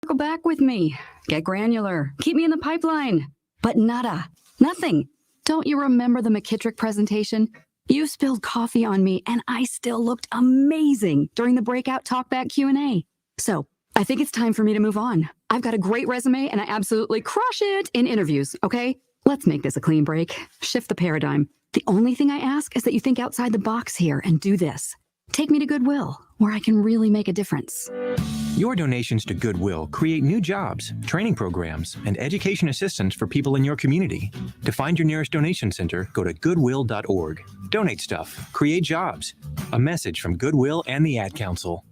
Go back with me. Get granular. Keep me in the pipeline. But nada. Nothing. Don't you remember the McKittrick presentation? You spilled coffee on me, and I still looked amazing during the breakout talkback Q&A. So I think it's time for me to move on. I've got a great resume, and I absolutely crush it in interviews, okay? Let's make this a clean break. Shift the paradigm. The only thing I ask is that you think outside the box here and do this. Take me to Goodwill, where I can really make a difference. Your donations to Goodwill create new jobs, training programs, and education assistance for people in your community. To find your nearest donation center, go to goodwill.org. Donate stuff, create jobs. A message from Goodwill and the Ad Council.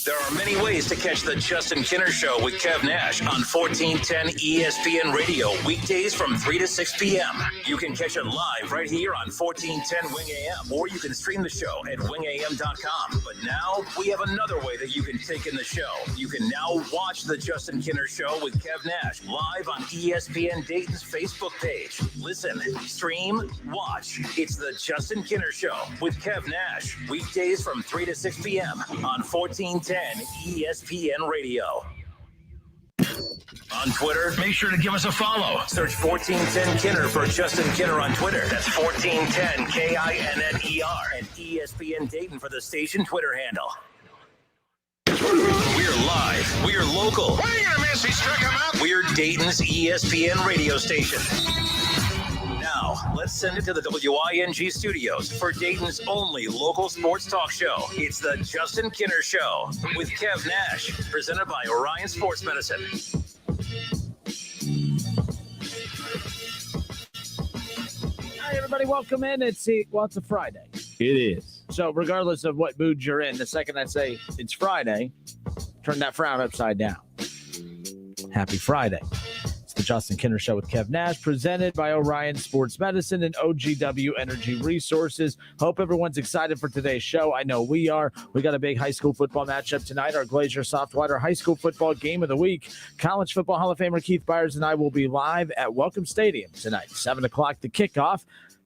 There are many ways to catch the Justin Kinner Show with Kev Nash on 1410 ESPN Radio, weekdays from 3 to 6 p.m. You can catch it live right here on 1410 Wing AM, or you can stream the show at wingam.com. But now we have another way that you can take in the show. You can now watch the Justin Kinner Show with Kev Nash live on ESPN Dayton's Facebook page. Listen, stream, watch. It's the Justin Kinner Show with Kev Nash, weekdays from 3 to 6 p.m. on 1410 ESPN Radio. On Twitter, make sure to give us a follow. Search 1410 Kinner for Justin Kinner on Twitter. That's 1410 KINNER. And ESPN Dayton for the station Twitter handle. We're live. We're local. What are you gonna miss? He struck him out. We're Dayton's ESPN radio station. Now, let's send it to the WING studios for Dayton's only local sports talk show. It's the Justin Kinner Show with Kev Nash, presented by Orion Sports Medicine. Hi, everybody. Welcome in. It's a Friday. It is. So regardless of what mood you're in, the second I say it's Friday, turn that frown upside down. Happy Friday. It's the Justin Kinner Show with Kev Nash, presented by Orion Sports Medicine and OGW Energy Resources. Hope everyone's excited for today's show. I know we are. We got a big high school football matchup tonight. Our Glazier Softwater High School Football Game of the Week. College Football Hall of Famer Keith Byers and I will be live at Welcome Stadium tonight, 7 o'clock to kickoff.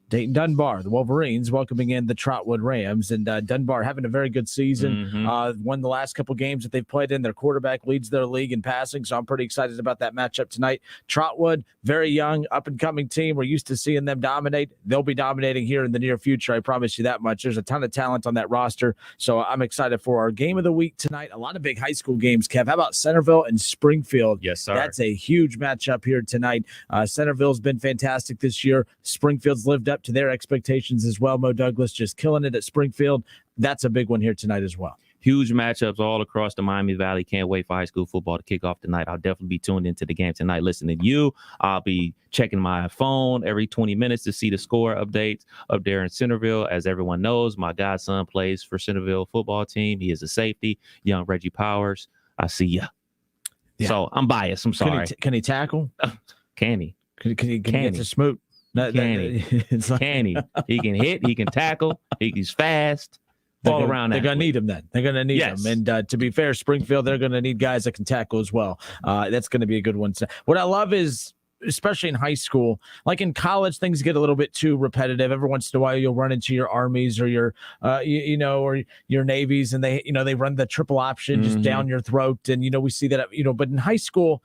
Dayton Dunbar, the Wolverines, welcoming in the Trotwood Rams. And Dunbar having a very good season. Won the last couple games that they've played in. Their quarterback leads their league in passing, so I'm pretty excited about that matchup tonight. Trotwood, very young, up-and-coming team. We're used to seeing them dominate. They'll be dominating here in the near future, I promise you that much. There's a ton of talent on that roster, so I'm excited for our game of the week tonight. A lot of big high school games, Kev. How about Centerville and Springfield? Yes, sir. That's a huge matchup here tonight. Centerville's been fantastic this year. Springfield's lived up to their expectations as well. Mo Douglas just killing it at Springfield. That's a big one here tonight as well. Huge matchups all across the Miami Valley. Can't wait for high school football to kick off tonight. I'll definitely be tuned into the game tonight, listening to you. I'll be checking my phone every 20 minutes to see the score updates up there in Centerville. As everyone knows, my godson plays for Centerville football team. He is a safety, young Reggie Powers. I see ya. Yeah. So I'm biased. I'm sorry. Can he tackle? Can he? Can he get to smoot? It's like, can he? He can hit. He can tackle. He's fast. All around. They're going to need him then. They're going to need him. And to be fair, Springfield, they're going to need guys that can tackle as well. That's going to be a good one. What I love is, especially in high school, like in college, things get a little bit too repetitive. Every once in a while, you'll run into your armies or your, or your navies, and they run the triple option just down your throat. And, we see that, but in high school,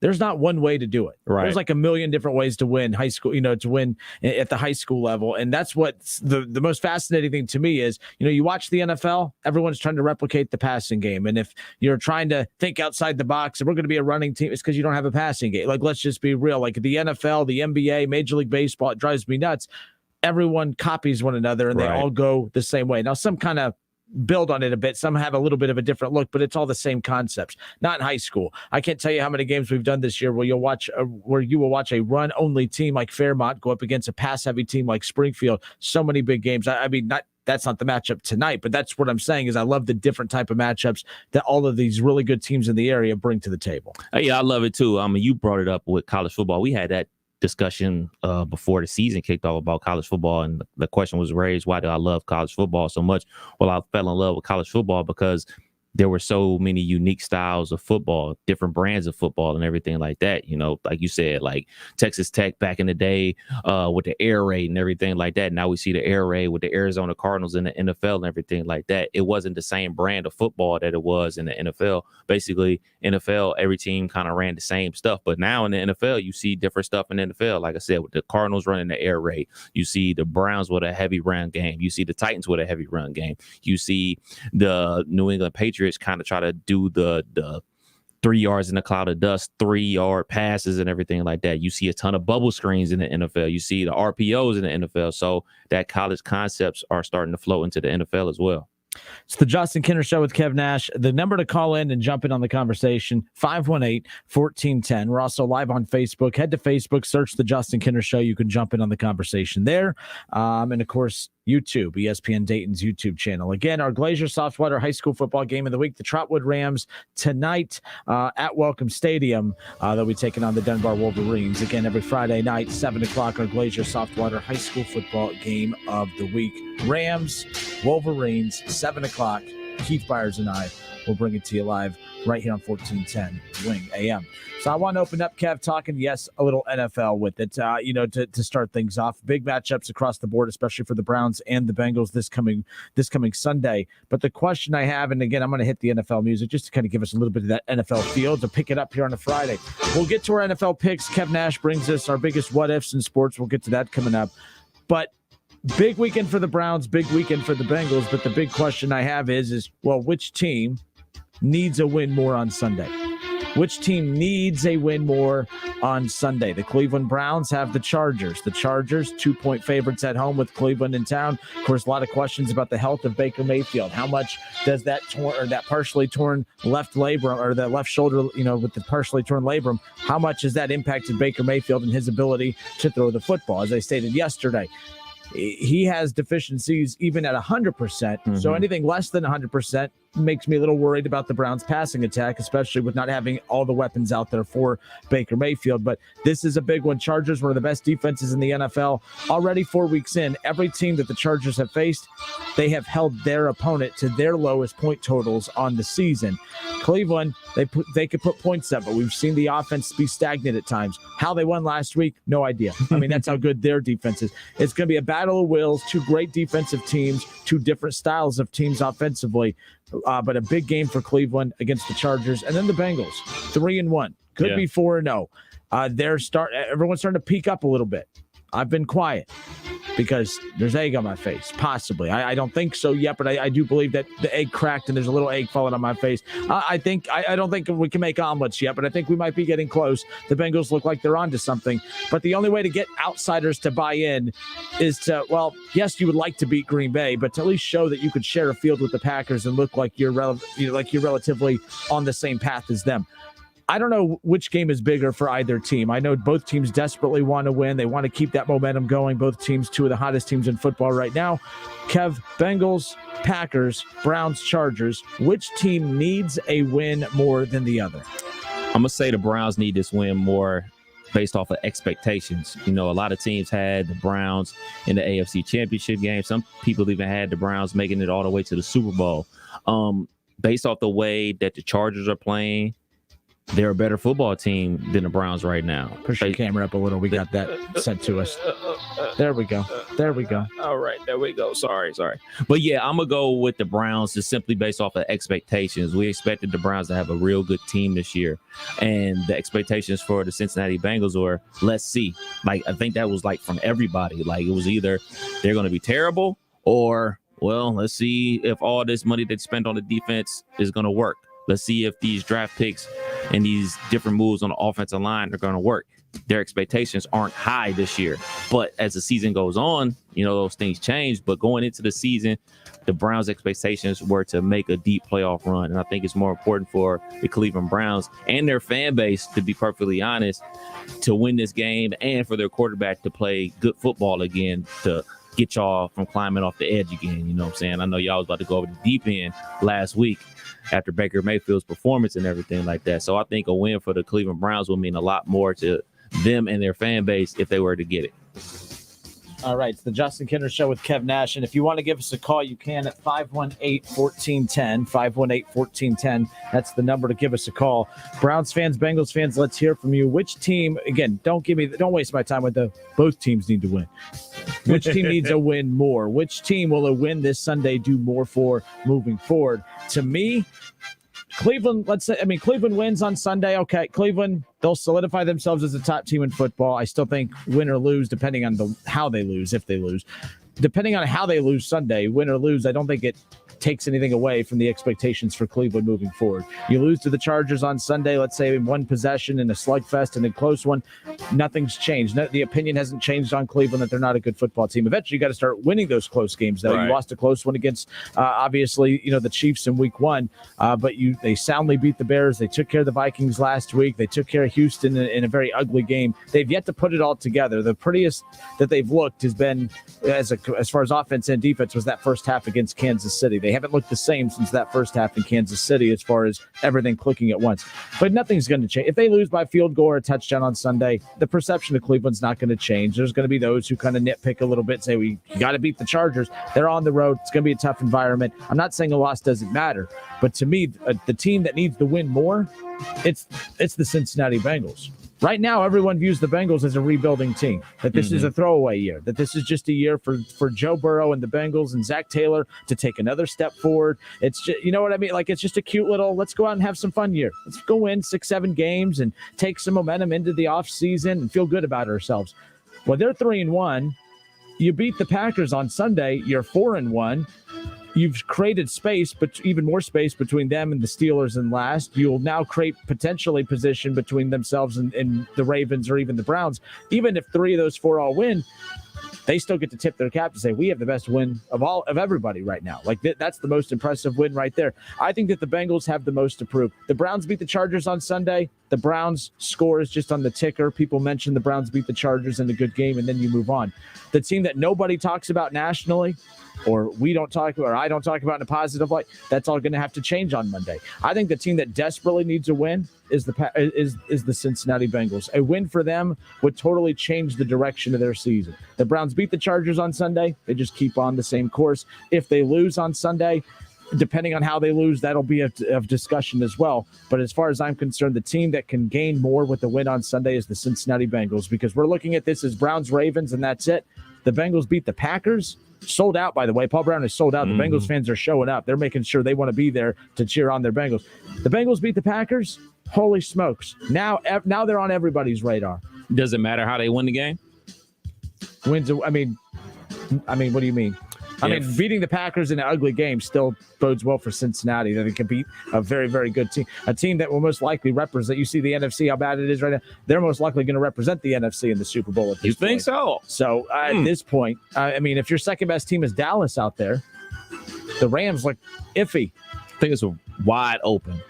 there's not one way to do it. Right. There's like a million different ways to win high school, to win at the high school level. And that's what's the most fascinating thing to me is, you watch the NFL, everyone's trying to replicate the passing game. And if you're trying to think outside the box and we're going to be a running team, it's because you don't have a passing game. Like, let's just be real. Like the NFL, the NBA, Major League Baseball, it drives me nuts. Everyone copies one another and they all go the same way. Now, some kind of build on it a bit. Some have a little bit of a different look, but it's all the same concepts. Not in high school. I can't tell you how many games we've done this year where you will watch a run-only team like Fairmont go up against a pass-heavy team like Springfield. So many big games. I mean, that's not the matchup tonight, but that's what I'm saying is I love the different type of matchups that all of these really good teams in the area bring to the table. Yeah, I love it too. I mean, you brought it up with college football. We had that discussion before the season kicked off about college football, and the question was raised, why do I love college football so much? Well, I fell in love with college football because there were so many unique styles of football, different brands of football and everything like that. You know, like you said, like Texas Tech back in the day with the air raid and everything like that. Now we see the air raid with the Arizona Cardinals in the NFL and everything like that. It wasn't the same brand of football that it was in the NFL. Basically, NFL, every team kind of ran the same stuff. But now in the NFL, you see different stuff in the NFL. Like I said, with the Cardinals running the air raid, you see the Browns with a heavy run game. You see the Titans with a heavy run game. You see the New England Patriots kind of try to do the 3 yards in a cloud of dust, 3-yard passes and everything like that. You see a ton of bubble screens in the NFL. You see the RPOs in the NFL. So that college concepts are starting to flow into the NFL as well. It's the Justin Kinner Show with Kev Nash. The number to call in and jump in on the conversation, 518-1410. We're also live on Facebook. Head to Facebook, search the Justin Kinner Show. You can jump in on the conversation there. And, of course, YouTube, ESPN Dayton's YouTube channel. Again, our Glacier Softwater High School football game of the week, the Trotwood Rams tonight at Welcome Stadium. They'll be taking on the Dunbar Wolverines. Again, every Friday night, 7 o'clock, our Glacier Softwater High School football game of the week. Rams, Wolverines, 7 o'clock. Keith Byers and I will bring it to you live right here on 1410 Wing AM. So I want to open up, Kev, talking, yes, a little NFL with it, to start things off. Big matchups across the board, especially for the Browns and the Bengals this coming Sunday. But the question I have, and again, I'm going to hit the NFL music just to kind of give us a little bit of that NFL feel to pick it up here on a Friday. We'll get to our NFL picks. Kev Nash brings us our biggest what-ifs in sports. We'll get to that coming up. But big weekend for the Browns, big weekend for the Bengals. But the big question I have is which team needs a win more on Sunday? Which team needs a win more on Sunday? The Cleveland Browns have the Chargers. The Chargers, 2-point favorites at home with Cleveland in town. Of course, a lot of questions about the health of Baker Mayfield. How much does that partially torn left labrum, or that left shoulder, with the partially torn labrum, how much has that impacted Baker Mayfield and his ability to throw the football? As I stated yesterday, he has deficiencies even at 100%. Mm-hmm. So anything less than 100% makes me a little worried about the Browns passing attack, especially with not having all the weapons out there for Baker Mayfield. But this is a big one. Chargers, one of the best defenses in the NFL. Already 4 weeks in, every team that the Chargers have faced, they have held their opponent to their lowest point totals on the season. Cleveland, they could put points up, but we've seen the offense be stagnant at times. How they won last week, no idea. I mean, that's how good their defense is. It's going to be a battle of wills, two great defensive teams, two different styles of teams offensively. But a big game for Cleveland against the Chargers. And then the Bengals, 3-1. Could be 4-0. Everyone's starting to peak up a little bit. I've been quiet because there's egg on my face, possibly. I don't think so yet, but I do believe that the egg cracked and there's a little egg falling on my face. I don't think we can make omelets yet, but I think we might be getting close. The Bengals look like they're onto something. But the only way to get outsiders to buy in is to, well, yes, you would like to beat Green Bay, but to at least show that you could share a field with the Packers and look like you're relatively on the same path as them. I don't know which game is bigger for either team. I know both teams desperately want to win. They want to keep that momentum going. Both teams, two of the hottest teams in football right now. Kev, Bengals, Packers, Browns, Chargers. Which team needs a win more than the other? I'm going to say the Browns need this win more based off of expectations. A lot of teams had the Browns in the AFC Championship game. Some people even had the Browns making it all the way to the Super Bowl. Based off the way that the Chargers are playing, they're a better football team than the Browns right now. Push the camera up a little. We got that sent to us. There we go. All right, there we go. Sorry. But yeah, I'm going to go with the Browns just simply based off of expectations. We expected the Browns to have a real good team this year. And the expectations for the Cincinnati Bengals were, let's see. I think that was from everybody. It was either they're going to be terrible or, well, let's see if all this money they spent on the defense is going to work. Let's see if these draft picks and these different moves on the offensive line are going to work. Their expectations aren't high this year. But as the season goes on, those things change. But going into the season, the Browns' expectations were to make a deep playoff run. And I think it's more important for the Cleveland Browns and their fan base, to be perfectly honest, to win this game and for their quarterback to play good football again, to get y'all from climbing off the edge again. You know what I'm saying? I know y'all was about to go over the deep end last week after Baker Mayfield's performance and everything like that. So I think a win for the Cleveland Browns will mean a lot more to them and their fan base if they were to get it. All right, it's the Justin Kinner Show with Kev Nash. And if you want to give us a call, you can at 518-1410, 518-1410. That's the number to give us a call. Browns fans, Bengals fans, let's hear from you. Which team, again, don't waste my time with both teams need to win. Which team needs a win more? Which team will a win this Sunday do more for moving forward? To me, Cleveland, Cleveland wins on Sunday. Okay, Cleveland, they'll solidify themselves as a top team in football. I still think win or lose, depending on how they lose, if they lose. Depending on how they lose Sunday, win or lose, I don't think it takes anything away from the expectations for Cleveland moving forward. You lose to the Chargers on Sunday, let's say in one possession in a slugfest and a close one, nothing's changed. The opinion hasn't changed on Cleveland that they're not a good football team. Eventually, you got to start winning those close games, though. Right. You lost a close one against, obviously, the Chiefs in week 1, but they soundly beat the Bears. They took care of the Vikings last week. They took care of Houston in a very ugly game. They've yet to put it all together. The prettiest that they've looked has been, as far as offense and defense, was that first half against Kansas City. They haven't looked the same since that first half in Kansas City as far as everything clicking at once. But nothing's going to change. If they lose by field goal or a touchdown on Sunday, the perception of Cleveland's not going to change. There's going to be those who kind of nitpick a little bit and say, we got to beat the Chargers. They're on the road. It's going to be a tough environment. I'm not saying a loss doesn't matter, but to me, the team that needs to win more, it's the Cincinnati Bengals. Right now, everyone views the Bengals as a rebuilding team, that this is a throwaway year, that this is just a year for Joe Burrow and the Bengals and Zach Taylor to take another step forward. It's just, you know what I mean? Like, it's just a cute little, let's go out and have some fun year. Let's go win 6-7 games and take some momentum into the offseason and feel good about ourselves. Well, they're 3-1. You beat the Packers on Sunday. You're 4-1. You've created space, but even more space between them and the Steelers in last. You'll now create potentially position between themselves and the Ravens or even the Browns. Even if 3 of those 4 all win, they still get to tip their cap to say, we have the best win of everybody right now. Like, that's the most impressive win right there. I think that the Bengals have the most to prove. The Browns beat the Chargers on Sunday. The Browns score is just on the ticker. People mention the Browns beat the Chargers in a good game, and then you move on. The team that nobody talks about nationally, or we don't talk about, or I don't talk about in a positive light, that's all going to have to change on Monday. I think the team that desperately needs a win is the Cincinnati Bengals. A win for them would totally change the direction of their season. The Browns beat the Chargers on Sunday. They just keep on the same course. If they lose on Sunday, depending on how they lose, that'll be of discussion as well. But as far as I'm concerned, the team that can gain more with the win on Sunday is the Cincinnati Bengals, because we're looking at this as Browns-Ravens, and that's it. The Bengals beat the Packers. Sold out, by the way. Paul Brown is sold out. The Bengals fans are showing up. They're making sure they want to be there to cheer on their Bengals. The Bengals beat the Packers. Holy smokes. Now they're on everybody's radar. Does it matter how they win the game? I mean, what do you mean? I mean, beating the Packers in an ugly game still bodes well for Cincinnati, that they can beat a very, very good team, a team that will most likely represent. You see the NFC, how bad it is right now. They're most likely going to represent the NFC in the Super Bowl. You think so? So at this point, I mean, if your second best team is Dallas out there, the Rams look iffy. I think it's wide open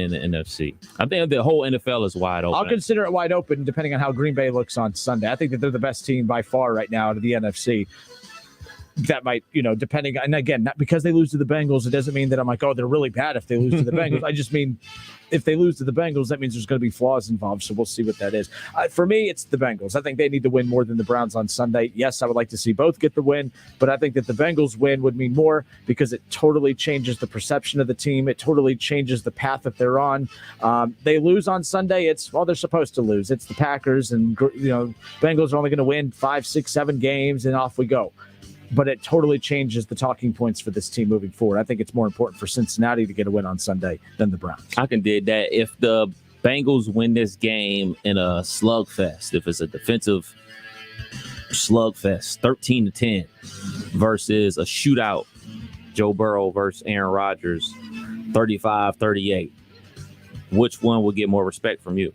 in the NFC. I think the whole NFL is wide open. I'll consider it wide open depending on how Green Bay looks on Sunday. I think that they're the best team by far right now out of the NFC. That might, depending, and again, not because they lose to the Bengals, it doesn't mean that I'm like, oh, they're really bad if they lose to the Bengals. I just mean if they lose to the Bengals, that means there's going to be flaws involved. So we'll see what that is. For me, it's the Bengals. I think they need to win more than the Browns on Sunday. Yes, I would like to see both get the win, but I think that the Bengals win would mean more because it totally changes the perception of the team. It totally changes the path that they're on. They lose on Sunday. They're supposed to lose. It's the Packers, and Bengals are only going to win 5, 6, 7 games, and off we go. But it totally changes the talking points for this team moving forward. I think it's more important for Cincinnati to get a win on Sunday than the Browns. I can dig that. If the Bengals win this game in a slugfest, if it's a defensive slugfest, 13-10 versus a shootout, Joe Burrow versus Aaron Rodgers, 35-38, which one will get more respect from you?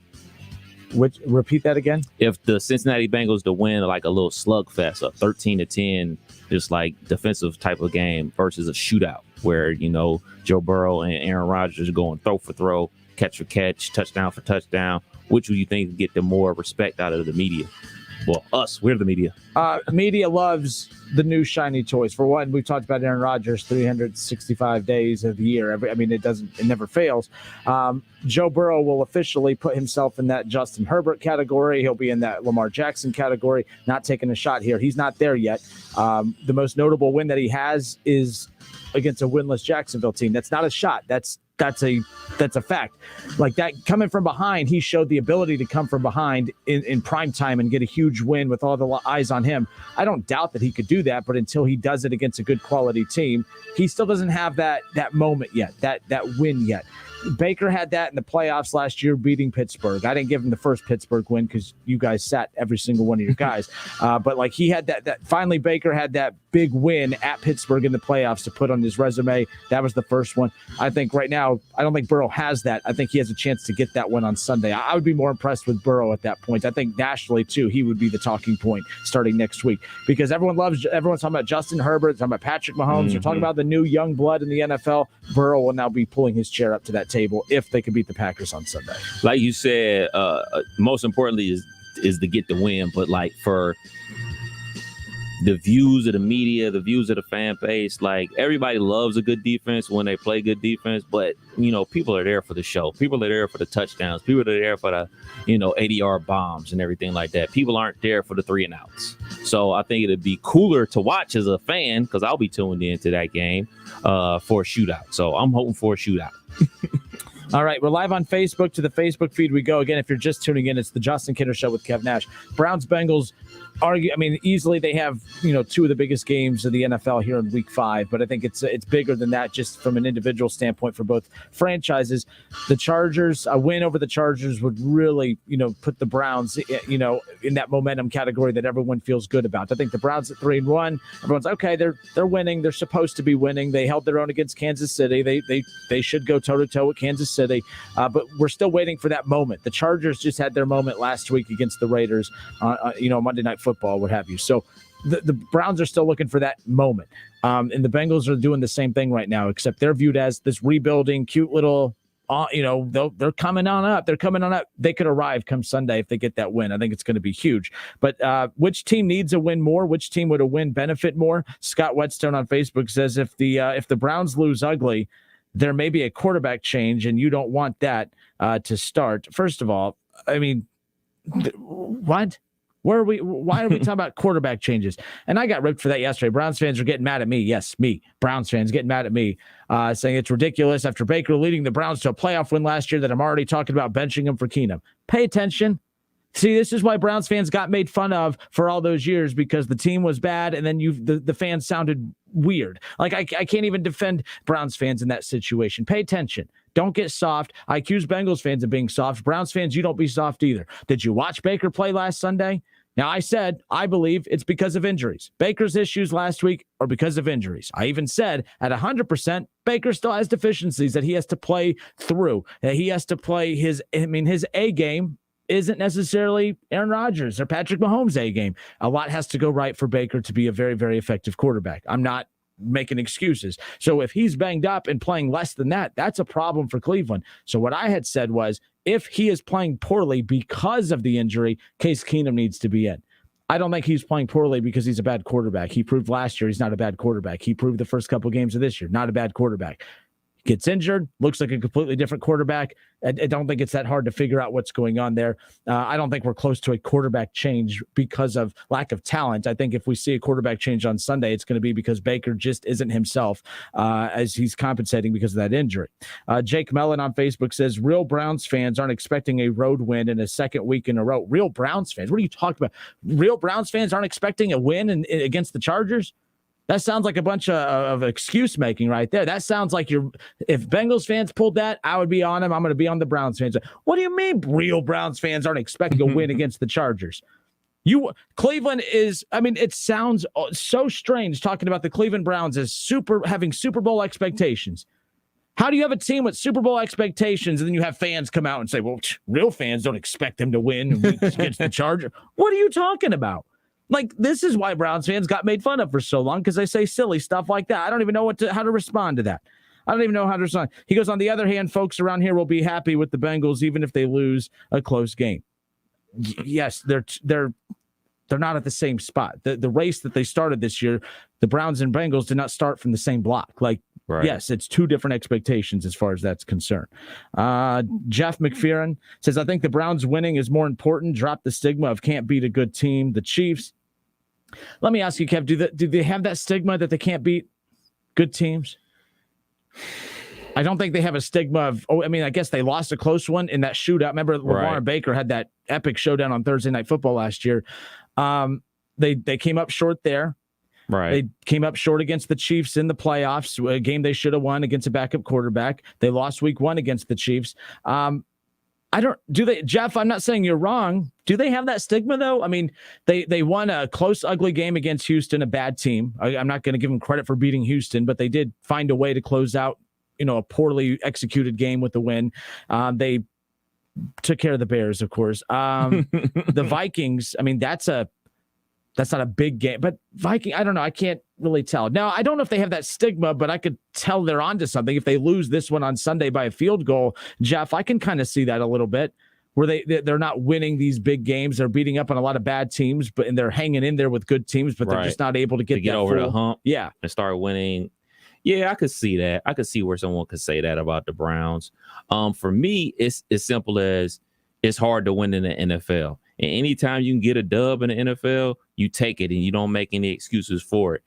Repeat that again? If the Cincinnati Bengals to win like a little slugfest, a 13-10, just like defensive type of game versus a shootout where, Joe Burrow and Aaron Rodgers are going throw for throw, catch for catch, touchdown for touchdown, which would you think would get the more respect out of the media? Well, us, we're the media. Media loves the new shiny toys. For one, we've talked about Aaron Rodgers 365 days of the year. It never fails. Joe Burrow will officially put himself in that Justin Herbert category. He'll be in that Lamar Jackson category, not taking a shot here. He's not there yet. The most notable win that he has is against a winless Jacksonville team. That's not a shot. That's a fact. Like that, coming from behind, he showed the ability to come from behind in prime time and get a huge win with all the eyes on him. I don't doubt that he could do that, but until he does it against a good quality team, he still doesn't have that moment yet, that win yet. Baker had that in the playoffs last year, beating Pittsburgh. I didn't give him the first Pittsburgh win because you guys sat every single one of your guys. But like he had that finally Baker had that big win at Pittsburgh in the playoffs to put on his resume. That was the first one. I think right now, I don't think Burrow has that. I think he has a chance to get that one on Sunday. I would be more impressed with Burrow at that point. I think nationally too, he would be the talking point starting next week because everyone's talking about Justin Herbert, talking about Patrick Mahomes. They're talking about the new young blood in the NFL. Burrow will now be pulling his chair up to that table if they can beat the Packers on Sunday. Like you said, most importantly is to get the win, but like for the views of the media, the views of the fan base, like everybody loves a good defense when they play good defense, but people are there for the show. People are there for the touchdowns. People are there for the 80-yard bombs and everything like that. People aren't there for the 3 and outs. So I think it'd be cooler to watch as a fan because I'll be tuned into that game for a shootout. So I'm hoping for a shootout. All right, we're live on Facebook. To the Facebook feed we go. Again, if you're just tuning in, it's the Justin Kinner Show with Kev Nash. Browns-Bengals easily they have, 2 of the biggest games of the NFL here in Week 5, but I think it's bigger than that just from an individual standpoint for both franchises. The Chargers, a win over the Chargers would really, put the Browns, in that momentum category that everyone feels good about. I think the Browns at 3-1, everyone's okay, they're winning. They're supposed to be winning. They held their own against Kansas City. They should go toe-to-toe with Kansas City, but we're still waiting for that moment. The Chargers just had their moment last week against the Raiders, Monday Night Football, what have you. So the Browns are still looking for that moment. And the Bengals are doing the same thing right now, except they're viewed as this rebuilding, cute little, they're coming on up. They're coming on up. They could arrive come Sunday if they get that win. I think it's going to be huge. But which team needs a win more? Which team would a win benefit more? Scott Whetstone on Facebook says if the Browns lose ugly, there may be a quarterback change, and you don't want that to start. First of all, what? Why are we talking about quarterback changes? And I got ripped for that yesterday. Browns fans are getting mad at me. Yes, me. Browns fans getting mad at me, saying it's ridiculous after Baker leading the Browns to a playoff win last year that I'm already talking about benching him for Keenum. Pay attention. See, this is why Browns fans got made fun of for all those years because the team was bad and then the fans sounded weird. Like I can't even defend Browns fans in that situation. Pay attention. Don't get soft. I accuse Bengals fans of being soft. Browns fans, you don't be soft either. Did you watch Baker play last Sunday? Now, I said, I believe it's because of injuries. Baker's issues last week are because of injuries. I even said at 100%, Baker still has deficiencies that he has to play through. That he has to play his A game isn't necessarily Aaron Rodgers or Patrick Mahomes' A game. A lot has to go right for Baker to be a very, very effective quarterback. I'm not making excuses. So if he's banged up and playing less than that, that's a problem for Cleveland. So what I had said was, if he is playing poorly because of the injury, Case Keenum needs to be in. I don't think he's playing poorly because he's a bad quarterback. He proved last year he's not a bad quarterback. He proved the first couple games of this year, not a bad quarterback. Gets injured, looks like a completely different quarterback. I don't think it's that hard to figure out what's going on there. I don't think we're close to a quarterback change because of lack of talent. I think if we see a quarterback change on Sunday, it's going to be because Baker just isn't himself as he's compensating because of that injury. Jake Mellon on Facebook says, real Browns fans aren't expecting a road win in a second week in a row. Real Browns fans? What are you talking about? Real Browns fans aren't expecting a win against the Chargers? That sounds like a bunch of excuse making right there. That sounds like if Bengals fans pulled that, I would be on them. I'm going to be on the Browns fans. What do you mean real Browns fans aren't expecting a win against the Chargers? Cleveland is, it sounds so strange talking about the Cleveland Browns as having Super Bowl expectations. How do you have a team with Super Bowl expectations and then you have fans come out and say, well, real fans don't expect them to win against the Chargers? What are you talking about? Like, this is why Browns fans got made fun of for so long, because they say silly stuff like that. I don't even know how to respond to that. I don't even know how to respond. He goes, on the other hand, folks around here will be happy with the Bengals even if they lose a close game. Yes, they're they're not at the same spot. The race that they started this year, the Browns and Bengals did not start from the same block. Like, Right. yes, it's two different expectations as far as that's concerned. Jeff McPheron says, I think the Browns winning is more important. Drop the stigma of can't beat a good team. The Chiefs. Let me ask you, Kev, do they have that stigma that they can't beat good teams? I don't think they have a stigma of, I guess they lost a close one in that shootout. Remember, Lamar and Baker had that epic showdown on Thursday Night Football last year. They came up short there. Right. They came up short against the Chiefs in the playoffs, a game they should have won against a backup quarterback. They lost week 1 against the Chiefs. Jeff, I'm not saying you're wrong. Do they have that stigma though? I mean, they won a close, ugly game against Houston, a bad team. I'm not going to give them credit for beating Houston, but they did find a way to close out, a poorly executed game with the win. They took care of the Bears, of course. The Vikings, I mean, that's not a big game, but Viking, I don't know. I can't really tell. Now, I don't know if they have that stigma, but I could tell they're onto something. If they lose this one on Sunday by a field goal, Jeff, I can kind of see that a little bit, where they're not winning these big games. They're beating up on a lot of bad teams, and they're hanging in there with good teams, but they're just not able to get over the hump. Yeah. And start winning. Yeah, I could see that. I could see where someone could say that about the Browns. For me, it's as simple as it's hard to win in the NFL. And anytime you can get a dub in the NFL, you take it and you don't make any excuses for it.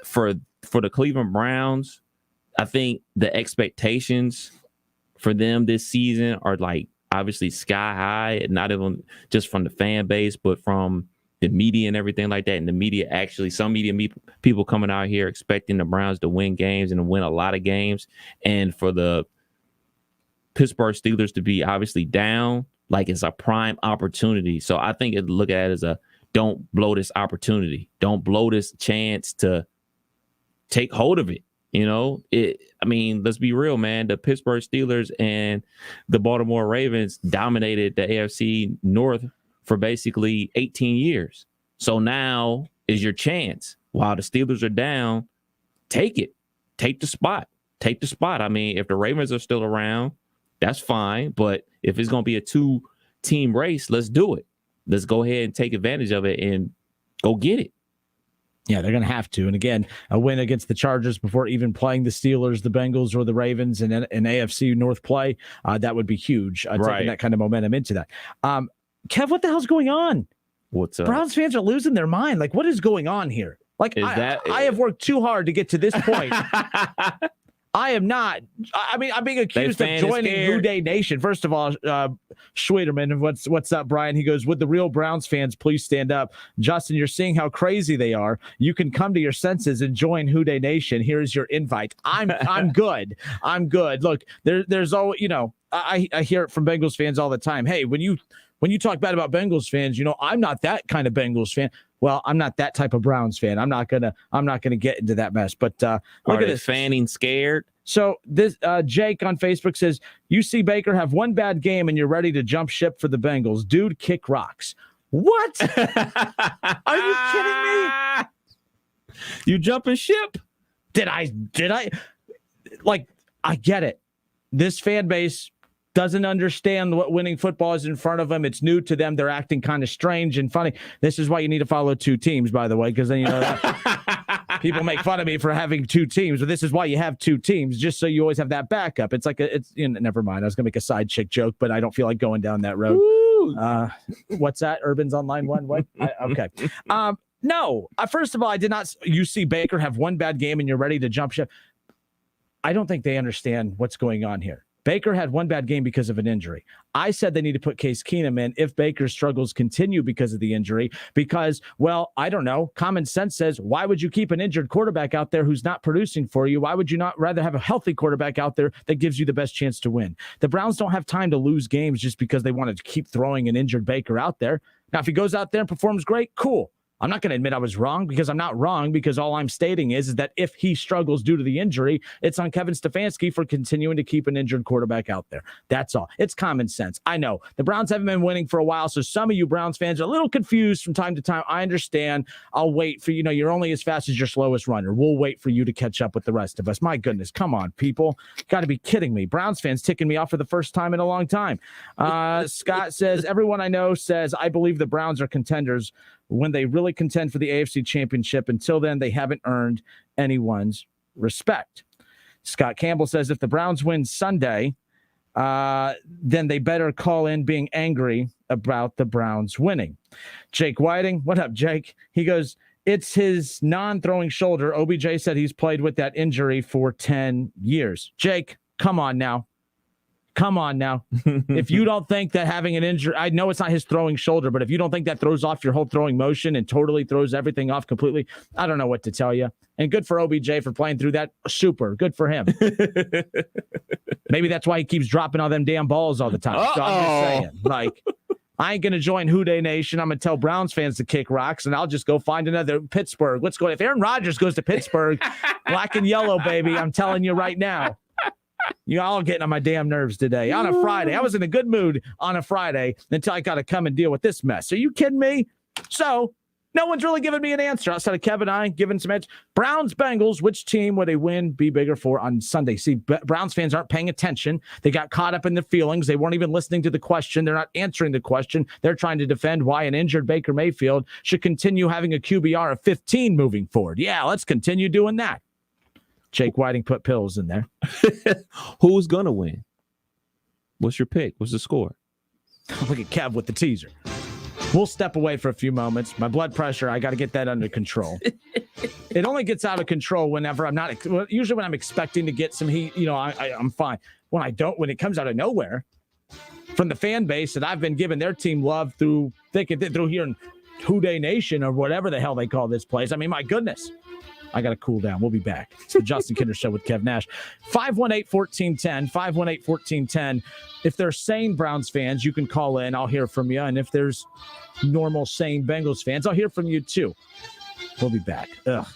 For the Cleveland Browns, I think the expectations for them this season are like obviously sky high, not even just from the fan base, but from the media and everything like that. And the media actually, some people coming out here expecting the Browns to win games and to win a lot of games. And for the Pittsburgh Steelers to be obviously down, like it's a prime opportunity. So I think look at it as don't blow this opportunity. Don't blow this chance to take hold of it. Let's be real, man. The Pittsburgh Steelers and the Baltimore Ravens dominated the AFC North for basically 18 years. So now is your chance. While the Steelers are down, take it. Take the spot. I mean, if the Ravens are still around, that's fine. But if it's going to be a 2-team race, let's do it. Let's go ahead and take advantage of it and go get it. Yeah, they're going to have to. And again, a win against the Chargers before even playing the Steelers, the Bengals, or the Ravens in an AFC North play, that would be huge. Taking that kind of momentum into that. Kev, what the hell's going on? What's up? Browns fans are losing their mind. Like, what is going on here? Like, I have worked too hard to get to this point. I am not. I mean, I'm being accused of joining Who Day Nation. First of all, Schwederman, what's up, Brian? He goes, would the real Browns fans please stand up? Justin, you're seeing how crazy they are. You can come to your senses and join Who Day Nation. Here's your invite. I'm good. I'm good. Look, there's always, I hear it from Bengals fans all the time. Hey, when you talk bad about Bengals fans, I'm not that kind of Bengals fan. Well, I'm not that type of Browns fan. I'm not gonna get into that mess. But look at this. Fanning scared. So this Jake on Facebook says, you see Baker have one bad game and you're ready to jump ship for the Bengals. Dude, kick rocks. What? Are you kidding me? You jumping ship? Did I? Like, I get it. This fan base doesn't understand what winning football is in front of them. It's new to them. They're acting kind of strange and funny. This is why you need to follow 2 teams, by the way, because then that people make fun of me for having 2 teams, but this is why you have 2 teams, just so you always have that backup. It's like never mind. I was gonna make a side chick joke, but I don't feel like going down that road. What's that? Urban's on line 1. What? Okay. No. First of all, I did not. You see Baker have one bad game and you're ready to jump ship. I don't think they understand what's going on here. Baker had one bad game because of an injury. I said they need to put Case Keenum in if Baker's struggles continue because of the injury. Because, well, I don't know. Common sense says, why would you keep an injured quarterback out there who's not producing for you? Why would you not rather have a healthy quarterback out there that gives you the best chance to win? The Browns don't have time to lose games just because they wanted to keep throwing an injured Baker out there. Now, if he goes out there and performs great, cool. I'm not going to admit I was wrong because I'm not wrong, because all I'm stating is that if he struggles due to the injury, it's on Kevin Stefanski for continuing to keep an injured quarterback out there. That's all. It's common sense. I know the Browns haven't been winning for a while, so some of you Browns fans are a little confused from time to time. I understand. I'll wait for, you're only as fast as your slowest runner. We'll wait for you to catch up with the rest of us. My goodness, come on, people. Got to be kidding me. Browns fans ticking me off for the first time in a long time. Scott says, everyone I know says, I believe the Browns are contenders. when they really contend for the AFC Championship. Until then, they haven't earned anyone's respect. Scott Campbell says if the Browns win Sunday, then they better call in being angry about the Browns winning. Jake Whiting, what up, Jake? He goes, it's his non-throwing shoulder. OBJ said he's played with that injury for 10 years. Jake, come on now. If you don't think that having an injury, I know it's not his throwing shoulder, but if you don't think that throws off your whole throwing motion and totally throws everything off completely, I don't know what to tell you. And good for OBJ for playing through that. Super. Good for him. Maybe that's why he keeps dropping all them damn balls all the time. So I'm just saying, like, I ain't going to join Who Dey Nation. I'm going to tell Browns fans to kick rocks, and I'll just go find another Pittsburgh. Let's go. If Aaron Rodgers goes to Pittsburgh, black and yellow, baby, I'm telling you right now. You all getting on my damn nerves today on a Friday. I was in a good mood on a Friday until I got to come and deal with this mess. Are you kidding me? So no one's really giving me an answer outside of Kevin and I giving some answers. Browns, Bengals, which team would a win be bigger for on Sunday? See, Browns fans aren't paying attention. They got caught up in their feelings. They weren't even listening to the question. They're not answering the question. They're trying to defend why an injured Baker Mayfield should continue having a QBR of 15 moving forward. Yeah, let's continue doing that. Jake Whiting put pills in there. Who's going to win? What's your pick? What's the score? Look at Kev with the teaser. We'll step away for a few moments. My blood pressure, I got to get that under control. It only gets out of control whenever I'm not, usually when I'm expecting to get some heat, I'm fine. When I don't, when it comes out of nowhere from the fan base that I've been giving their team love through thick and thin, through here in Who Dey Nation or whatever the hell they call this place. I mean, my goodness. I got to cool down. We'll be back. It's the Justin Kinder Show with Kev Nash. 518-1410, 518-1410. If there's sane Browns fans, you can call in. I'll hear from you. And if there's normal, sane Bengals fans, I'll hear from you too. We'll be back. Ugh.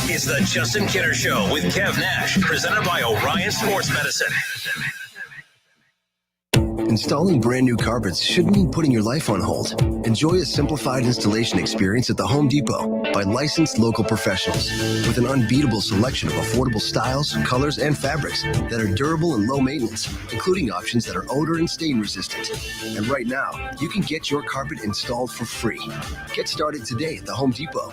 It's the Justin Kinder Show with Kev Nash, presented by Orion Sports Medicine. Installing brand new carpets shouldn't mean putting your life on hold. Enjoy a simplified installation experience at the Home Depot by licensed local professionals with an unbeatable selection of affordable styles, colors, and fabrics that are durable and low maintenance, including options that are odor and stain resistant. And right now, you can get your carpet installed for free. Get started today at the Home Depot.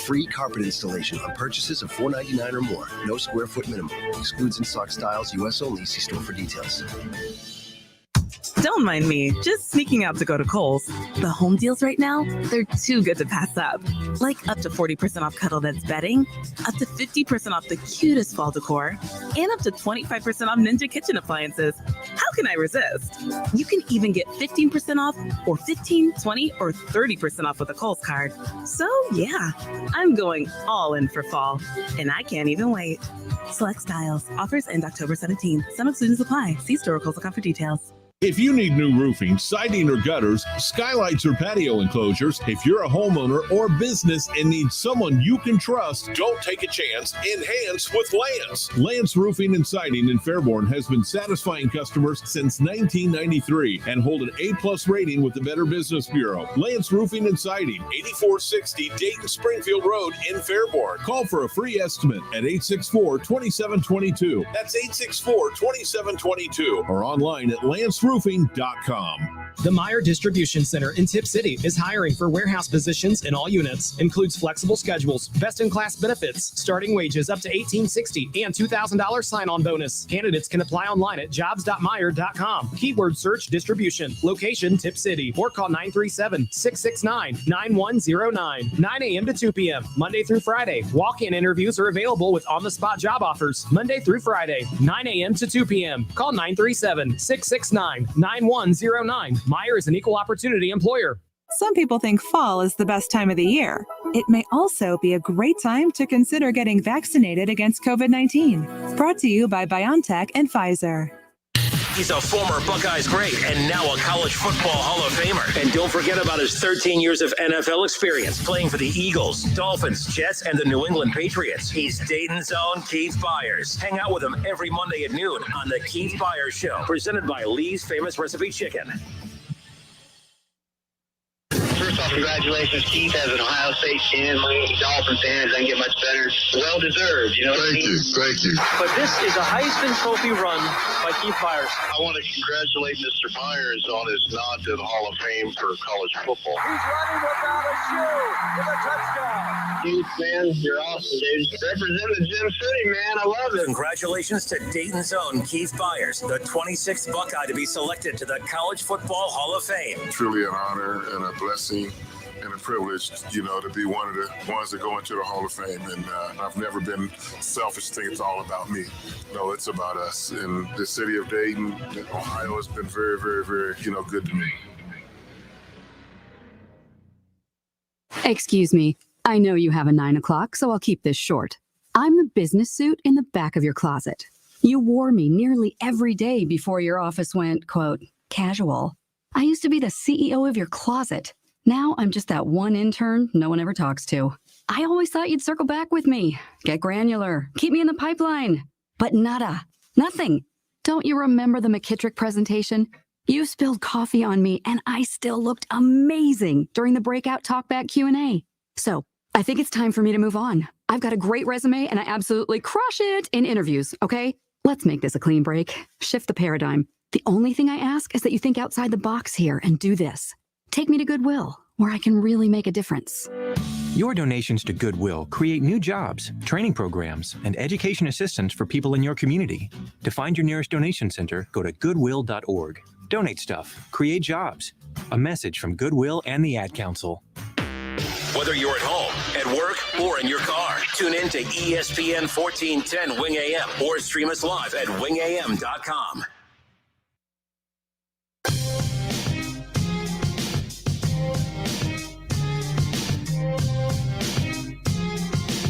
Free carpet installation on purchases of $4.99 or more. No square foot minimum. Excludes in stock styles. U.S. only. See store for details. Don't mind me, just sneaking out to go to Kohl's. The home deals right now, they're too good to pass up. Like up to 40% off Cuddle That's bedding, up to 50% off the cutest fall decor, and up to 25% off Ninja kitchen appliances. How can I resist? You can even get 15% off or 15, 20, or 30% off with a Kohl's card. So yeah, I'm going all in for fall, and I can't even wait. Select styles. Offers end October 17th. Some exclusions apply. See store or Kohl's.com for details. If you need new roofing, siding, or gutters, skylights, or patio enclosures, if you're a homeowner or business and need someone you can trust, don't take a chance. Enhance with Lance. Lance Roofing and Siding in Fairborn has been satisfying customers since 1993 and hold an A+ rating with the Better Business Bureau. Lance Roofing and Siding, 8460 Dayton Springfield Road in Fairborn. Call for a free estimate at 864-2722. That's 864-2722 or online at lanceroofing.com. The Meyer Distribution Center in Tip City is hiring for warehouse positions in all units. Includes flexible schedules, best-in-class benefits, starting wages up to $18.60, and $2,000 sign-on bonus. Candidates can apply online at jobs.meyer.com. Keyword search distribution. Location Tip City. Or call 937-669-9109. 9 a.m. to 2 p.m. Monday through Friday. Walk-in interviews are available with on-the-spot job offers. Monday through Friday, 9 a.m. to 2 p.m. Call 937-669-9109. Meyer is an equal opportunity employer. Some people think fall is the best time of the year. It may also be a great time to consider getting vaccinated against COVID-19. Brought to you by BioNTech and Pfizer. He's a former Buckeyes great and now a college football Hall of Famer. And don't forget about his 13 years of NFL experience playing for the Eagles, Dolphins, Jets, and the New England Patriots. He's Dayton's own Keith Byers. Hang out with him every Monday at noon on the Keith Byers Show, presented by Lee's Famous Recipe Chicken. First off, Congratulations, Keith, as an Ohio State fan. Dolphin fan doesn't get much better. Well deserved, you know what I mean? Thank you. But this is a Heisman Trophy run by Keith Byers. I want to congratulate Mr. Byers on his nod to the Hall of Fame for college football. He's running without a shoe with a touchdown. Keith, man, you're awesome, dude. Represent the Gym City, man. I love it. Congratulations to Dayton's own Keith Byers, the 26th Buckeye to be selected to the College Football Hall of Fame. Truly an honor and a blessing and a privilege, you know, to be one of the ones that go into the Hall of Fame. And I've never been selfish to think it's all about me. No, it's about us. And the city of Dayton, Ohio has been very, very, very, good to me. Excuse me. I know you have a 9 o'clock, so I'll keep this short. I'm the business suit in the back of your closet. You wore me nearly every day before your office went, quote, casual. I used to be the CEO of your closet. Now I'm just that one intern no one ever talks to. I always thought you'd circle back with me, get granular, keep me in the pipeline. But nada, nothing. Don't you remember the McKittrick presentation? You spilled coffee on me and I still looked amazing during the breakout talkback Q&A. So I think it's time for me to move on. I've got a great resume and I absolutely crush it in interviews, okay? Let's make this a clean break. Shift the paradigm. The only thing I ask is that you think outside the box here and do this. Take me to Goodwill, where I can really make a difference. Your donations to Goodwill create new jobs, training programs, and education assistance for people in your community. To find your nearest donation center, go to goodwill.org. Donate stuff, create jobs. A message from Goodwill and the Ad Council. Whether you're at home, at work, or in your car, tune in to ESPN 1410 Wing AM or stream us live at wingam.com.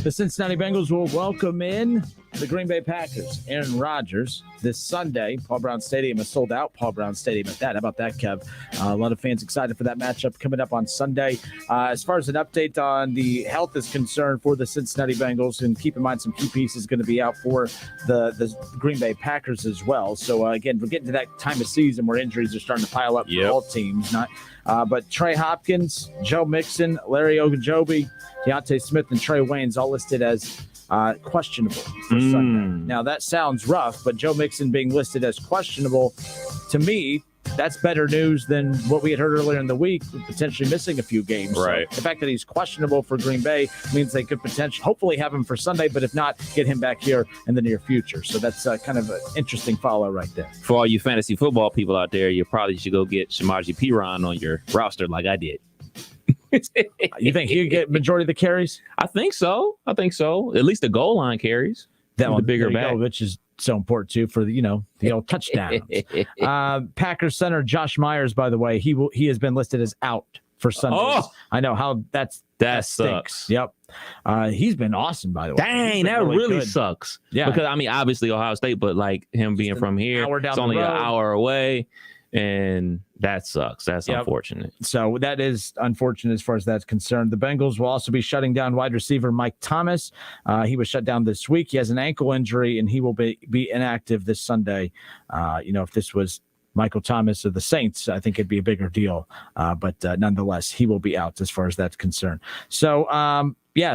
The Cincinnati Bengals will welcome in the Green Bay Packers. Aaron Rodgers this Sunday. Paul Brown Stadium is sold out. Paul Brown Stadium at that. How about that, Kev? A lot of fans excited for that matchup coming up on Sunday. As far as an update on the health is concerned for the Cincinnati Bengals, and keep in mind some key pieces going to be out for the Green Bay Packers as well. So, again, we're getting to that time of season where injuries are starting to pile up for all teams. But Trey Hopkins, Joe Mixon, Larry Ogunjobi, Deontay Smith, and Trey Waynes all listed as questionable for Sunday. Now, that sounds rough, but Joe Mixon being listed as questionable, to me, that's better news than what we had heard earlier in the week, potentially missing a few games. Right. So the fact that he's questionable for Green Bay means they could hopefully have him for Sunday, but if not, get him back here in the near future. So that's kind of an interesting follow right there. For all you fantasy football people out there, you probably should go get Shamaji Piran on your roster like I did. You think he'll get majority of the carries? I think so. At least the goal line carries. That one, the bigger back, which is so important too for the old touchdowns. Packers center Josh Myers, by the way, he has been listed as out for Sunday. Oh, I know how that sucks. Yep. He's been awesome, by the way. Dang, that really sucks. Yeah, because I mean, obviously Ohio State, but like him being from here, it's only an hour away. And that sucks. That's unfortunate. So that is unfortunate as far as that's concerned. The Bengals will also be shutting down wide receiver Mike Thomas. He was shut down this week. He has an ankle injury, and he will be inactive this Sunday. If this was Michael Thomas of the Saints, I think it'd be a bigger deal. But nonetheless, he will be out as far as that's concerned. So,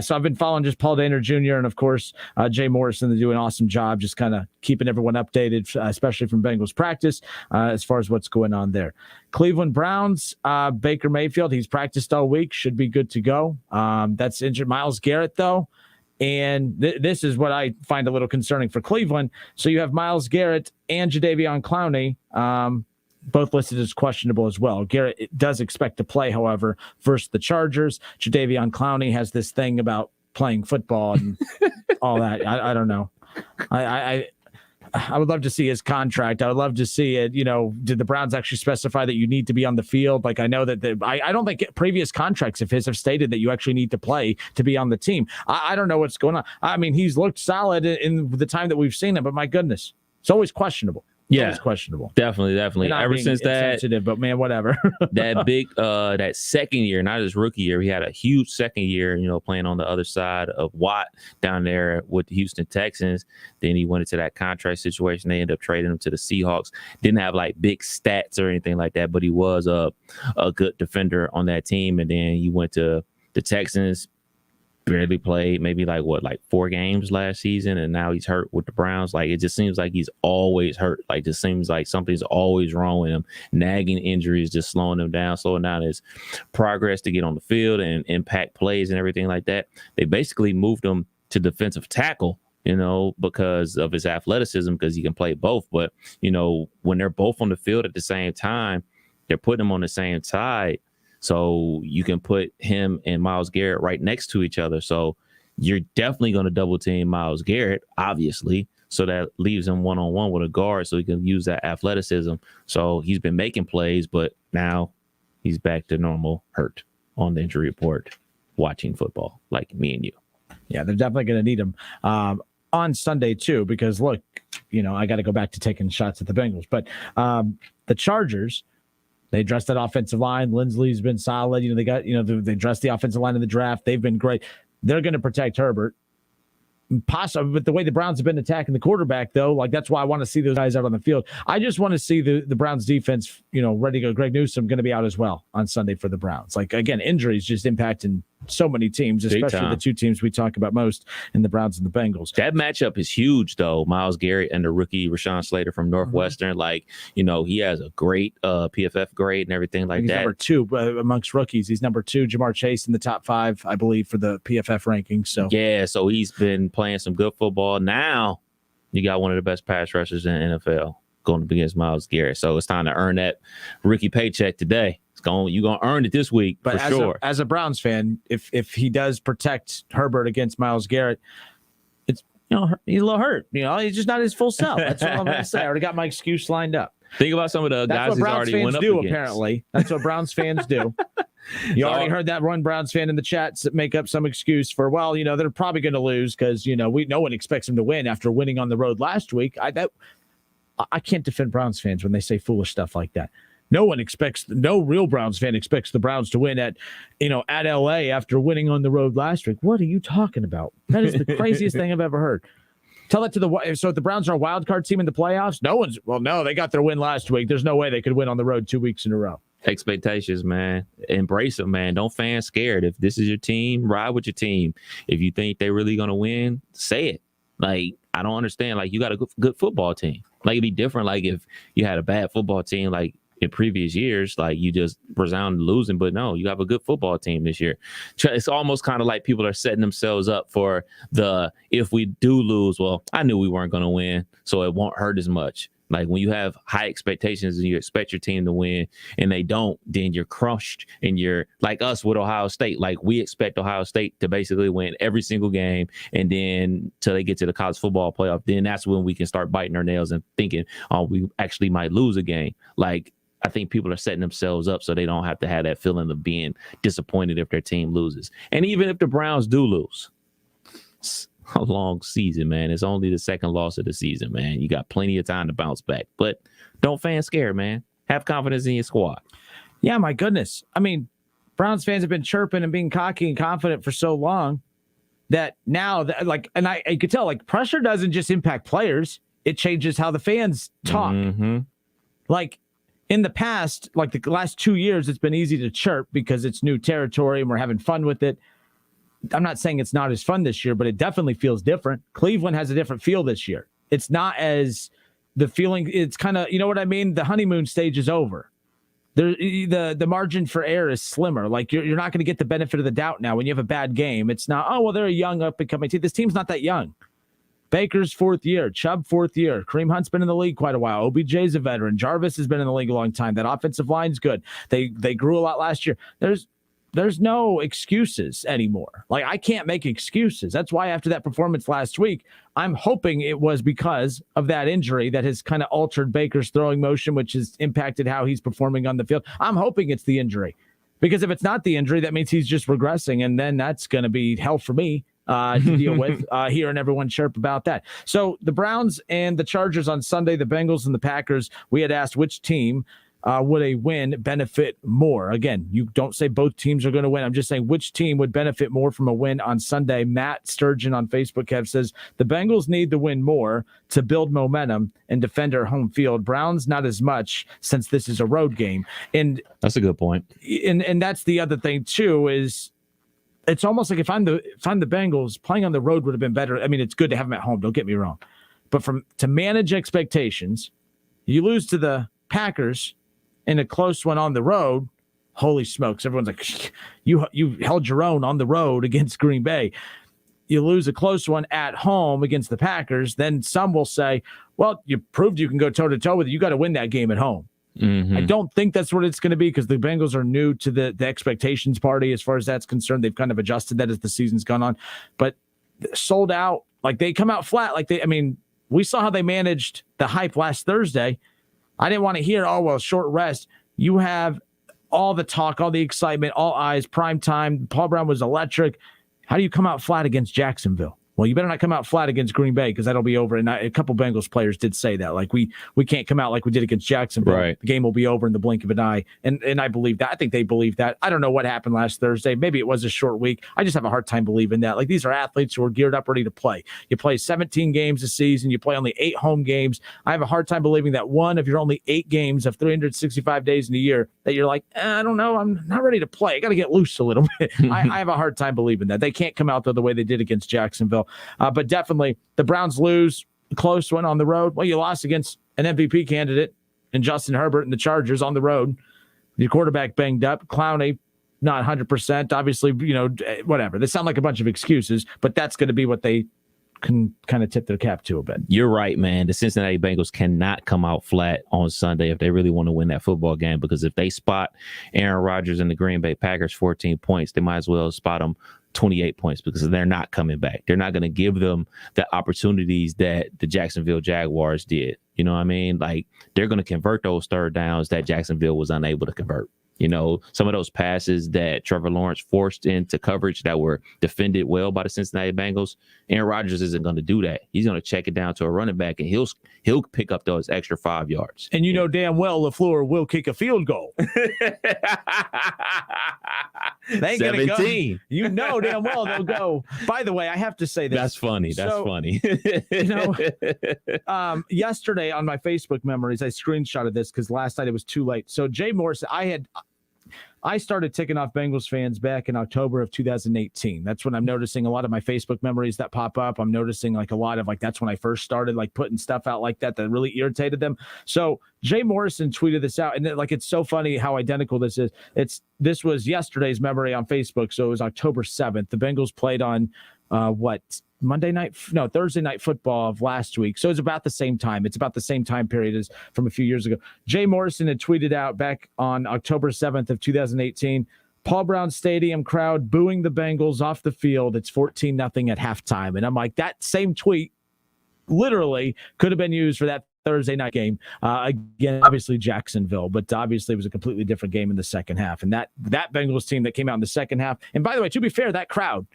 so I've been following just Paul Dehner Jr. and, of course, Jay Morrison. They do an awesome job just kind of keeping everyone updated, especially from Bengals practice, as far as what's going on there. Cleveland Browns, Baker Mayfield, he's practiced all week, should be good to go. That's injured. Myles Garrett, though. And this is what I find a little concerning for Cleveland. So you have Myles Garrett and Jadeveon Clowney, both listed as questionable as well. Garrett does expect to play, however, versus the Chargers. Jadeveon Clowney has this thing about playing football and all that. I don't know. I would love to see his contract. I would love to see it. Did the Browns actually specify that you need to be on the field? Like, I know that I don't think previous contracts of his have stated that you actually need to play to be on the team. I don't know what's going on. I mean, he's looked solid in the time that we've seen him, but my goodness, it's always questionable. Yeah, it's questionable. Definitely. Ever since that, sensitive, but man, whatever. that second year, not his rookie year, he had a huge second year, playing on the other side of Watt down there with the Houston Texans. Then he went into that contract situation. They ended up trading him to the Seahawks. Didn't have like big stats or anything like that, but he was a good defender on that team. And then he went to the Texans. Barely played maybe like 4 games last season, and now he's hurt with the Browns. Like, it just seems like he's always hurt. Like, just seems like something's always wrong with him. Nagging injuries just slowing down his progress to get on the field and impact plays and everything like that. They basically moved him to defensive tackle, because of his athleticism, because he can play both. But when they're both on the field at the same time, they're putting him on the same side. So you can put him and Myles Garrett right next to each other. So you're definitely going to double team Myles Garrett, obviously. So that leaves him one-on-one with a guard so he can use that athleticism. So he's been making plays, but now he's back to normal, hurt on the injury report, watching football like me and you. Yeah, they're definitely going to need him on Sunday too, because look, I got to go back to taking shots at the Bengals. But the Chargers, they addressed that offensive line. Lindsley's been solid. They got, they addressed the offensive line in the draft. They've been great. They're going to protect Herbert. Possibly, but the way the Browns have been attacking the quarterback, though, like, that's why I want to see those guys out on the field. I just want to see the Browns defense, ready to go. Greg Newsome going to be out as well on Sunday for the Browns. Like, again, injuries just impacting so many teams, especially the two teams we talk about most in the Browns and the Bengals. That matchup is huge, though. Myles Garrett and the rookie Rashawn Slater from Northwestern. Mm-hmm. Like, he has a great PFF grade and everything like He's that. Number 2 amongst rookies. He's number 2. Jamar Chase in the top 5, I believe, for the PFF rankings. So yeah, so he's been playing some good football. Now you got one of the best pass rushers in the NFL going up against Myles Garrett. So it's time to earn that rookie paycheck today. You're going to earn it this week, but for sure. As a Browns fan, if he does protect Herbert against Myles Garrett, it's, he's a little hurt. He's just not his full self. That's what I'm going to say. I already got my excuse lined up. Think about some of the guys who's already went up against. Apparently. That's what Browns fans do. You already heard that one Browns fan in the chat make up some excuse for, they're probably going to lose because, no one expects them to win after winning on the road last week. I can't defend Browns fans when they say foolish stuff like that. No real Browns fan expects the Browns to win at LA after winning on the road last week. What are you talking about? That is the craziest thing I've ever heard. Tell that to so if the Browns are a wild card team in the playoffs, no, they got their win last week. There's no way they could win on the road 2 weeks in a row. Expectations, man. Embrace them, man. Don't fan scared. If this is your team, ride with your team. If you think they're really going to win, say it. Like, I don't understand. Like, you got a good football team. Like, it'd be different. Like, if you had a bad football team, like, in previous years, like, you just resounded losing, but no, you have a good football team this year. It's almost kind of like people are setting themselves up for if we do lose, well, I knew we weren't going to win, so it won't hurt as much. Like, when you have high expectations and you expect your team to win and they don't, then you're crushed, and you're like us with Ohio State. Like, we expect Ohio State to basically win every single game, and then till they get to the college football playoff, then that's when we can start biting our nails and thinking, oh, we actually might lose a game. Like, I think people are setting themselves up so they don't have to have that feeling of being disappointed if their team loses. And even if the Browns do lose, it's a long season, man. It's only the second loss of the season, man. You got plenty of time to bounce back. But don't fan scared, man. Have confidence in your squad. Yeah, my goodness. I mean, Browns fans have been chirping and being cocky and confident for so long that now, and I could tell, like, pressure doesn't just impact players. It changes how the fans talk. Mm-hmm. Like, in the past, like the last 2 years, it's been easy to chirp because it's new territory and we're having fun with it. I'm not saying it's not as fun this year, but it definitely feels different. Cleveland has a different feel this year. It's not as the feeling. It's kind of, you know what I mean? The honeymoon stage is over. The margin for error is slimmer. Like, you're not going to get the benefit of the doubt now when you have a bad game. It's not, oh, well, they're a young up-and-coming team. This team's not that young. Baker's 4th year, Chubb 4th year. Kareem Hunt's been in the league quite a while. OBJ's a veteran. Jarvis has been in the league a long time. That offensive line's good. They grew a lot last year. There's no excuses anymore. Like, I can't make excuses. That's why after that performance last week, I'm hoping it was because of that injury that has kind of altered Baker's throwing motion, which has impacted how he's performing on the field. I'm hoping it's the injury, because if it's not the injury, that means he's just regressing, and then that's going to be hell for me. to deal with, hearing everyone chirp about that. So the Browns and the Chargers on Sunday, the Bengals and the Packers, we had asked which team would a win benefit more? Again, you don't say both teams are going to win. I'm just saying which team would benefit more from a win on Sunday. Matt Sturgeon on Facebook says the Bengals need to win more to build momentum and defend their home field. Browns not as much since this is a road game. And that's a good point. And that's the other thing too is it's almost like if I'm the Bengals, playing on the road would have been better. I mean, it's good to have them at home. Don't get me wrong, but to manage expectations, you lose to the Packers in a close one on the road. Holy smokes. Everyone's like, you held your own on the road against Green Bay. You lose a close one at home against the Packers. Then some will say, well, you proved you can go toe to toe with it. You got to win that game at home. I don't think that's what it's going to be because the Bengals are new to the expectations party as far as that's concerned. They've kind of adjusted that as the season's gone on, but sold out. Like they come out flat. We saw how they managed the hype last Thursday. I didn't want to hear, short rest. You have all the talk, all the excitement, all eyes, prime time. Paul Brown was electric. How do you come out flat against Jacksonville? Well, you better not come out flat against Green Bay because that'll be over. And a couple Bengals players did say that. Like, we can't come out like we did against Jacksonville. Right. The game will be over in the blink of an eye. And I believe that. I think they believe that. I don't know what happened last Thursday. Maybe it was a short week. I just have a hard time believing that. Like, these are athletes who are geared up, ready to play. You play 17 games a season. You play only 8 home games. I have a hard time believing that one of your only 8 games of 365 days in a year that you're like, I don't know. I'm not ready to play. I got to get loose a little bit. I have a hard time believing that. They can't come out the way they did against Jacksonville. But definitely the Browns lose a close one on the road. Well, you lost against an MVP candidate and Justin Herbert and the Chargers on the road. Your quarterback banged up. Clowney, not 100%. Obviously, whatever. They sound like a bunch of excuses, but that's going to be what they can kind of tip their cap to a bit. You're right, man. The Cincinnati Bengals cannot come out flat on Sunday if they really want to win that football game, because if they spot Aaron Rodgers and the Green Bay Packers 14 points, they might as well spot them 28 points because they're not coming back. They're not going to give them the opportunities that the Jacksonville Jaguars did. You know what I mean? Like, they're going to convert those third downs that Jacksonville was unable to convert. Some of those passes that Trevor Lawrence forced into coverage that were defended well by the Cincinnati Bengals, Aaron Rodgers isn't going to do that. He's going to check it down to a running back, and he'll pick up those extra 5 yards. And damn well LaFleur will kick a field goal. They ain't 17. Go. Damn well they'll go. By the way, I have to say this. That's funny. Funny. Yesterday on my Facebook memories, I screenshotted this because last night it was too late. So Jay Morris, I started ticking off Bengals fans back in October of 2018. That's when I'm noticing a lot of my Facebook memories that pop up. I'm noticing like a lot of that's when I first started like putting stuff out like that really irritated them. So Jay Morrison tweeted this out, and it's so funny how identical this is. This was yesterday's memory on Facebook, so it was October 7th. The Bengals played on Thursday night football of last week. So it's about the same time. It's about the same time period as from a few years ago. Jay Morrison had tweeted out back on October 7th of 2018, Paul Brown Stadium crowd booing the Bengals off the field. It's 14-0 at halftime. And I'm like, that same tweet literally could have been used for that Thursday night game. Again, obviously Jacksonville, but obviously it was a completely different game in the second half. And that Bengals team that came out in the second half. And by the way, to be fair, that crowd,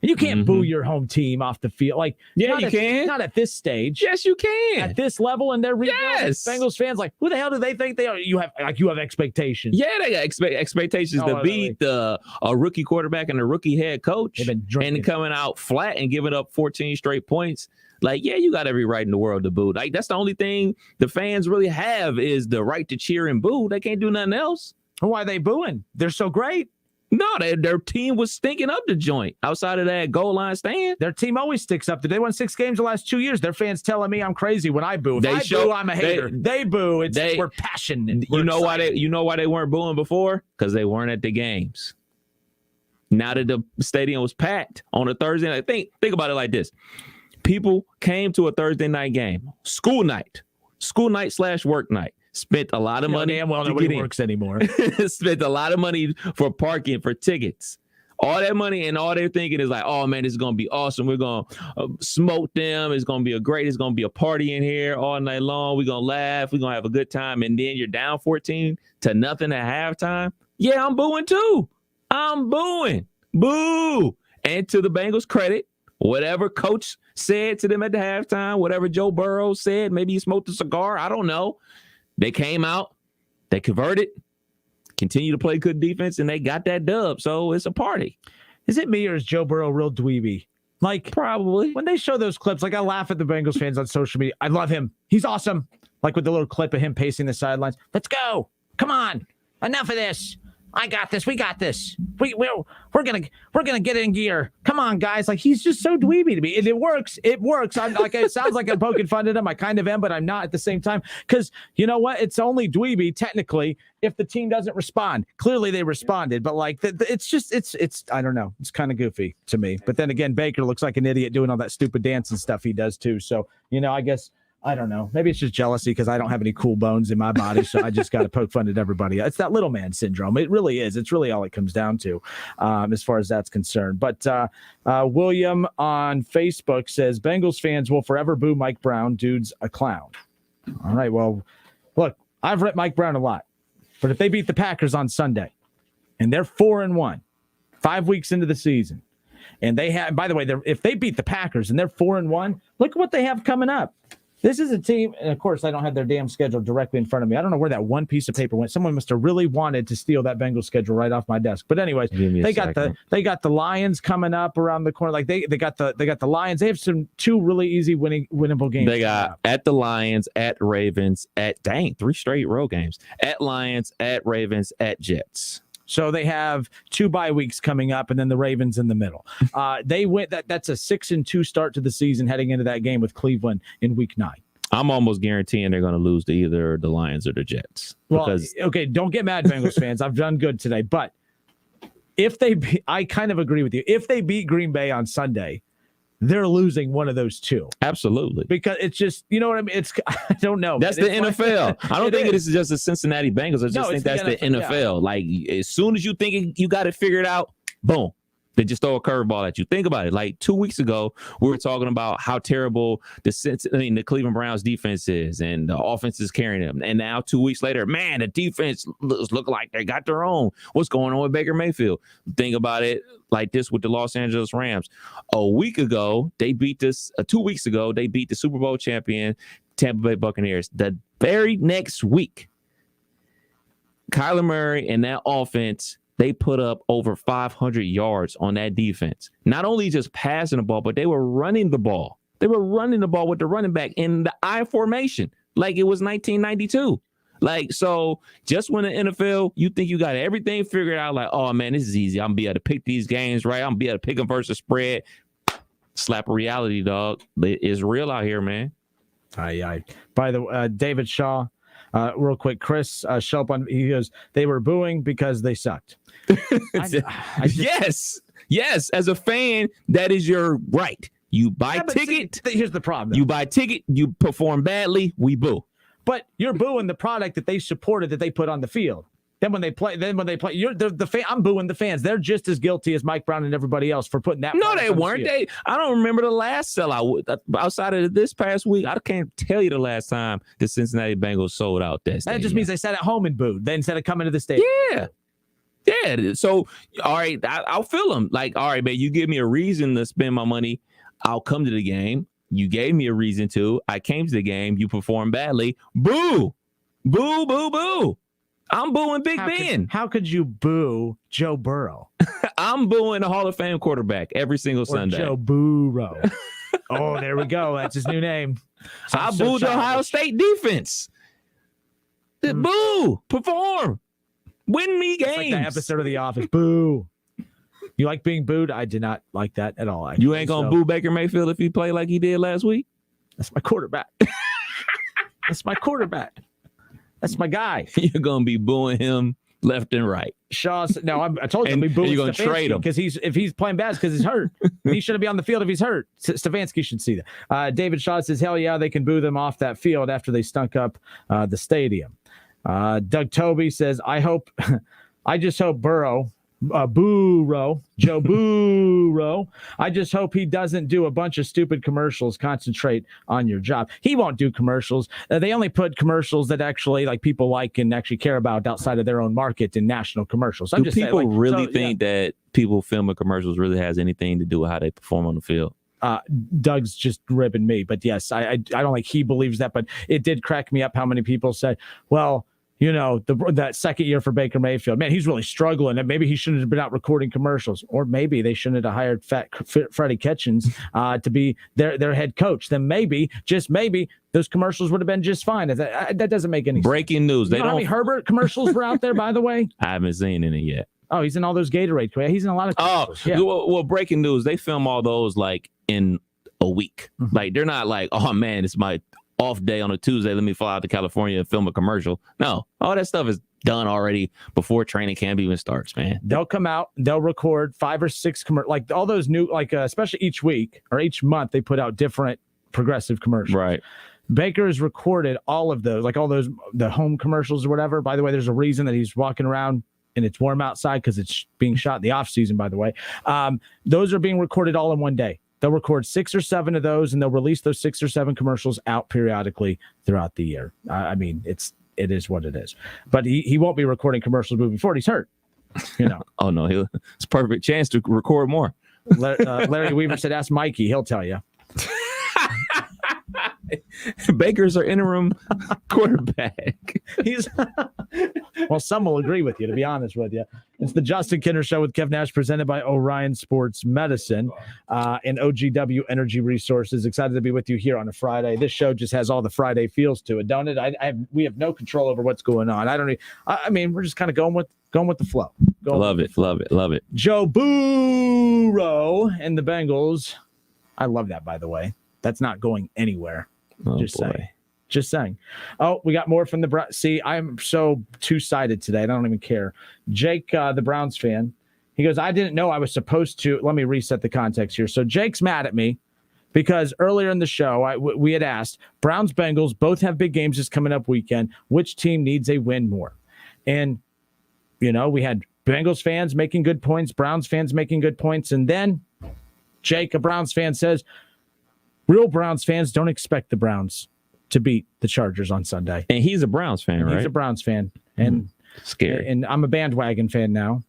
and you can't boo your home team off the field. You can. Not at this stage. Yes, you can. At this level, and they're Bengals fans. Like, who the hell do they think they are? You have expectations. Yeah, they got expectations to beat a rookie quarterback and a rookie head coach, and coming out flat and giving up 14 straight points. Like, yeah, you got every right in the world to boo. Like, that's the only thing the fans really have is the right to cheer and boo. They can't do nothing else. Why are they booing? They're so great. No, their team was stinking up the joint outside of that goal line stand. Their team always sticks up. They won 6 games the last 2 years. Their fans telling me I'm crazy when I boo. If boo, I'm a hater. They boo. We're passionate. You know why they weren't booing before? Because they weren't at the games. Now that the stadium was packed on a Thursday night, think about it like this: people came to a Thursday night game, school night / work night. Spent a lot of money. Damn well nobody works anymore. Spent a lot of money for parking, for tickets. All that money, and all they're thinking is like, oh, man, this is going to be awesome. We're going to smoke them. It's going to be it's going to be a party in here all night long. We're going to laugh. We're going to have a good time. And then you're down 14-0 at halftime. Yeah, I'm booing too. I'm booing. Boo. And to the Bengals' credit, whatever coach said to them at the halftime, whatever Joe Burrow said, maybe he smoked a cigar, I don't know. They came out, they converted, continue to play good defense, and they got that dub. So it's a party. Is it me or is Joe Burrow real dweeby? Like, probably. When they show those clips, like I laugh at the Bengals fans on social media. I love him. He's awesome. Like with the little clip of him pacing the sidelines. Let's go. Come on. Enough of this. I got this. We got this. We're gonna get in gear. Come on, guys. Like he's just so dweeby to me. And it works. It works. I'm like, it sounds like I'm poking fun at him. I kind of am, but I'm not at the same time. Because you know what? It's only dweeby technically if the team doesn't respond. Clearly they responded, but like it's I don't know. It's kind of goofy to me. But then again, Baker looks like an idiot doing all that stupid dance and stuff he does too. So I guess. I don't know. Maybe it's just jealousy because I don't have any cool bones in my body, so I just got to poke fun at everybody. It's that little man syndrome. It really is. It's really all it comes down to as far as that's concerned. But William on Facebook says, Bengals fans will forever boo Mike Brown. Dude's a clown. All right, well, look, I've ripped Mike Brown a lot. But if they beat the Packers on Sunday, and they're 4-1, 5 weeks into the season, and they have, by the way, if they beat the Packers and they're 4-1, look what they have coming up. This is a team, and of course, I don't have their damn schedule directly in front of me. I don't know where that one piece of paper went. Someone must have really wanted to steal that Bengals schedule right off my desk. But anyways, they got the Lions coming up around the corner. Like they got the Lions. They have two really easy winnable games. They got at the Lions, at Ravens, at 3 straight road games. At Lions, at Ravens, at Jets. So they have 2 bye weeks coming up, and then the Ravens in the middle. They went. That's a 6-2 start to the season heading into that game with Cleveland in Week 9. I'm almost guaranteeing they're going to lose to either the Lions or the Jets. Okay, don't get mad, Bengals fans. I've done good today, but if I kind of agree with you. If they beat Green Bay on Sunday, they're losing one of those two. Absolutely. Because it's just, you know what I mean? I don't know. That's the NFL. I don't think this is just the Cincinnati Bengals. I just think that's the NFL. Yeah. Like, as soon as you think you got it figured out, boom, they just throw a curveball at you. Think about it. Like 2 weeks ago, we were talking about how terrible the Cleveland Browns defense is and the offense is carrying them. And now 2 weeks later, man, the defense look like they got their own. What's going on with Baker Mayfield? Think about it like this with the Los Angeles Rams. A week ago, they beat this. 2 weeks ago, they beat the Super Bowl champion Tampa Bay Buccaneers. The very next week, Kyler Murray and that offense, they put up over 500 yards on that defense. Not only just passing the ball, but they were running the ball. They were running the ball with the running back in the I formation like it was 1992. Like, so just when the NFL, you think you got everything figured out, like, oh, man, this is easy. I'm going to be able to pick these games, right? I'm going to be able to pick them versus spread. Slap of reality, dog. It's real out here, man. Aye. By the way, David Shaw, real quick, Chris Shelp, he goes, they were booing because they sucked. Yes. As a fan, that is your right. You buy ticket. Here's the problem. You buy ticket. You perform badly. We boo. But you're booing the product that they supported, that they put on the field. Then when they play, you're the fan. I'm booing the fans. They're just as guilty as Mike Brown and everybody else for putting that. No, they weren't. I don't remember the last sellout outside of this past week. I can't tell you the last time the Cincinnati Bengals sold out that stadium. That just means they sat at home and booed. Then instead of coming to the stadium. Yeah. So, all right, I'll feel them. Like, all right, man, you give me a reason to spend my money, I'll come to the game. You gave me a reason to. I came to the game. You performed badly. Boo. Boo, boo, boo. I'm booing Big Ben. How could you boo Joe Burrow? I'm booing the Hall of Fame quarterback every single Sunday. Joe Burrow. Oh, there we go. That's his new name. I booed the Ohio State defense. Boo. Perform. Win me games. It's like that episode of The Office. Boo. You like being booed? I did not like that at all. You ain't going to boo Baker Mayfield if he played like he did last week? That's my quarterback. That's my quarterback. That's my guy. You're going to be booing him left and right. Shaw's I told you I'm booing you're going to trade him because if he's playing bad, it's because he's hurt. He shouldn't be on the field if he's hurt. Stefanski should see that. David Shaw says, "Hell yeah, they can boo them off that field after they stunk up the stadium." Doug Toby says, I just hope Joe Burrow. I just hope he doesn't do a bunch of stupid commercials. Concentrate on your job. He won't do commercials. They only put commercials that actually like people like and actually care about outside of their own market in national commercials. Do people really think that people filming commercials really has anything to do with how they perform on the field. Doug's just ribbing me, but yes, I don't think he believes that, but it did crack me up how many people said, well, that second year for Baker Mayfield, man, he's really struggling, and maybe he shouldn't have been out recording commercials, or maybe they shouldn't have hired Freddie Kitchens to be their head coach. Then maybe, just maybe, those commercials would have been just fine. That doesn't make any breaking sense. news. You know how many Herbert commercials were out there, by the way? I haven't seen any yet. Oh, he's in all those Gatorade. He's in a lot of commercials. Yeah. Well, breaking news. They film all those like in a week. Mm-hmm. Like they're not like, oh man, it's my off day on a Tuesday. Let me fly out to California and film a commercial. No, all that stuff is done already before training camp even starts, man. They'll come out, they'll record 5 or 6 like all those new, like especially each week or each month, they put out different progressive commercials. Right. Baker has recorded all of those, like all those, the home commercials or whatever. By the way, there's a reason that he's walking around and it's warm outside because it's being shot in the off season, by the way. Those are being recorded all in one day. They'll record 6 or 7 of those, and they'll release those 6 or 7 commercials out periodically throughout the year. I mean, it is what it is. But he won't be recording commercials moving forward. He's hurt. Oh no, it's a perfect chance to record more. Larry Weaver said, "Ask Mikey. He'll tell you." Baker's our interim quarterback. Well, some will agree with you, to be honest with you. It's the Justin Kinner Show with Kev Nash, presented by Orion Sports Medicine and OGW Energy Resources. Excited to be with you here on a Friday. This show just has all the Friday feels to it, don't it? We have no control over what's going on. I mean, we're just kind of going with the flow. Love it. Joe Burrow and the Bengals. I love that, by the way. That's not going anywhere. Just saying. Oh, we got more from the Browns. See, I'm so two-sided today. I don't even care. Jake, the Browns fan, he goes, I didn't know I was supposed to. Let me reset the context here. So Jake's mad at me because earlier in the show, we had asked, Browns, Bengals, both have big games this coming up weekend. Which team needs a win more? And, we had Bengals fans making good points, Browns fans making good points. And then Jake, a Browns fan, says, real Browns fans don't expect the Browns to beat the Chargers on Sunday. And he's a Browns fan, right? He's a Browns fan. And scary. And I'm a bandwagon fan now.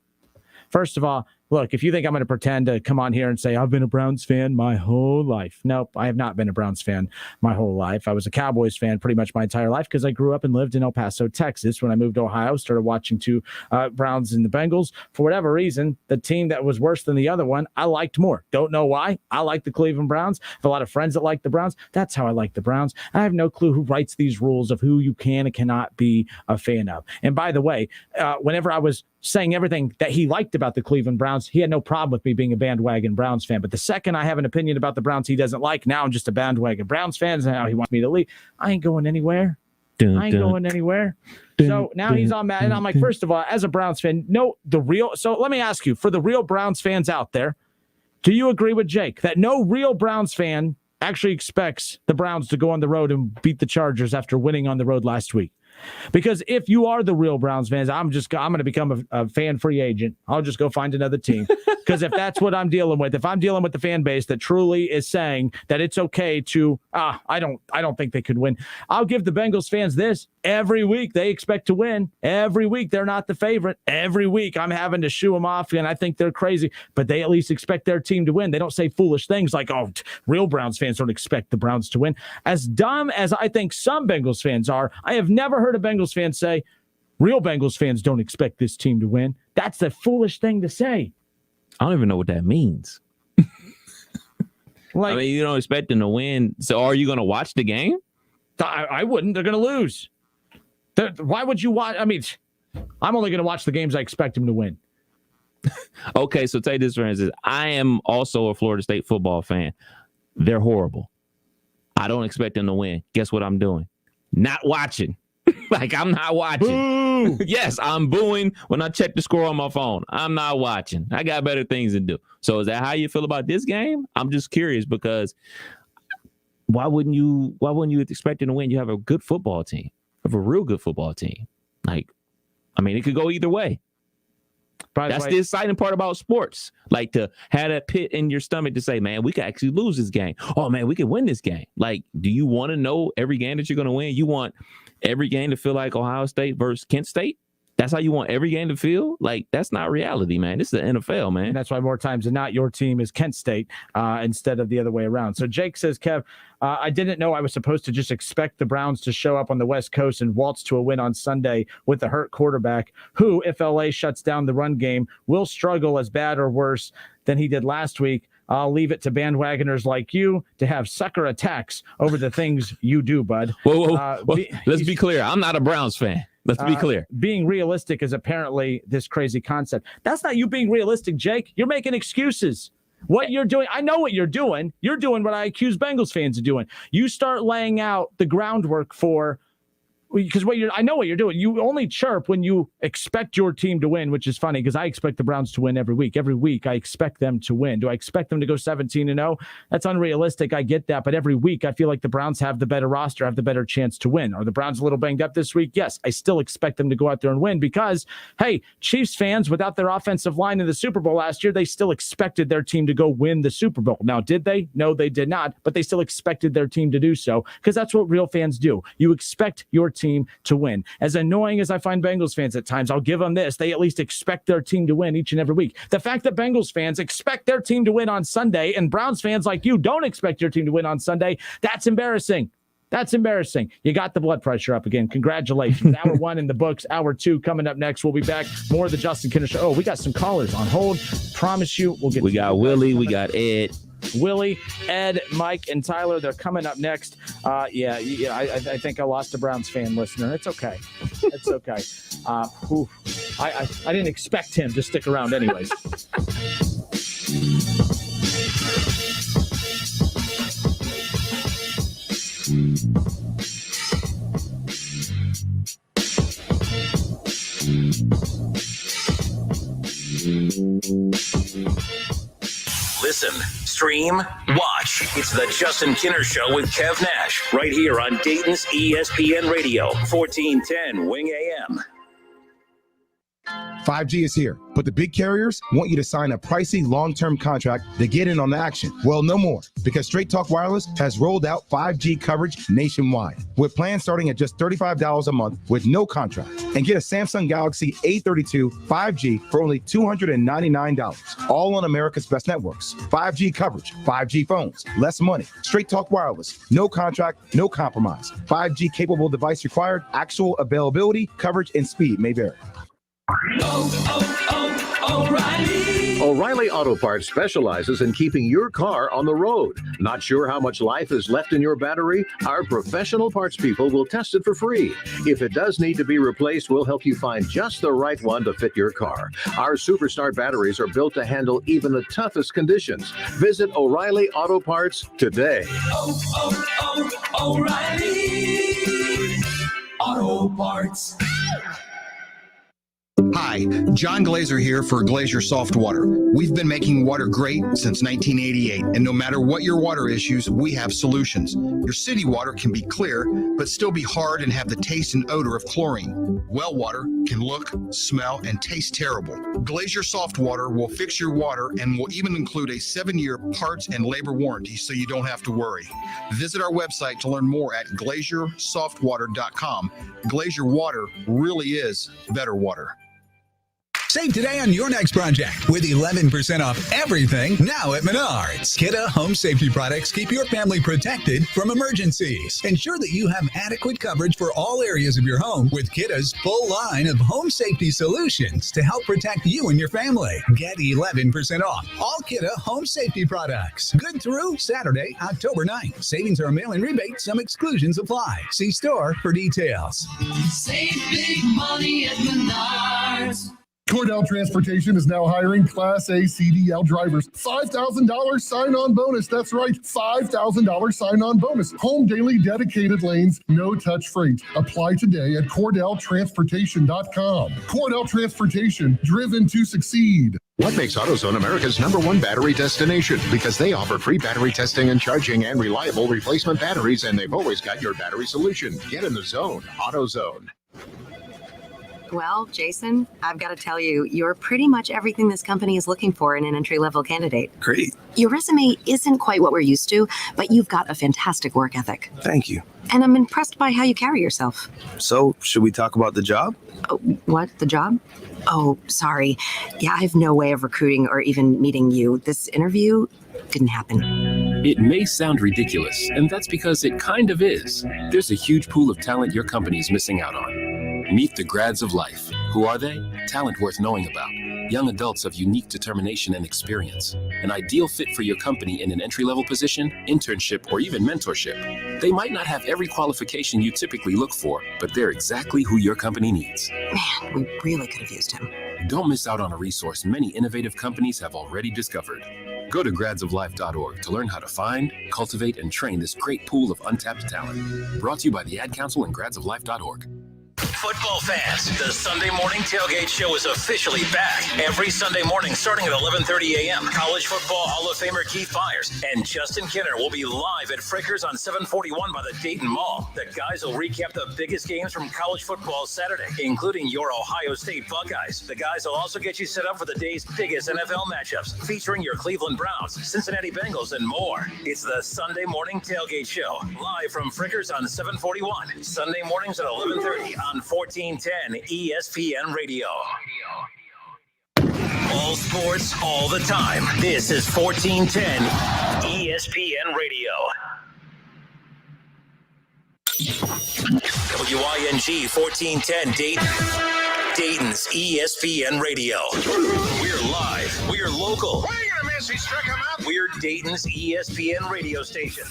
First of all, look, if you think I'm going to pretend to come on here and say I've been a Browns fan my whole life. Nope, I have not been a Browns fan my whole life. I was a Cowboys fan pretty much my entire life because I grew up and lived in El Paso, Texas. When I moved to Ohio, started watching two Browns and the Bengals. For whatever reason, the team that was worse than the other one, I liked more. Don't know why. I like the Cleveland Browns. I have a lot of friends that like the Browns. That's how I like the Browns. I have no clue who writes these rules of who you can and cannot be a fan of. And by the way, whenever I was saying everything that he liked about the Cleveland Browns, he had no problem with me being a bandwagon Browns fan. But the second I have an opinion about the Browns he doesn't like, now I'm just a bandwagon Browns fan, and now he wants me to leave. I ain't going anywhere. Going anywhere. So now he's all mad. And I'm like, first of all, as a Browns fan, so let me ask you, for the real Browns fans out there, do you agree with Jake that no real Browns fan actually expects the Browns to go on the road and beat the Chargers after winning on the road last week? Because if you are the real Browns fans, I'm going to become a fan free agent. I'll just go find another team. Because if that's what I'm dealing with, if I'm dealing with the fan base that truly is saying that it's okay to, I don't think they could win. I'll give the Bengals fans this. Every week they expect to win. Every week they're not the favorite. Every week I'm having to shoo them off, and I think they're crazy. But they at least expect their team to win. They don't say foolish things like, real Browns fans don't expect the Browns to win. As dumb as I think some Bengals fans are, I have never heard a Bengals fan say, real Bengals fans don't expect this team to win. That's a foolish thing to say. I don't even know what that means. I mean, you don't expect them to win. So are you going to watch the game? I wouldn't. They're going to lose. Why would you watch? I mean, I'm only going to watch the games I expect them to win. Okay, so take this for instance. I am also a Florida State football fan. They're horrible. I don't expect them to win. Guess what I'm doing? Not watching. I'm not watching. Boo! Yes, I'm booing when I check the score on my phone. I'm not watching. I got better things to do. So is that how you feel about this game? I'm just curious because why wouldn't you expect them to win? You have a good football team. You have a real good football team. It could go either way. That's the exciting part about sports. To have that pit in your stomach to say, man, we could actually lose this game. Oh, man, we could win this game. Do you want to know every game that you're going to win? You want every game to feel like Ohio State versus Kent State? That's how you want every game to feel? Like, that's not reality, man. This is the NFL, man. And that's why more times than not, your team is Kent State instead of the other way around. So Jake says, Kev, I didn't know I was supposed to just expect the Browns to show up on the West Coast and waltz to a win on Sunday with a hurt quarterback who, if LA shuts down the run game, will struggle as bad or worse than he did last week. I'll leave it to bandwagoners like you to have sucker attacks over the things you do, bud. Whoa. Let's be clear. I'm not a Browns fan. Let's be clear. Being realistic is apparently this crazy concept. That's not you being realistic, Jake. You're making excuses. What you're doing, I know what you're doing. You're doing what I accuse Bengals fans of doing. You start laying out the groundwork for, because I know what you're doing. You only chirp when you expect your team to win, which is funny because I expect the Browns to win every week. Every week I expect them to win. Do I expect them to go 17-0? That's unrealistic. I get that. But every week I feel like the Browns have the better roster, have the better chance to win. Are the Browns a little banged up this week? Yes. I still expect them to go out there and win because, hey, Chiefs fans, without their offensive line in the Super Bowl last year, they still expected their team to go win the Super Bowl. Now, did they? No, they did not. But they still expected their team to do so because that's what real fans do. You expect your team to win. As annoying as I find Bengals fans at times, I'll give them this. They at least expect their team to win each and every week. The fact that Bengals fans expect their team to win on Sunday and Browns fans like you don't expect your team to win on Sunday, that's embarrassing. That's embarrassing. You got the blood pressure up again. Congratulations. Hour 1 in the books. Hour 2 coming up next. We'll be back. More of the Justin Kinner Show. Oh, we got some callers on hold. Promise you we'll get. We got Willie. We got Ed. Willie, Ed, Mike, and Tyler. They're coming up next. I think I lost a Browns fan listener. It's okay. It's okay. I didn't expect him to stick around anyways. Listen, stream, watch. It's the Justin Kinner Show with Kev Nash right here on Dayton's ESPN Radio, 1410 Wing AM. 5G is here, but the big carriers want you to sign a pricey long-term contract to get in on the action. Well, no more, because Straight Talk Wireless has rolled out 5G coverage nationwide, with plans starting at just $35 a month with no contract. And get a Samsung Galaxy A32 5G for only $299, all on America's best networks. 5G coverage, 5G phones, less money. Straight Talk Wireless, no contract, no compromise. 5G capable device required, actual availability, coverage, and speed may vary. O'Reilly. O'Reilly Auto Parts specializes in keeping your car on the road. Not sure how much life is left in your battery? Our professional parts people will test it for free. If it does need to be replaced, we'll help you find just the right one to fit your car. Our Superstar batteries are built to handle even the toughest conditions. Visit O'Reilly Auto Parts today. O'Reilly Auto Parts. Hi, John Glazer here for Glazer Soft Water. We've been making water great since 1988, and no matter what your water issues, we have solutions. Your city water can be clear, but still be hard and have the taste and odor of chlorine. Well water can look, smell, and taste terrible. Glazer Soft Water will fix your water and will even include a 7-year parts and labor warranty so you don't have to worry. Visit our website to learn more at glazersoftwater.com. Glazer Water really is better water. Save today on your next project with 11% off everything now at Menards. Kidda Home Safety Products keep your family protected from emergencies. Ensure that you have adequate coverage for all areas of your home with Kidda's full line of home safety solutions to help protect you and your family. Get 11% off all Kidda Home Safety Products. Good through Saturday, October 9th. Savings are a mail-in rebate. Some exclusions apply. See store for details. Save big money at Menards. Cordell Transportation is now hiring Class A CDL drivers. $5,000 sign-on bonus. That's right, $5,000 sign-on bonus. Home daily dedicated lanes, no-touch freight. Apply today at CordellTransportation.com. Cordell Transportation, driven to succeed. What makes AutoZone America's #1 battery destination? Because they offer free battery testing and charging and reliable replacement batteries, and they've always got your battery solution. Get in the zone. AutoZone. Well, Jason, I've got to tell you, you're pretty much everything this company is looking for in an entry-level candidate. Great. Your resume isn't quite what we're used to, but you've got a fantastic work ethic. Thank you. And I'm impressed by how you carry yourself. So, should we talk about the job? What? The job? Oh, sorry. Yeah, I have no way of recruiting or even meeting you. This interview didn't happen. It may sound ridiculous, and that's because it kind of is. There's a huge pool of talent your company is missing out on. Meet the grads of life. Who are they? Talent worth knowing about. Young adults of unique determination and experience. An ideal fit for your company in an entry-level position, internship, or even mentorship. They might not have every qualification you typically look for, but they're exactly who your company needs. Man, we really could have used him. Don't miss out on a resource many innovative companies have already discovered. Go to gradsoflife.org to learn how to find, cultivate, and train this great pool of untapped talent. Brought to you by the Ad Council and gradsoflife.org. Football fans, the Sunday Morning Tailgate Show is officially back. Every Sunday morning starting at 11:30 a.m., College Football Hall of Famer Keith Byers and Justin Kinner will be live at Frickers on 741 by the Dayton Mall. The guys will recap the biggest games from college football Saturday, including your Ohio State Buckeyes. The guys will also get you set up for the day's biggest NFL matchups, featuring your Cleveland Browns, Cincinnati Bengals, and more. It's the Sunday Morning Tailgate Show, live from Frickers on 741, Sunday mornings at 11:30 on 1410 ESPN Radio. All sports, all the time. This is 1410 ESPN Radio. WING 1410 Dayton. Dayton's ESPN Radio. We're live. We're local. We're Dayton's ESPN radio station.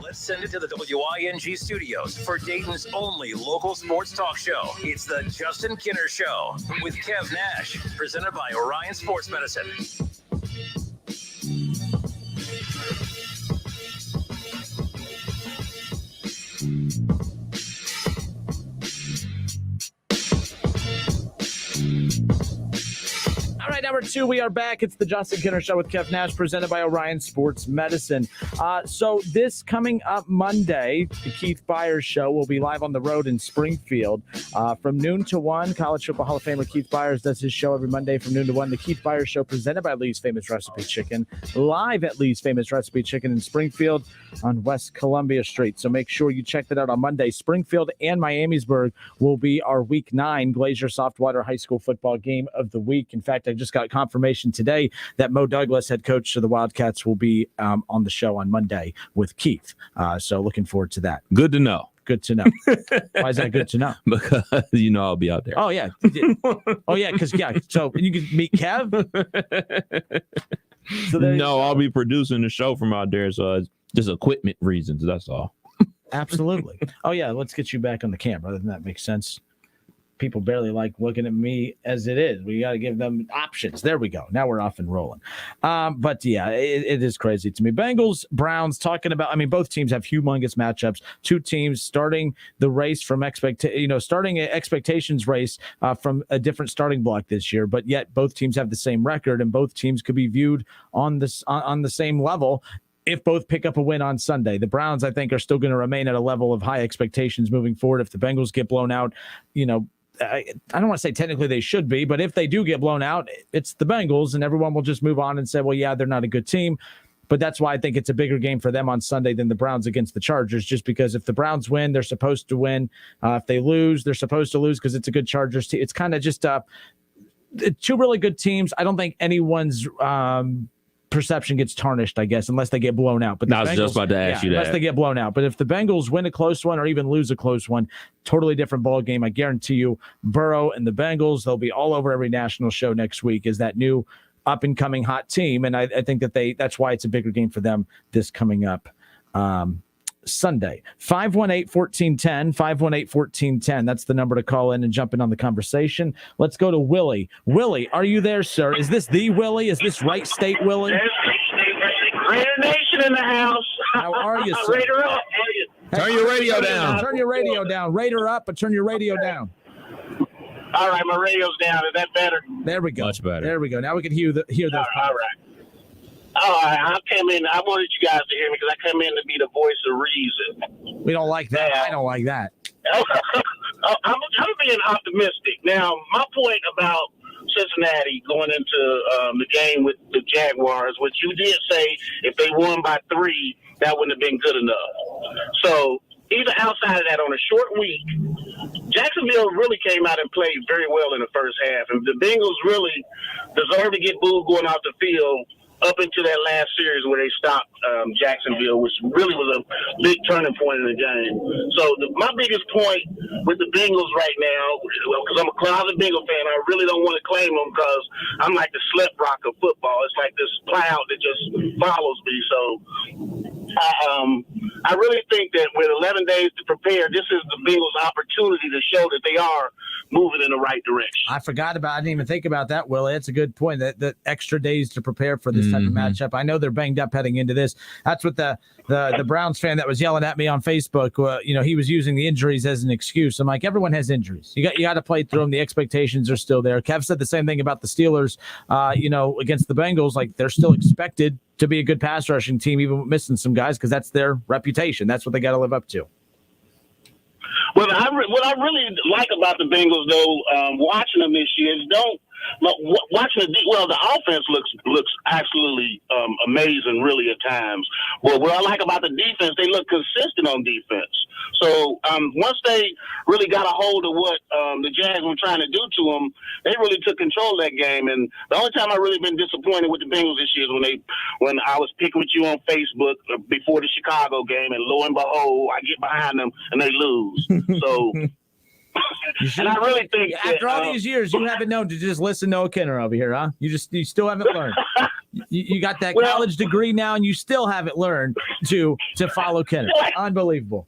Let's send it to the WING studios for Dayton's only local sports talk show. It's the Justin Kinner Show with Kev Nash, presented by Orion Sports Medicine. All right, number 2, we are back. It's the Justin Kinner Show with Kev Nash, presented by Orion Sports Medicine. So this coming up Monday, the Keith Byers Show will be live on the road in Springfield from noon to 1. College Football Hall of Famer Keith Byers does his show every Monday from noon to 1. The Keith Byers Show, presented by Lee's Famous Recipe Chicken, live at Lee's Famous Recipe Chicken in Springfield on West Columbia Street. So make sure you check that out on Monday. Springfield and Miamisburg will be our Week 9 Glacier Softwater High School football game of the week. In fact, I just got confirmation today that Mo Douglas, head coach of the Wildcats, will be on the show on Monday with Keith. So looking forward to that. Good to know. Good to know. Why is that good to know? Because I'll be out there. Oh yeah. Oh yeah. Because so you can meet Kev. No, I'll be producing the show from out there. So it's just equipment reasons. That's all. Absolutely. Oh yeah. Let's get you back on the camera. Doesn't that make sense? People barely like looking at me as it is. We got to give them options. There we go. Now we're off and rolling. But yeah, it is crazy to me. Bengals, Browns, talking about, both teams have humongous matchups. Two teams starting the race from starting an expectations race from a different starting block this year, but yet both teams have the same record and both teams could be viewed on the same level if both pick up a win on Sunday. The Browns, I think, are still going to remain at a level of high expectations moving forward. If the Bengals get blown out, I don't want to say technically they should be, but if they do get blown out, it's the Bengals, and everyone will just move on and say, well, yeah, they're not a good team. But that's why I think it's a bigger game for them on Sunday than the Browns against the Chargers, just because if the Browns win, they're supposed to win. If they lose, they're supposed to lose because it's a good Chargers team. It's kind of just two really good teams. I don't think anyone's perception gets tarnished, I guess, unless they get blown out. But I was just about to ask you that. Unless they get blown out. But if the Bengals win a close one or even lose a close one, totally different ball game. I guarantee you, Burrow and the Bengals, they'll be all over every national show next week as that new up-and-coming hot team. And I think that's why it's a bigger game for them this coming up Sunday. 518-1410, 518-1410. That's the number to call in and jump in on the conversation. Let's go to Willie. Willie, are you there, sir? Is this the Willie? Is this Wright State Willie? Raider Nation in the house. How are you, sir? Raider up. Turn your radio down. Turn your radio down. Raider up, but turn your radio down. All right, my radio's down. Is that better? There we go. Much better. There we go. Now we can hear those. All right. I came in. I wanted you guys to hear me because I come in to be the voice of reason. We don't like that. I don't like that. I'm being optimistic. Now, my point about Cincinnati going into the game with the Jaguars, which you did say if they won by 3, that wouldn't have been good enough. So even outside of that, on a short week, Jacksonville really came out and played very well in the first half, and the Bengals really deserve to get booed going off the field up into that last series where they stopped Jacksonville, which really was a big turning point in the game. So my biggest point with the Bengals right now, because I'm a closet Bengal fan, I really don't want to claim them because I'm like the slip rock of football. It's like this cloud that just follows me. So I really think that with 11 days to prepare, this is the Bengals' opportunity to show that they are moving in the right direction. I didn't even think about that, Willie. It's a good point, that extra days to prepare for this type of matchup. I know they're banged up heading into this. That's what the Browns fan that was yelling at me on Facebook, he was using the injuries as an excuse. I'm like, everyone has injuries. You got to play through them. The expectations are still there. Kev said the same thing about the Steelers, against the Bengals. Like, they're still expected to be a good pass rushing team, even missing some guys, because that's their reputation. That's what they got to live up to. Well, what I really like about the Bengals, though, watching them this year is the offense looks absolutely amazing, really, at times. Well, what I like about the defense, they look consistent on defense. So once they really got a hold of what the Jags were trying to do to them, they really took control of that game. And the only time I've really been disappointed with the Bengals this year is when I was picking with you on Facebook before the Chicago game, and lo and behold, I get behind them and they lose. So. And I really think after all these years, you haven't known to just listen to O'Kenner over here, huh? You still haven't learned. You got that college degree now, and you still haven't learned to follow Kenner. Unbelievable.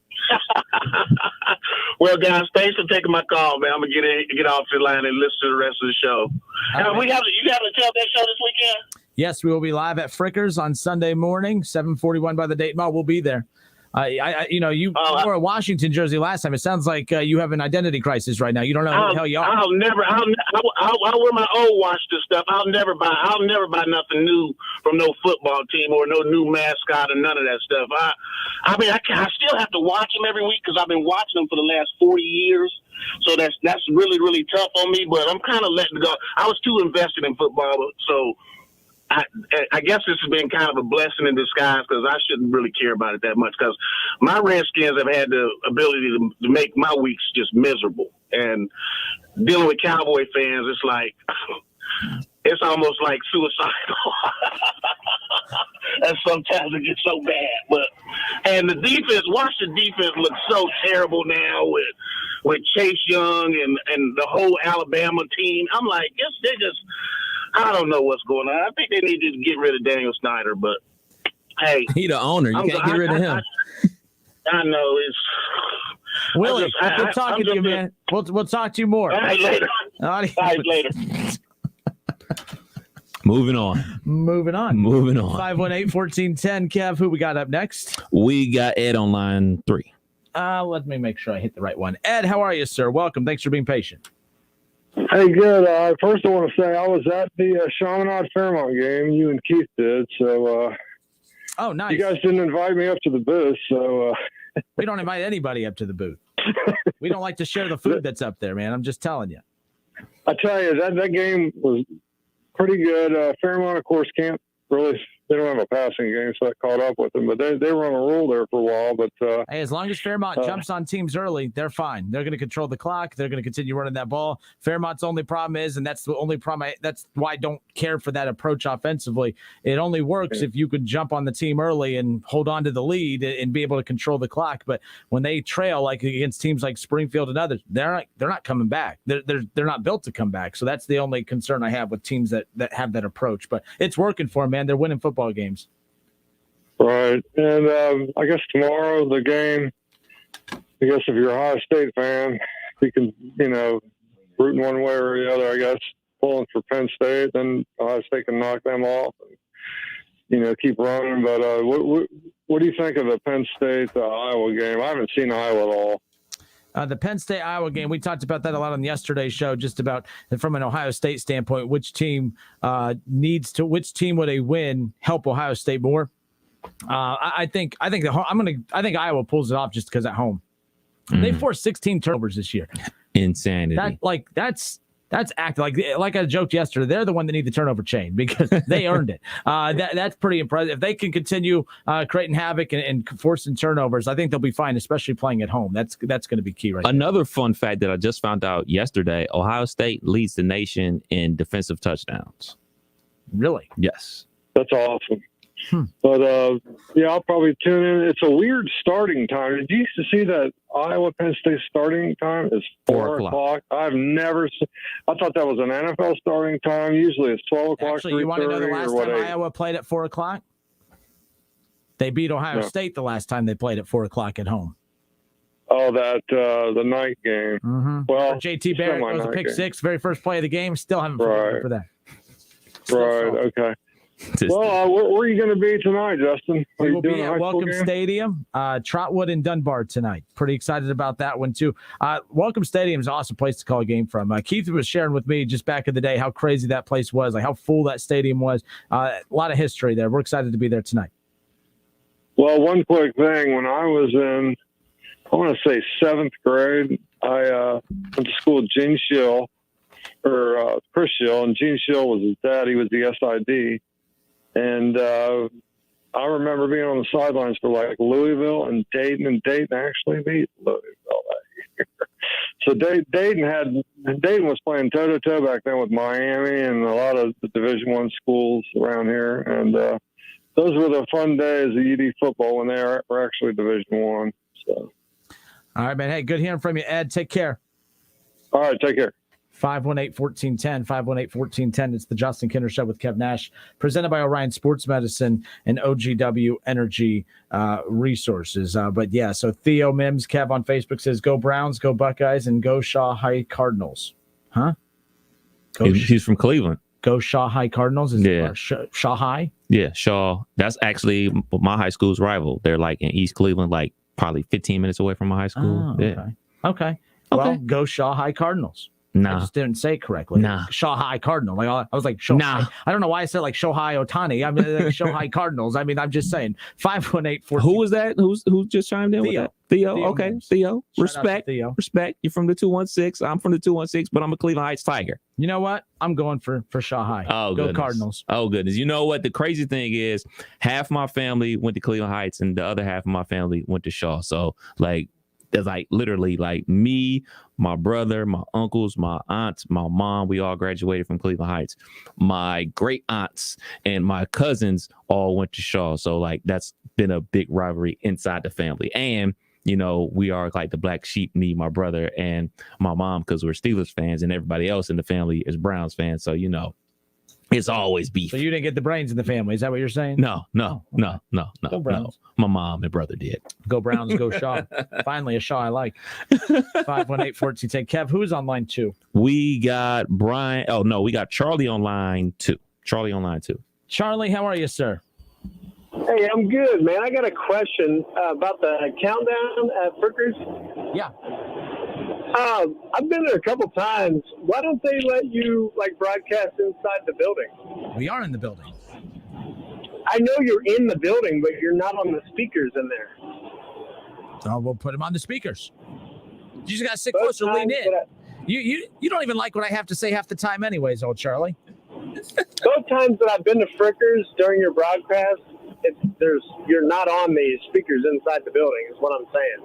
Well, guys, thanks for taking my call, man. I'm gonna get off the line and listen to the rest of the show. You have a tailgate show this weekend? Yes, we will be live at Frickers on Sunday morning, 7:41 by the Dayton Mall. We'll be there. You wore a Washington jersey last time. It sounds like you have an identity crisis right now. You don't know who the hell you are. I'll wear my old Washington stuff. I'll never buy nothing new from no football team or no new mascot or none of that stuff. I still have to watch them every week because I've been watching them for the last 40 years. So that's really, really tough on me, but I'm kind of letting go. I was too invested in football, so I guess this has been kind of a blessing in disguise because I shouldn't really care about it that much because my Redskins have had the ability to make my weeks just miserable. And dealing with Cowboy fans, it's like it's almost like suicidal. And sometimes it gets so bad. And the defense, Washington defense looks so terrible now with Chase Young and the whole Alabama team. I'm like, they just. I don't know what's going on. I think they need to get rid of Daniel Snyder, but hey, he the owner. You can't get rid of him. I know it's Willie. Good talking to you, man. We'll talk to you more. All right, later. All right, later. Moving on. 518-1410. Kev, who we got up next? We got Ed on line 3. Let me make sure I hit the right one. Ed, how are you, sir? Welcome. Thanks for being patient. Hey, good. First, I want to say I was at the Chaminade Fairmont game. You and Keith did. So, oh, nice. You guys didn't invite me up to the booth. So, we don't invite anybody up to the booth. We don't like to share the food that's up there, man. I'm just telling you. I tell you, that game was pretty good. Fairmont, of course, can't really. They don't have a passing game, so that caught up with them. But they were on a roll there for a while. But hey, as long as Fairmont jumps on teams early, they're fine. They're going to control the clock. They're going to continue running that ball. Fairmont's only problem is, and that's the only problem. That's why I don't care for that approach offensively. It only works if you could jump on the team early and hold on to the lead and be able to control the clock. But when they trail, like against teams like Springfield and others, they're not coming back. They're not built to come back. So that's the only concern I have with teams that have that approach. But it's working for them, man. They're winning football games. Right. And I guess tomorrow the game, I guess if you're a Ohio State fan, you can, rooting one way or the other, I guess, pulling for Penn State, then Ohio State can knock them off and, keep running. But what do you think of the Penn State Iowa game? I haven't seen Iowa at all. The Penn State-Iowa game, we talked about that a lot on yesterday's show, just about from an Ohio State standpoint, which team would a win help Ohio State more? I think Iowa pulls it off just because at home. They forced 16 turnovers this year. Insanity. That's acting like I joked yesterday. They're the one that need the turnover chain because they earned it. That's pretty impressive. If they can continue creating havoc and forcing turnovers, I think they'll be fine, especially playing at home. That's going to be key right Another fun fact that I just found out yesterday, Ohio State leads the nation in defensive touchdowns. Really? Yes. That's awesome. But I'll probably tune in. It's a weird starting time. Did you used to see that Iowa Penn State starting time is 4 o'clock? I've never seen. I thought that was an NFL starting time. Usually it's 12 o'clock. Actually, you want to know the last time 8? Iowa played at 4 o'clock? They beat Ohio State the last time they played at 4 o'clock at home. Oh, the night game. Well, JT Barrett goes to pick six, very first play of the game. Still haven't forgotten for that. Okay. Well, where are you going to be tonight, Justin? We will be at Welcome Stadium, Trotwood and Dunbar tonight. Pretty excited about that one, too. Welcome Stadium is an awesome place to call a game from. Keith was sharing with me just back in the day how crazy that place was, like how full that stadium was. A lot of history there. We're excited to be there tonight. Well, one quick thing. When I was in, I want to say 7th grade, I went to school with Gene Schill, or Chris Schill, and Gene Schill was his dad. He was the SID. And I remember being on the sidelines for like Louisville and Dayton actually beat Louisville that year. So Dayton was playing toe-to-toe back then with Miami and a lot of the Division I schools around here. And those were the fun days of UD football when they were actually Division I. So. All right, man. Hey, good hearing from you, Ed. Take care. All right, take care. 518-1410, 518-1410. It's the Justin Kinner Show with Kev Nash, presented by Orion Sports Medicine and OGW Energy Resources. So Theo Mims, Kev on Facebook says, go Browns, go Buckeyes, and go Shaw High Cardinals. Huh? He's from Cleveland. Go Shaw High Cardinals? Shaw High? Yeah, Shaw. That's actually my high school's rival. They're like in East Cleveland, like probably 15 minutes away from my high school. Okay. Well, go Shaw High Cardinals. Nah. I just didn't say it correctly. Nah. Shohei Cardinal. Like I was like, Shohei. Nah. I don't know why I said like Shohei Ohtani. I mean, like Shohei Cardinals. I mean, I'm just saying. 518-14. Who was that? Who just chimed in with that? Theo. Okay. Theo. Respect. Theo. Respect. You're from the 216. I'm from the 216, but I'm a Cleveland Heights Tiger. You know what? I'm going for Shohei. Oh, go goodness. Cardinals. Oh, goodness. You know what? The crazy thing is half my family went to Cleveland Heights and the other half of my family went to Shaw. So like, there's like literally like me, my brother, my uncles, my aunts, my mom, we all graduated from Cleveland Heights. My great aunts and my cousins all went to Shaw. So like that's been a big rivalry inside the family. And, you know, we are like the black sheep, me, my brother, and my mom, because we're Steelers fans, and everybody else in the family is Browns fans. So, you know, it's always beef. So you didn't get the brains in the family. Is that what you're saying? No. Go Browns. My mom and brother did. Go Browns, go Shaw. Finally, a Shaw I like. 518-1410. Kev, who's on line 2? We got Brian. Oh, no, we got Charlie on line 2. Charlie, how are you, sir? Hey, I'm good, man. I got a question about the countdown at Frickers. Yeah. I've been there a couple times. Why don't they let you broadcast inside the building? We are in the building. I know you're in the building, but you're not on the speakers in there. Oh, we'll put them on the speakers. You just got to sit closer, lean in. You don't even like what I have to say half the time anyways, old Charlie. Both times that I've been to Frickers during your broadcast, you're not on the speakers inside the building is what I'm saying.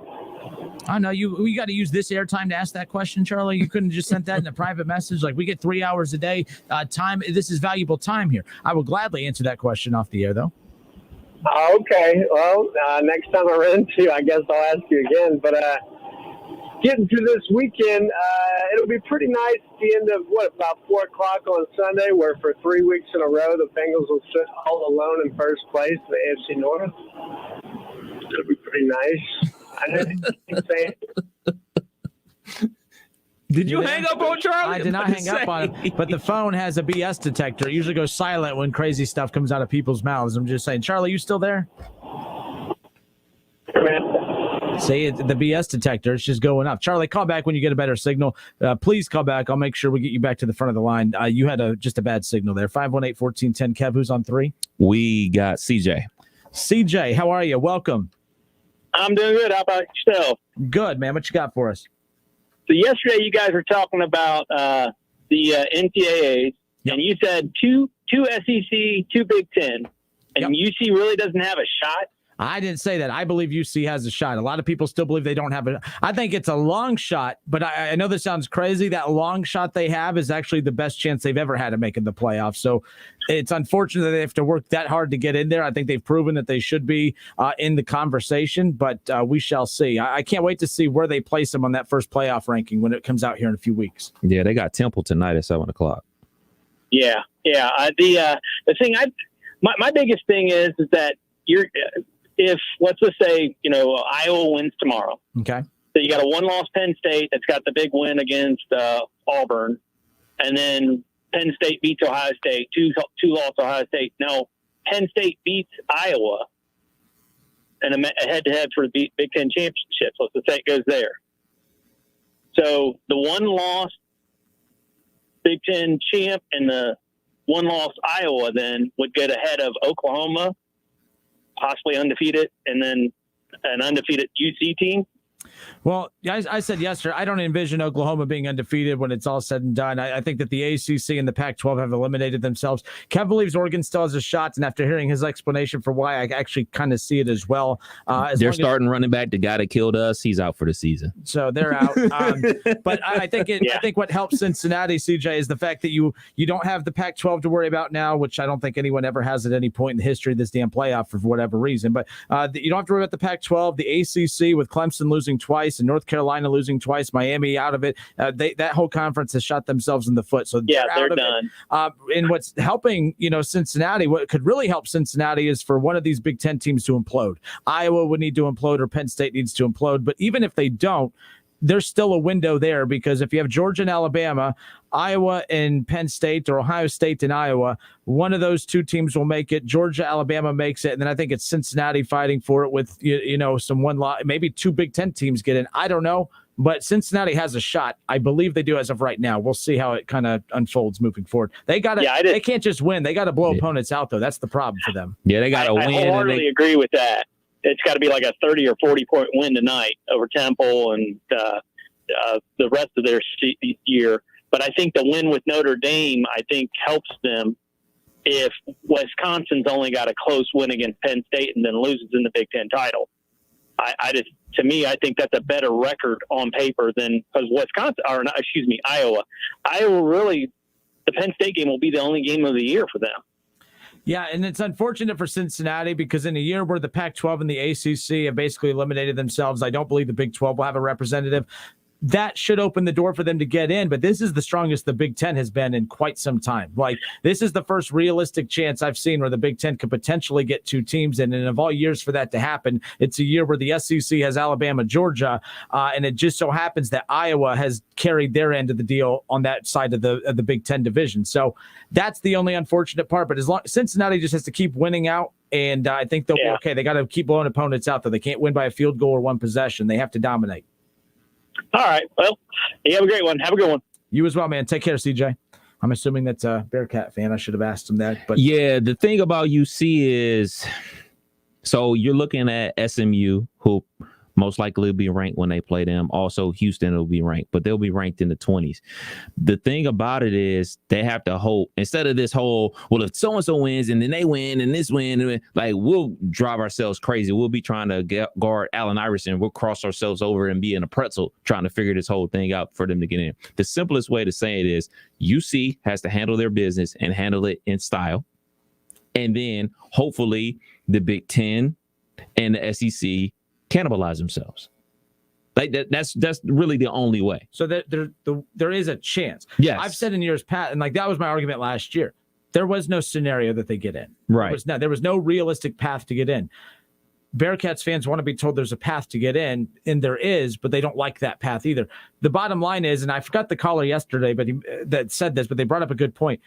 I know you got to use this airtime to ask that question, Charlie. You couldn't just send that in a private message. Like, we get 3 hours a day time. This is valuable time here. I will gladly answer that question off the air, though. Okay. Well, next time I run into you, I guess I'll ask you again. But getting through this weekend, it'll be pretty nice at the end of, about 4 o'clock on Sunday, where for 3 weeks in a row, the Bengals will sit all alone in first place in the AFC North. It'll be pretty nice. I didn't say it. Did you hang up on Charlie? I did not hang up on him, but the phone has a BS detector. It usually goes silent when crazy stuff comes out of people's mouths. I'm just saying, Charlie, you still there? Say it, the BS detector, it's just going up. Charlie, call back when you get a better signal. Please call back. I'll make sure we get you back to the front of the line. You had just a bad signal there. 518-1410. Kev, who's on 3? We got CJ. CJ, how are you? Welcome. I'm doing good. How about yourself? Good, man. What you got for us? So yesterday you guys were talking about the NCAAs, and you said two SEC, two Big Ten, and UC really doesn't have a shot. I didn't say that. I believe UC has a shot. A lot of people still believe they don't have it. I think it's a long shot, but I know this sounds crazy. That long shot they have is actually the best chance they've ever had of making the playoffs. So it's unfortunate that they have to work that hard to get in there. I think they've proven that they should be in the conversation, but we shall see. I can't wait to see where they place them on that first playoff ranking when it comes out here in a few weeks. Yeah, they got Temple tonight at 7:00. Yeah. The thing my biggest thing is that if let's just say Iowa wins tomorrow, okay, so you got a one-loss Penn State that's got the big win against Auburn, and then Penn State beats Ohio State, two-loss Ohio State. No, Penn State beats Iowa, and a head-to-head for the Big Ten championship. Let's just say it goes there. So the one-loss Big Ten champ and the one-loss Iowa then would get ahead of Oklahoma, possibly undefeated, and then an undefeated UC team. Well, I said yesterday, I don't envision Oklahoma being undefeated when it's all said and done. I think that the ACC and the Pac-12 have eliminated themselves. Kev believes Oregon still has a shot, and after hearing his explanation for why, I actually kind of see it as well. They're starting running back. The guy that killed us, he's out for the season. So they're out. But I think I think what helps Cincinnati, CJ, is the fact that you don't have the Pac-12 to worry about now, which I don't think anyone ever has at any point in the history of this damn playoff for whatever reason. But you don't have to worry about the Pac-12, the ACC with Clemson losing twice and North Carolina losing twice, Miami out of it. That whole conference has shot themselves in the foot. So they're done. And what's helping, Cincinnati, what could really help Cincinnati is for one of these Big Ten teams to implode. Iowa would need to implode, or Penn State needs to implode. But even if they don't, there's still a window there, because if you have Georgia and Alabama, Iowa and Penn State, or Ohio State and Iowa, one of those two teams will make it. Georgia, Alabama makes it, and then I think it's Cincinnati fighting for it with some one lot. Maybe two Big Ten teams get in. I don't know, but Cincinnati has a shot. I believe they do as of right now. We'll see how it kind of unfolds moving forward. They got to. They can't just win. They got to blow opponents out, though. That's the problem for them. Yeah, they got to win. I wholeheartedly agree with that. It's got to be like a 30 or 40 point win tonight over Temple and the rest of their year. But I think the win with Notre Dame, I think, helps them if Wisconsin's only got a close win against Penn State and then loses in the Big Ten title. To me, I think that's a better record on paper than, because Iowa. Iowa really, the Penn State game will be the only game of the year for them. Yeah, and it's unfortunate for Cincinnati, because in a year where the Pac-12 and the ACC have basically eliminated themselves, I don't believe the Big 12 will have a representative. That should open the door for them to get in, but this is the strongest the Big Ten has been in quite some time. Like, this is the first realistic chance I've seen where the Big Ten could potentially get two teams in, and of all years for that to happen, it's a year where the SEC has Alabama, Georgia, and it just so happens that Iowa has carried their end of the deal on that side of the Big Ten division. So that's the only unfortunate part, but as long Cincinnati just has to keep winning out, and I think they'll be okay. They got to keep blowing opponents out, though. They can't win by a field goal or one possession. They have to dominate. All right. Well, you have a great one. Have a good one. You as well, man. Take care, CJ. I'm assuming that's a Bearcat fan. I should have asked him that. But yeah, the thing about UC is, so you're looking at SMU, who most likely will be ranked when they play them. Also, Houston will be ranked, but they'll be ranked in the 20s. The thing about it is they have to hope, instead of this whole, well, if so-and-so wins and then they win and this win, like, we'll drive ourselves crazy. We'll be trying to guard Allen Iverson. We'll cross ourselves over and be in a pretzel trying to figure this whole thing out for them to get in. The simplest way to say it is UC has to handle their business and handle it in style. And then hopefully the Big Ten and the SEC cannibalize themselves. Like that's really the only way. So there is a chance. Yes. I've said in years past, and like that was my argument last year, there was no scenario that they get in. Right. There was no realistic path to get in. Bearcats fans want to be told there's a path to get in, and there is, but they don't like that path either. The bottom line is, and I forgot the caller yesterday, but that said this, but they brought up a good point.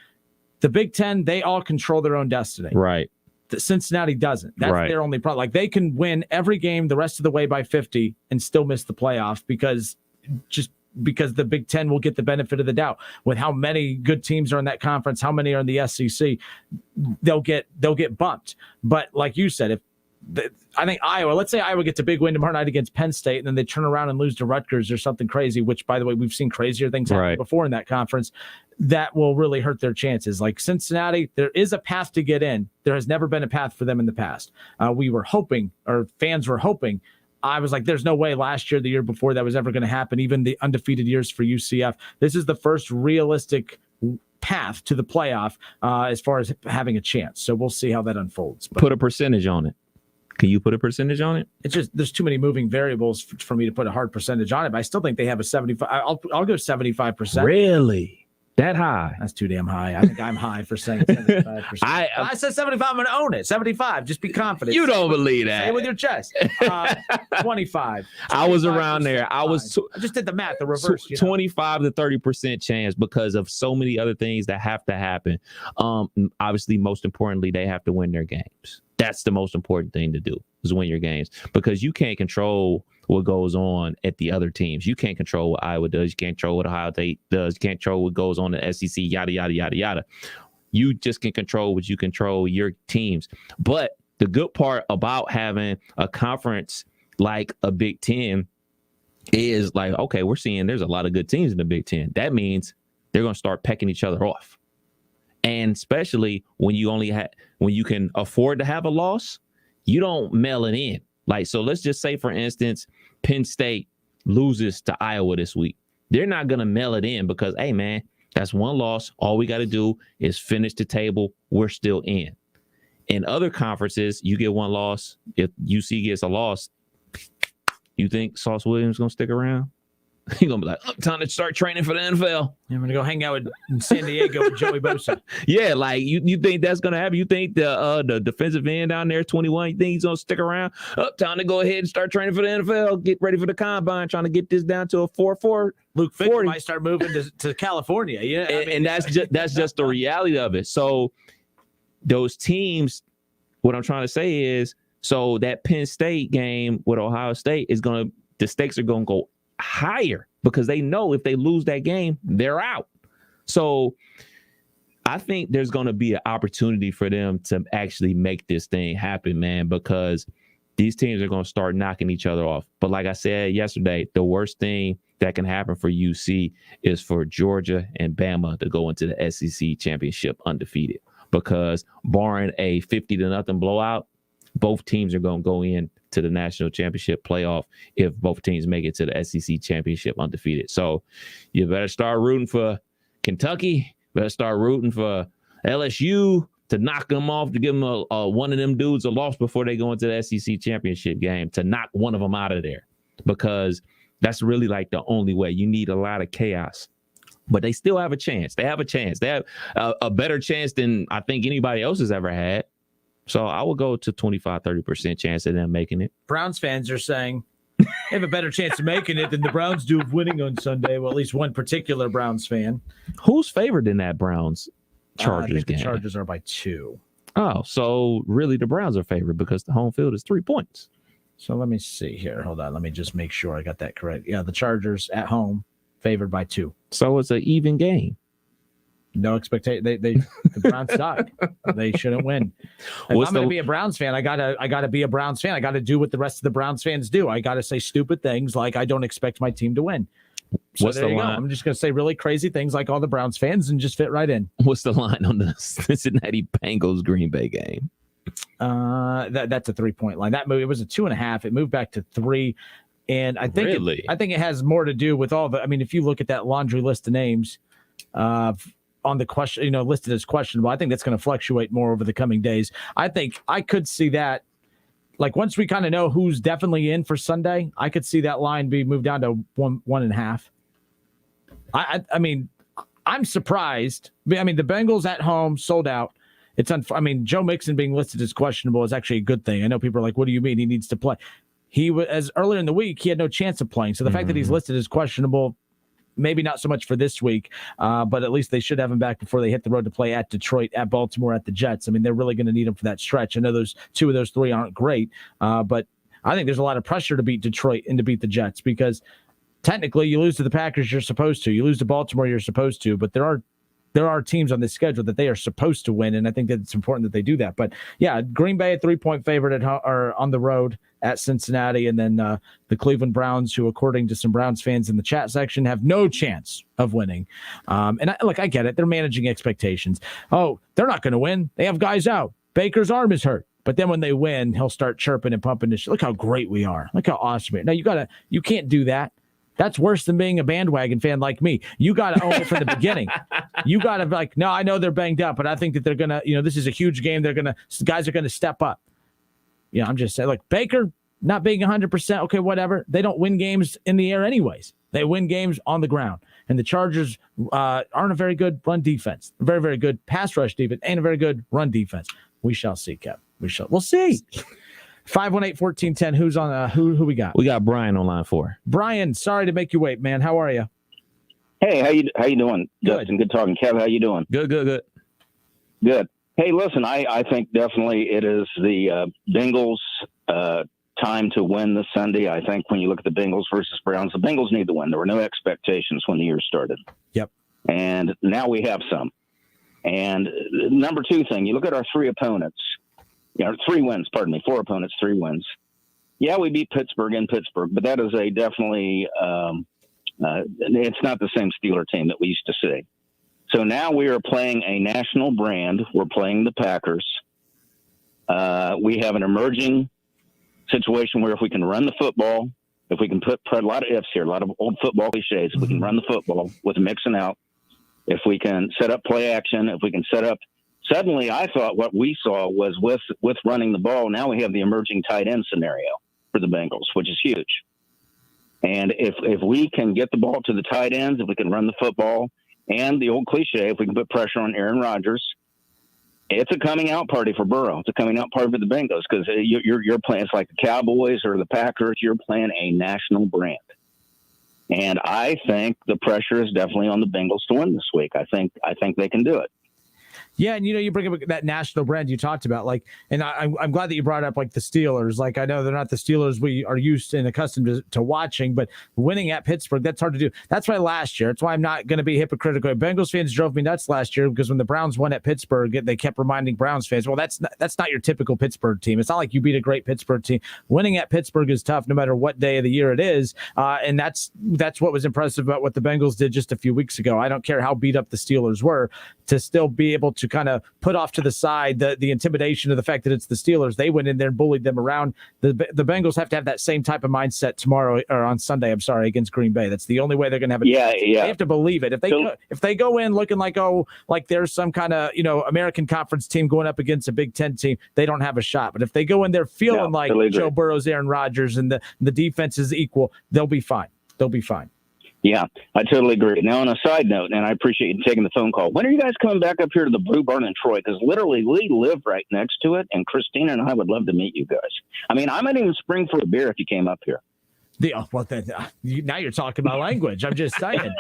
The Big Ten, they all control their own destiny. Right. Cincinnati doesn't. That's their only problem. Like, they can win every game the rest of the way by 50 and still miss the playoff because the Big Ten will get the benefit of the doubt with how many good teams are in that conference, how many are in the SEC. They'll get bumped. But like you said, I think Iowa, let's say Iowa gets a big win tomorrow night against Penn State, and then they turn around and lose to Rutgers or something crazy, which, by the way, we've seen crazier things happen before in that conference. That will really hurt their chances. Like Cincinnati, there is a path to get in. There has never been a path for them in the past. We were hoping, or fans were hoping. I was like, there's no way last year, the year before, that was ever going to happen, even the undefeated years for UCF. This is the first realistic path to the playoff as far as having a chance. So we'll see how that unfolds. But put a percentage on it. Can you put a percentage on it? It's just there's too many moving variables for me to put a hard percentage on it. But I still think they have a 75. I'll go 75%. Really? That high? That's too damn high. I think I'm high for saying 75%. I said 75. I'm going to own it. 75. Just be confident. You don't believe that. Say it with your chest. 25. I was around there. I just did the math, the reverse. 25 to 30% chance because of so many other things that have to happen. Obviously, most importantly, they have to win their games. That's the most important thing to do, is win your games, because you can't control what goes on at the other teams. You can't control what Iowa does. You can't control what Ohio State does. You can't control what goes on in the SEC, yada, yada, yada, yada. You just can control what you control, your teams. But the good part about having a conference like a Big Ten is like, okay, we're seeing there's a lot of good teams in the Big Ten. That means they're going to start pecking each other off. And especially when you can afford to have a loss, you don't mail it in. Like, so let's just say, for instance, Penn State loses to Iowa this week. They're not going to mail it in because, hey, man, that's one loss. All we got to do is finish the table. We're still in. In other conferences, you get one loss. If UC gets a loss, you think Sauce Williams going to stick around? He's going to be like, oh, time to start training for the NFL. I'm going to go hang out in San Diego with Joey Bosa. Yeah, like you think that's going to happen? You think the defensive end down there, 21, you think he's going to stick around? Oh, time to go ahead and start training for the NFL. Get ready for the combine, trying to get this down to a 4-4. Luke Fickell might start moving to California. Yeah, and that's just the reality of it. So those teams, what I'm trying to say is, so that Penn State game with Ohio State the stakes are going to go higher because they know if they lose that game, they're out. So I think there's going to be an opportunity for them to actually make this thing happen, man, because these teams are going to start knocking each other off. But like I said yesterday, the worst thing that can happen for UC is for Georgia and Bama to go into the SEC championship undefeated, because barring a 50-0 blowout, both teams are going to go in to the national championship playoff if both teams make it to the SEC championship undefeated. So you better start rooting for Kentucky, better start rooting for LSU to knock them off, to give them one of them dudes a loss before they go into the SEC championship game, to knock one of them out of there, because that's really like the only way. You need a lot of chaos. But they still have a chance. They have a chance. They have a better chance than I think anybody else has ever had. So I will go to 25-30% chance of them making it. Browns fans are saying they have a better chance of making it than the Browns do of winning on Sunday. Well, at least one particular Browns fan. Who's favored in that Browns Chargers I think game? The Chargers are by 2. Oh, so really the Browns are favored because the home field is 3 points. So let me see here. Hold on. Let me just make sure I got that correct. Yeah, the Chargers at home favored by 2. So it's an even game. No expectation. The Browns suck. They shouldn't win. If I'm going to be a Browns fan, I gotta be a Browns fan. I gotta do what the rest of the Browns fans do. I gotta say stupid things like I don't expect my team to win. So What's there the you go. line? I'm just gonna say really crazy things like all the Browns fans and just fit right in. What's the line on the Cincinnati Bengals Green Bay game? That's a 3-point line. That movie, it was a 2.5. It moved back to 3. And I think I think it has more to do with all the. I mean, if you look at that laundry list of names, on the question, listed as questionable, I think that's going to fluctuate more over the coming days. I think I could see that, like once we kind of know who's definitely in for Sunday, I could see that line be moved down to 1.5. I mean, I'm surprised. I mean, the Bengals at home sold out. I mean, Joe Mixon being listed as questionable is actually a good thing. I know people are like, what do you mean he needs to play? He was, as earlier in the week, he had no chance of playing. So the fact that he's listed as questionable, maybe not so much for this week, but at least they should have him back before they hit the road to play at Detroit, at Baltimore, at the Jets. I mean, they're really going to need him for that stretch. I know those 2 of those 3 aren't great, but I think there's a lot of pressure to beat Detroit and to beat the Jets, because technically you lose to the Packers, you're supposed to. You lose to Baltimore, you're supposed to. But there are there are teams on this schedule that they are supposed to win, and I think that it's important that they do that. But yeah, Green Bay, a 3-point favorite or on the road at Cincinnati, and then the Cleveland Browns, who, according to some Browns fans in the chat section, have no chance of winning. And I get it; they're managing expectations. Oh, they're not going to win. They have guys out. Baker's arm is hurt. But then when they win, he'll start chirping and pumping this. Look how great we are. Look how awesome we are. No, you can't do that. That's worse than being a bandwagon fan like me. You got to own it from the beginning. You got to be like, no, I know they're banged up, but I think that they're going to, this is a huge game. Guys are going to step up. I'm just saying, like, Baker not being 100%, okay, whatever. They don't win games in the air anyways. They win games on the ground. And the Chargers aren't a very good run defense, a very, very good pass rush defense, and a very good run defense. We shall see, Kev. We'll see. 518-1410. Who's on? Who we got? We got Brian on line 4. Brian, sorry to make you wait, man. How are you? Hey, how you doing, Justin? Good talking. Kev, how you doing? Good. Hey, listen, I think definitely it is the Bengals time to win this Sunday. I think when you look at the Bengals versus Browns, the Bengals need to win. There were no expectations when the year started. Yep. And now we have some. And number 2 thing, you look at our 3 opponents. 3 wins, pardon me, 4 opponents, 3 wins. Yeah, we beat Pittsburgh in Pittsburgh, but that is a definitely, it's not the same Steeler team that we used to see. So now we are playing a national brand. We're playing the Packers. We have an emerging situation where if we can run the football, if we can put a lot of ifs here, a lot of old football cliches, if we can run the football with mixing out, if we can set up play action, if we can set up. Suddenly, I thought what we saw was with running the ball, now we have the emerging tight end scenario for the Bengals, which is huge. And if we can get the ball to the tight ends, if we can run the football, and the old cliche, if we can put pressure on Aaron Rodgers, it's a coming out party for Burrow. It's a coming out party for the Bengals because you're playing, it's like the Cowboys or the Packers. You're playing a national brand. And I think the pressure is definitely on the Bengals to win this week. I think they can do it. Yeah, and you bring up that national brand you talked about, and I'm glad that you brought up the Steelers. I know they're not the Steelers we are used and accustomed to watching, but winning at Pittsburgh, that's hard to do. That's why last year, that's why I'm not going to be hypocritical. Bengals fans drove me nuts last year because when the Browns won at Pittsburgh, they kept reminding Browns fans, well, that's not your typical Pittsburgh team. It's not like you beat a great Pittsburgh team. Winning at Pittsburgh is tough no matter what day of the year it is, and that's what was impressive about what the Bengals did just a few weeks ago. I don't care how beat up the Steelers were, to still be able to kind of put off to the side the intimidation of the fact that it's the Steelers. They went in there and bullied them around. The Bengals have to have that same type of mindset tomorrow or on Sunday. I'm sorry, against Green Bay. That's the only way they're going to have it. Yeah. They have to believe it. If they go in looking like there's some kind of American Conference team going up against a Big Ten team, they don't have a shot. But if they go in there feeling like Joe Burrow's Aaron Rodgers and the defense is equal, they'll be fine. They'll be fine. Yeah, I totally agree. Now, on a side note, and I appreciate you taking the phone call, when are you guys coming back up here to the Brew Barn in Troy? Because literally we live right next to it, and Christina and I would love to meet you guys. I mean, I might even spring for a beer if you came up here. Now you're talking my language. I'm just saying.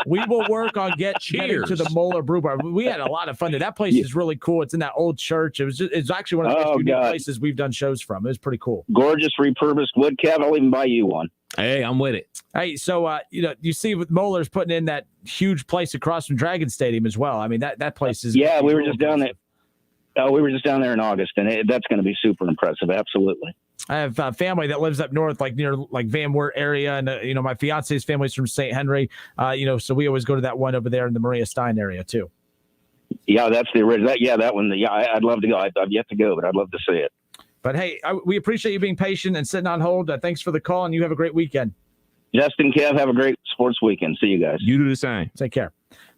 We will work on getting to the Moeller Brew Bar. We had a lot of fun there. That place is really cool. It's in that old church. It's actually one of the most unique places we've done shows from. It was pretty cool. Gorgeous refurbished wood cab. I'll even buy you one. Hey, I'm with it. Hey, so you see with Moeller's putting in that huge place across from Dragon Stadium as well. I mean that place is. Yeah, we were just down there. We were just down there in August, and that's going to be super impressive. Absolutely. I have a family that lives up north, near Van Wert area, and my fiance's family's from St. Henry. So we always go to that one over there in the Maria Stein area too. Yeah, that's the original. That one. Yeah, I'd love to go. I've yet to go, but I'd love to see it. But hey, we appreciate you being patient and sitting on hold. Thanks for the call, and you have a great weekend. Justin, Kev, have a great sports weekend. See you guys. You do the same. Take care.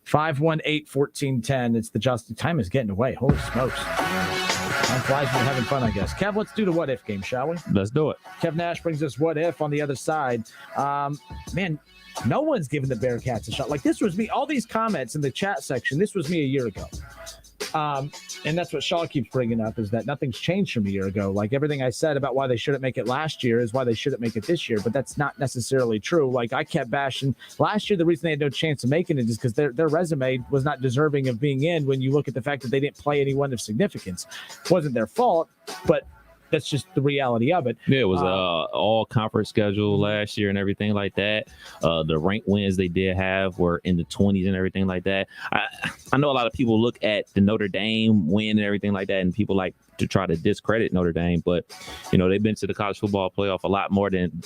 518-1410. It's the Justin. Time is getting away. Holy smokes. Time flies when we're having fun, I guess. Kev, let's do the what if game, shall we? Let's do it. Kev Nash brings us what if on the other side. Man, no one's giving the Bearcats a shot. This was me. All these comments in the chat section, this was me a year ago. And that's what Shaw keeps bringing up, is that nothing's changed from a year ago. Everything I said about why they shouldn't make it last year is why they shouldn't make it this year, but that's not necessarily true. I kept bashing last year. The reason they had no chance of making it is because their resume was not deserving of being in when you look at the fact that they didn't play anyone of significance. It wasn't their fault, but that's just the reality of it. Yeah, it was all conference schedule last year and everything like that. The ranked wins they did have were in the 20s and everything like that. I know a lot of people look at the Notre Dame win and everything like that, and people like to try to discredit Notre Dame, but they've been to the college football playoff a lot more than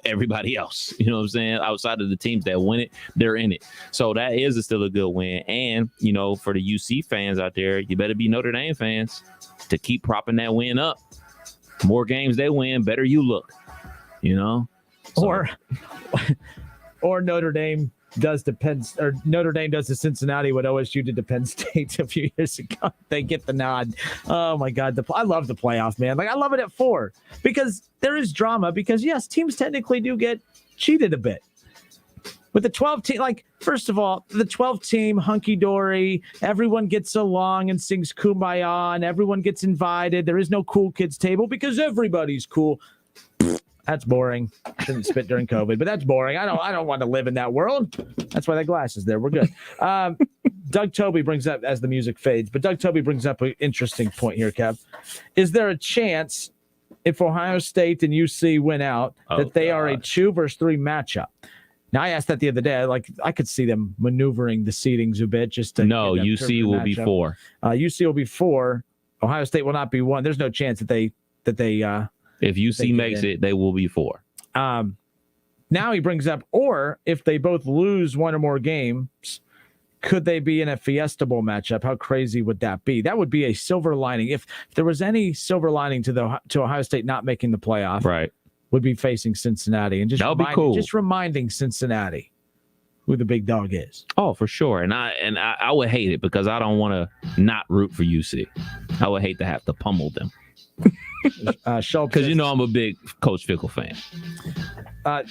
everybody else. You know what I'm saying? Outside of the teams that win it, they're in it. So that is still a good win. And for the UC fans out there, you better be Notre Dame fans to keep propping that win up. More games they win, better you look. So. Or Notre Dame does to Cincinnati what OSU did to Penn State a few years ago. They get the nod. Oh my God. I love the playoff, man. Like, I love it at 4 because there is drama because yes, teams technically do get cheated a bit. With the 12 team, first of all, the 12 team hunky-dory, everyone gets along and sings Kumbaya and everyone gets invited. There is no cool kids table because everybody's cool. That's boring. Shouldn't spit during COVID, but that's boring. I don't want to live in that world. That's why that glass is there. We're good. Doug Toby brings up, as the music fades, but Doug Toby brings up an interesting point here, Kev. Is there a chance if Ohio State and UC win out that they are a 2 versus 3 matchup? Now, I asked that the other day. I could see them maneuvering the seedings a bit just to. No, UC will be 4. UC will be 4. Ohio State will not be 1. There's no chance that they. If UC makes it, they will be 4. Now he brings up, or if they both lose one or more games, could they be in a Fiesta Bowl matchup? How crazy would that be? That would be a silver lining. If there was any silver lining to Ohio State not making the playoff, right, would be facing Cincinnati and just be cool. Just reminding Cincinnati who the big dog is. Oh, for sure. And I would hate it because I don't want to not root for UC. I would hate to have to pummel them. Because I'm a big Coach Fickle fan.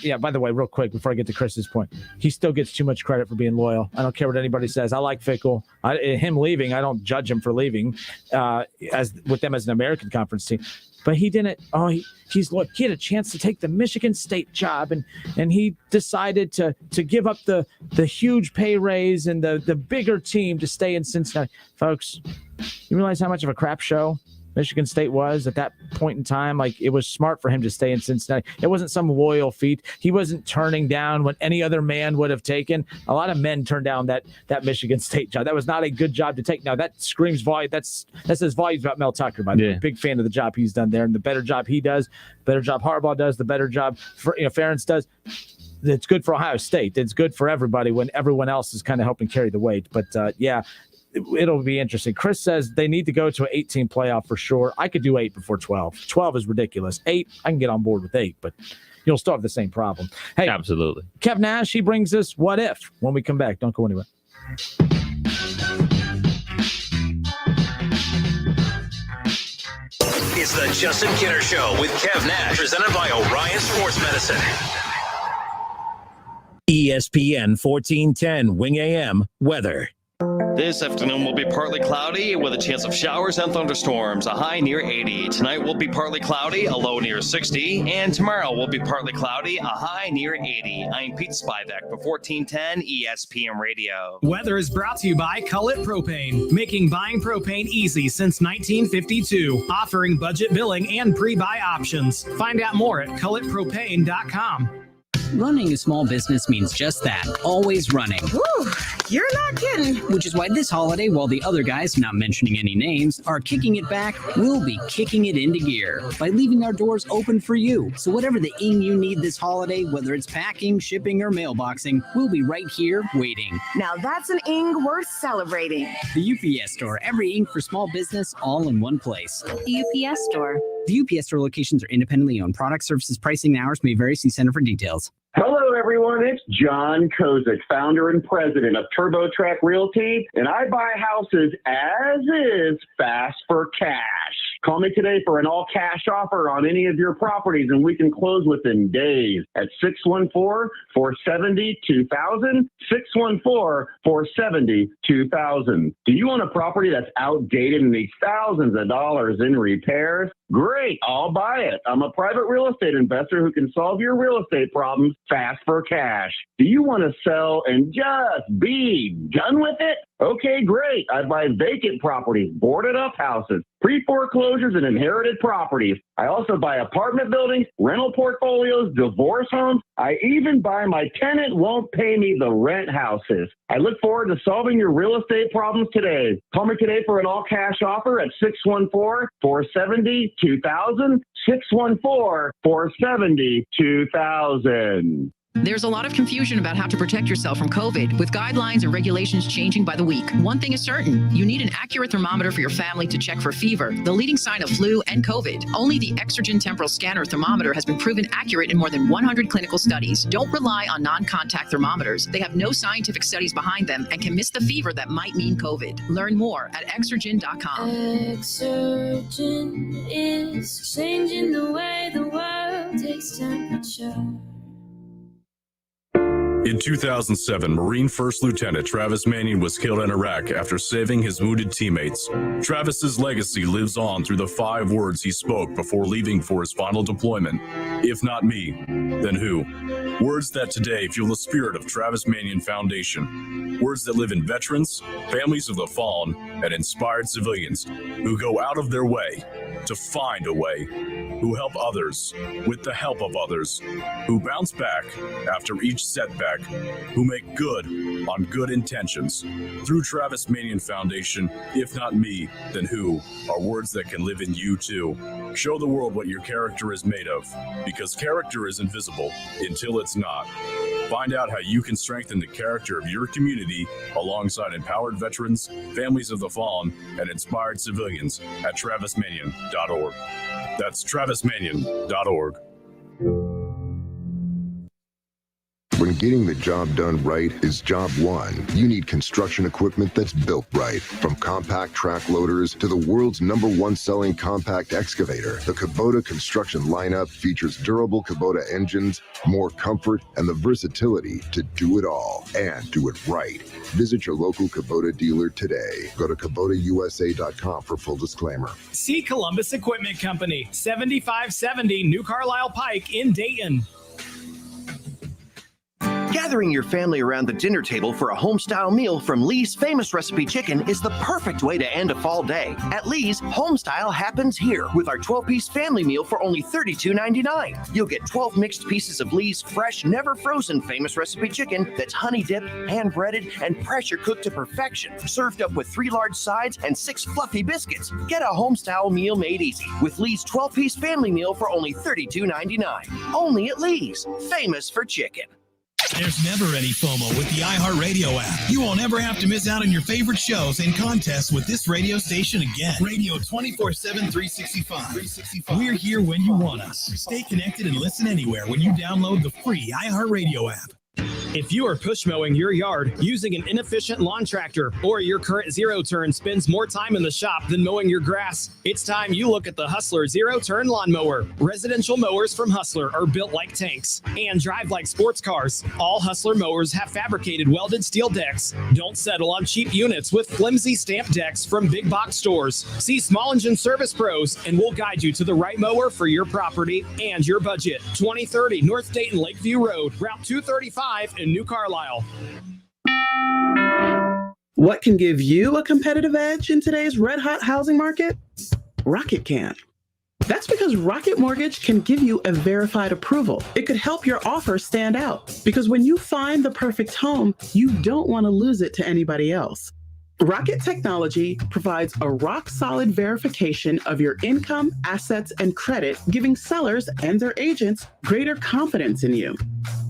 Yeah, by the way, real quick before I get to Chris's point, he still gets too much credit for being loyal. I don't care what anybody says. I like Fickle. Him leaving, I don't judge him for leaving as with them as an American Conference team. But he didn't. He had a chance to take the Michigan State job, and he decided to give up the huge pay raise and the bigger team to stay in Cincinnati. Folks, you realize how much of a crap show Michigan State was at that point in time? It was smart for him to stay in Cincinnati. It wasn't some loyal feat. He wasn't turning down what any other man would have taken. A lot of men turned down that Michigan State job. That was not a good job to take. Now that screams volume. That says volumes about Mel Tucker, by the way. Big fan of the job he's done there, and the better job he does, better job Harbaugh does, the better job Ferentz does. It's good for Ohio State. It's good for everybody when everyone else is kind of helping carry the weight. But it'll be interesting. Chris says they need to go to an 18 playoff for sure. I could do 8 before 12. 12 is ridiculous. 8, I can get on board with 8, but you'll still have the same problem. Hey, absolutely. Kev Nash, he brings us What If when we come back. Don't go anywhere. It's the Justin Kinner Show with Kev Nash, presented by Orion Sports Medicine. ESPN 1410 Wing AM weather. This afternoon will be partly cloudy with a chance of showers and thunderstorms, a high near 80. Tonight will be partly cloudy, a low near 60. And tomorrow will be partly cloudy, a high near 80. I'm Pete Spivak for 1410 ESPN Radio. Weather is brought to you by Cullet Propane, making buying propane easy since 1952, offering budget billing and pre-buy options. Find out more at culletpropane.com. Running a small business means just that, always running. Whew, you're not kidding. Which is why this holiday, while the other guys, not mentioning any names, are kicking it back, we'll be kicking it into gear by leaving our doors open for you. So whatever the ing you need this holiday, whether it's packing, shipping, or mailboxing, we'll be right here waiting. Now that's an ing worth celebrating. The UPS Store, every ing for small business, all in one place. The UPS Store. The UPS Store locations are independently owned. Product, services, pricing, and hours may vary. See Center for details. Hello, everyone. It's John Kozik, founder and president of TurboTrack Realty, and I buy houses as is, fast for cash. Call me today for an all-cash offer on any of your properties, and we can close within days at 614-470-2000, 614-470-2000. Do you own a property that's outdated and needs thousands of dollars in repairs? Great, I'll buy it. I'm a private real estate investor who can solve your real estate problems fast for cash. Do you want to sell and just be done with it? Okay, great. I buy vacant properties, boarded up houses, pre-foreclosures, and inherited properties. I also buy apartment buildings, rental portfolios, divorce homes. I even buy my tenant won't pay me the rent houses. I look forward to solving your real estate problems today. Call me today for an all-cash offer at 614-470-2000, 614-470-2000. There's a lot of confusion about how to protect yourself from COVID, with guidelines and regulations changing by the week. One thing is certain, you need an accurate thermometer for your family to check for fever, the leading sign of flu and COVID. Only the Exergen Temporal Scanner thermometer has been proven accurate in more than 100 clinical studies. Don't rely on non-contact thermometers. They have no scientific studies behind them and can miss the fever that might mean COVID. Learn more at Exergen.com. Exergen is changing the way the world takes temperature. In 2007, Marine First Lieutenant Travis Mannion was killed in Iraq after saving his wounded teammates. Travis's legacy lives on through the 5 words he spoke before leaving for his final deployment. If not me, then who? Words that today fuel the spirit of Travis Mannion Foundation. Words that live in veterans, families of the fallen, and inspired civilians who go out of their way to find a way, who help others with the help of others, who bounce back after each setback, who make good on good intentions. Through Travis Mannion Foundation, if not me, then who, are words that can live in you too. Show the world what your character is made of, because character is invisible until it's not. Find out how you can strengthen the character of your community alongside empowered veterans, families of the fallen, and inspired civilians at TravisMannion.org. That's TravisMannion.org. When getting the job done right is job one, you need construction equipment that's built right. From compact track loaders to the world's #1 selling compact excavator, the Kubota construction lineup features durable Kubota engines, more comfort, and the versatility to do it all and do it right. Visit your local Kubota dealer today. Go to KubotaUSA.com for full disclaimer. See Columbus Equipment Company, 7570 New Carlisle Pike in Dayton. Gathering your family around the dinner table for a home-style meal from Lee's Famous Recipe Chicken is the perfect way to end a fall day. At Lee's, homestyle happens here with our 12-piece family meal for only $32.99. You'll get 12 mixed pieces of Lee's fresh, never-frozen Famous Recipe Chicken that's honey-dipped, hand-breaded, and pressure-cooked to perfection, served up with 3 large sides and 6 fluffy biscuits. Get a homestyle meal made easy with Lee's 12-piece family meal for only $32.99. Only at Lee's, famous for chicken. There's never any FOMO with the iHeartRadio app. You won't ever have to miss out on your favorite shows and contests with this radio station again. Radio 24/7, 365. We're here when you want us. Stay connected and listen anywhere when you download the free iHeartRadio app. If you are push mowing your yard using an inefficient lawn tractor, or your current zero-turn spends more time in the shop than mowing your grass, it's time you look at the Hustler Zero-Turn Lawnmower. Residential mowers from Hustler are built like tanks and drive like sports cars. All Hustler mowers have fabricated welded steel decks. Don't settle on cheap units with flimsy stamped decks from big box stores. See Small Engine Service Pros and we'll guide you to the right mower for your property and your budget. 2030 North Dayton Lakeview Road, Route 235 in New Carlisle. What can give you a competitive edge in today's red-hot housing market? Rocket can. That's because Rocket Mortgage can give you a verified approval. It could help your offer stand out, because when you find the perfect home, you don't want to lose it to anybody else. Rocket Technology provides a rock-solid verification of your income, assets, and credit, giving sellers and their agents greater confidence in you.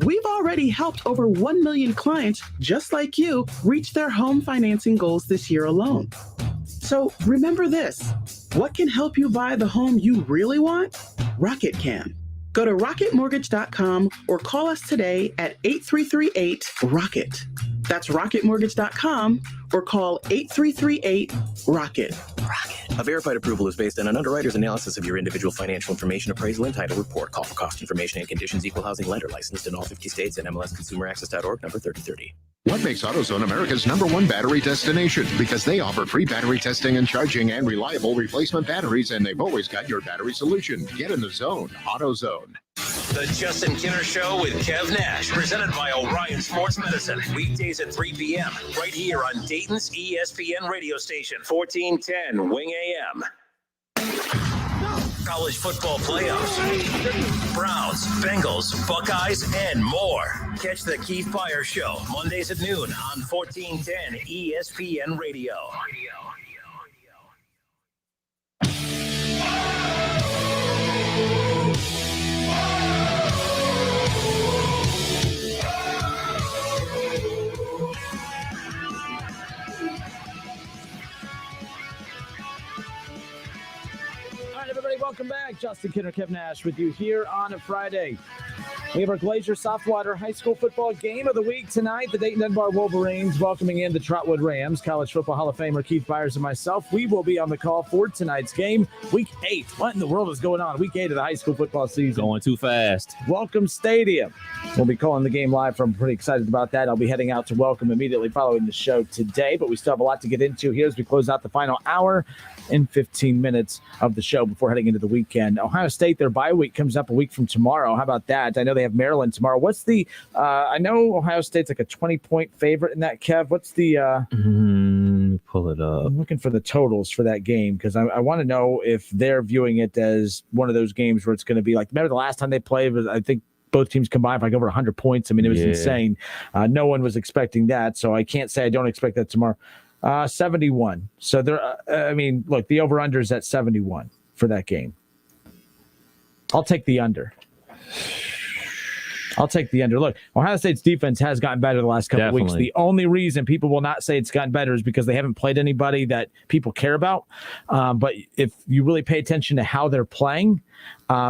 We've already helped over 1 million clients just like you reach their home financing goals this year alone. So remember this, what can help you buy the home you really want? Rocket can. Go to rocketmortgage.com or call us today at 8338-ROCKET. That's rocketmortgage.com or call 8338-ROCKET. A verified approval is based on an underwriter's analysis of your individual financial information appraisal and title report. Call for cost information and conditions. Equal housing lender licensed in all 50 states and MLSConsumerAccess.org number 3030. What makes AutoZone America's #1 battery destination? Because they offer free battery testing and charging and reliable replacement batteries, and they've always got your battery solution. Get in the zone. AutoZone. The Justin Kinner Show with Kev Nash, presented by Orion Sports Medicine. Weekdays at 3 p.m. right here on Dayton's ESPN radio station, 1410 Wing AM. college football playoffs, Browns, Bengals, Buckeyes, and more. Catch the Keith Byers Show Mondays at noon on 1410 ESPN Radio. Everybody, welcome back. Justin Kinner, Kev Nash with you here on a Friday. We have our Glacier Softwater High School football game of the week tonight. The Dayton Dunbar Wolverines welcoming in the Trotwood Rams. College Football Hall of Famer Keith Byers and myself, we will be on the call for tonight's game. Week 8. What in the world is going on? Week 8 of the high school football season. Going too fast. Welcome Stadium. We'll be calling the game live from. Pretty excited about that. I'll be heading out to Welcome immediately following the show today, but we still have a lot to get into here as we close out the final hour and 15 minutes of the show before heading into the weekend. Ohio State, their bye week comes up a week from tomorrow. How about that? I know they have Maryland tomorrow. What's the I know Ohio State's like a 20-point favorite in that, Kev. What's the pull it up. I'm looking for the totals for that game because I want to know if they're viewing it as one of those games where it's going to be like, remember the last time they played was, I think, both teams combined for like over 100 points. I mean, it was insane. No one was expecting that, so I can't say I don't expect that tomorrow. 71. So I mean, look, the over-under is at 71 for that game. I'll take the under. Look, Ohio State's defense has gotten better the last couple of weeks. The only reason people will not say it's gotten better is because they haven't played anybody that people care about. But if you really pay attention to how they're playing,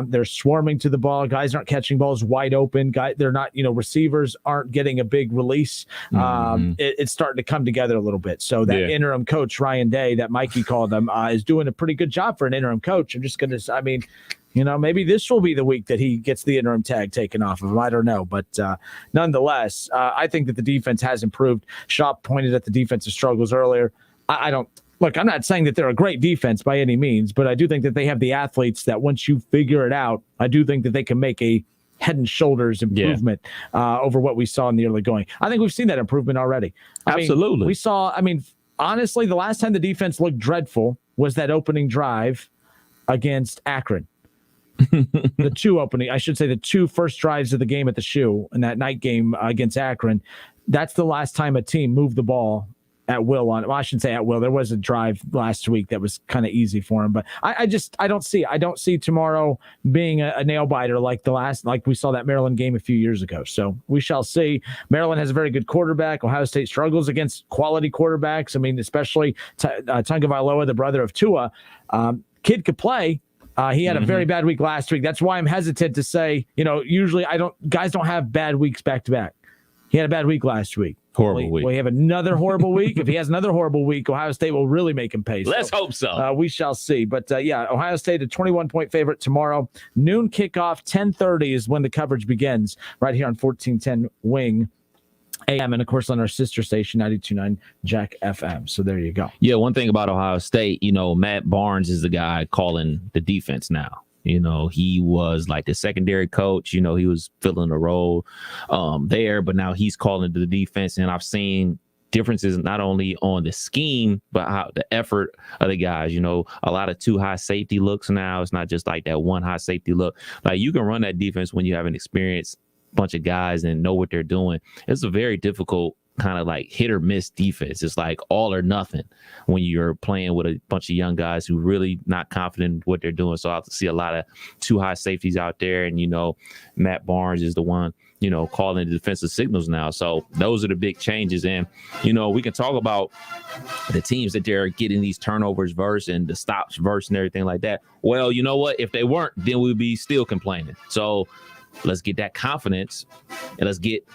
they're swarming to the ball. Guys aren't catching balls wide open. They're not, receivers aren't getting a big release. It's starting to come together a little bit. So that interim coach, Ryan Day, that Mikey called him, is doing a pretty good job for an interim coach. I'm just going to, maybe this will be the week that he gets the interim tag taken off of him. I don't know. But nonetheless, I think that the defense has improved. Shop pointed at the defensive struggles earlier. Look, I'm not saying that they're a great defense by any means, but I do think that they have the athletes that once you figure it out, I do think that they can make a head and shoulders improvement over what we saw in the early going. I think we've seen that improvement already. Absolutely. Honestly, the last time the defense looked dreadful was that opening drive against Akron. The two first drives of the game at the Shoe in that night game against Akron. That's the last time a team moved the ball at will I shouldn't say at will. There was a drive last week that was kind of easy for him, but I don't see tomorrow being a nail biter like we saw that Maryland game a few years ago. So we shall see. Maryland has a very good quarterback. Ohio State struggles against quality quarterbacks. I mean, especially Tagovailoa, the brother of Tua. Kid could play. He had a very bad week last week. That's why I'm hesitant to say, usually guys don't have bad weeks back to back. He had a bad week last week. Horrible week. Will he have another horrible week? If he has another horrible week, Ohio State will really make him pay. Let's hope so. We shall see. But, Ohio State, a 21-point favorite tomorrow. Noon kickoff, 10:30 is when the coverage begins right here on 1410 Wing AM, and of course on our sister station 92.9 Jack FM. So there you go. Yeah, one thing about Ohio State, Matt Barnes is the guy calling the defense now. He was like the secondary coach. He was filling the role there, but now he's calling the defense, and I've seen differences not only on the scheme but how the effort of the guys. A lot of two high safety looks now. It's not just like that one high safety look. Like, you can run that defense when you have an experienced bunch of guys and know what they're doing. It's a very difficult kind of like hit or miss defense. It's like all or nothing when you're playing with a bunch of young guys who really not confident in what they're doing. So I have to see a lot of two high safeties out there, and Matt Barnes is the one calling the defensive signals now. So those are the big changes. And we can talk about the teams that they're getting these turnovers versus and the stops versus and everything like that. Well, you know what? If they weren't, then we'd be still complaining. So let's get that confidence and let's get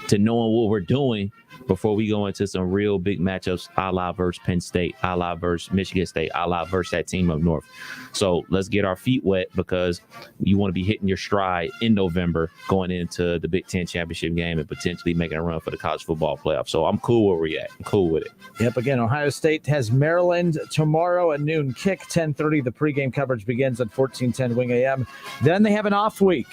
to knowing what we're doing before we go into some real big matchups, a la versus Penn State, a la versus Michigan State, a la versus that team up north. So let's get our feet wet, because you want to be hitting your stride in November going into the Big Ten championship game and potentially making a run for the college football playoff. So I'm cool where we're at. I'm cool with it. Yep. Again, Ohio State has Maryland tomorrow at noon kick, 10:30. The pregame coverage begins at 1410 Wing AM. Then they have an off week.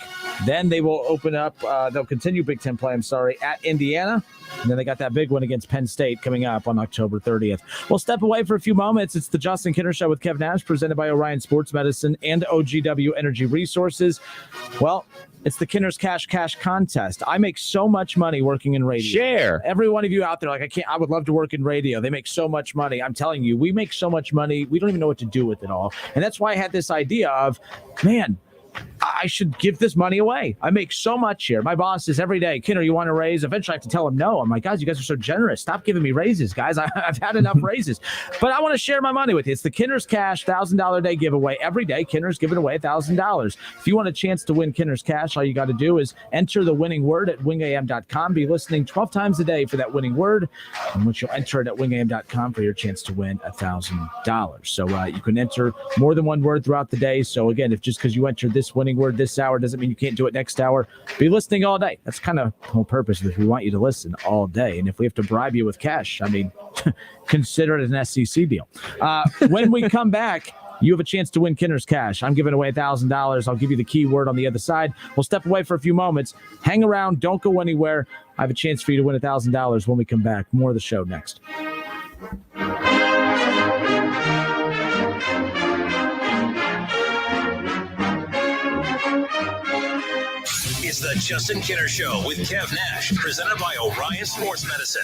Then they will open up. They'll continue Big Ten play, at Indiana. And then they got got that big one against Penn State coming up on October 30th. We'll step away for a few moments. It's the Justin Kinner Show with Kev Nash, presented by Orion Sports Medicine and OGW Energy Resources. Well, it's the Kinner's Cash contest. I make so much money working in radio. Share. Every one of you out there, I would love to work in radio. They make so much money. I'm telling you, we make so much money. We don't even know what to do with it all. And that's why I had this idea of, man, I should give this money away. I make so much here. My boss says every day, Kinner, you want a raise? Eventually I have to tell him no. I'm like, guys, you guys are so generous. Stop giving me raises, guys. I've had enough raises. But I want to share my money with you. It's the Kinner's Cash $1,000 day giveaway. Every day, Kinner's giving away $1,000. If you want a chance to win Kinner's Cash, all you got to do is enter the winning word at wingam.com. Be listening 12 times a day for that winning word, in which you'll enter it at wingam.com for your chance to win $1,000. So you can enter more than one word throughout the day. So again, if just because you entered this winning word this hour doesn't mean you can't do it next hour. Be listening all day. That's kind of the whole purpose of it. We want you to listen all day. And if we have to bribe you with cash, I mean, consider it an SEC deal. When we come back, you have a chance to win Kinner's Cash. I'm giving away $1,000. I'll give you the keyword on the other side. We'll step away for a few moments. Hang around. Don't go anywhere. I have a chance for you to win $1,000 when we come back. More of the show next. It's the Justin Kinner Show with Kev Nash, presented by Orion Sports Medicine.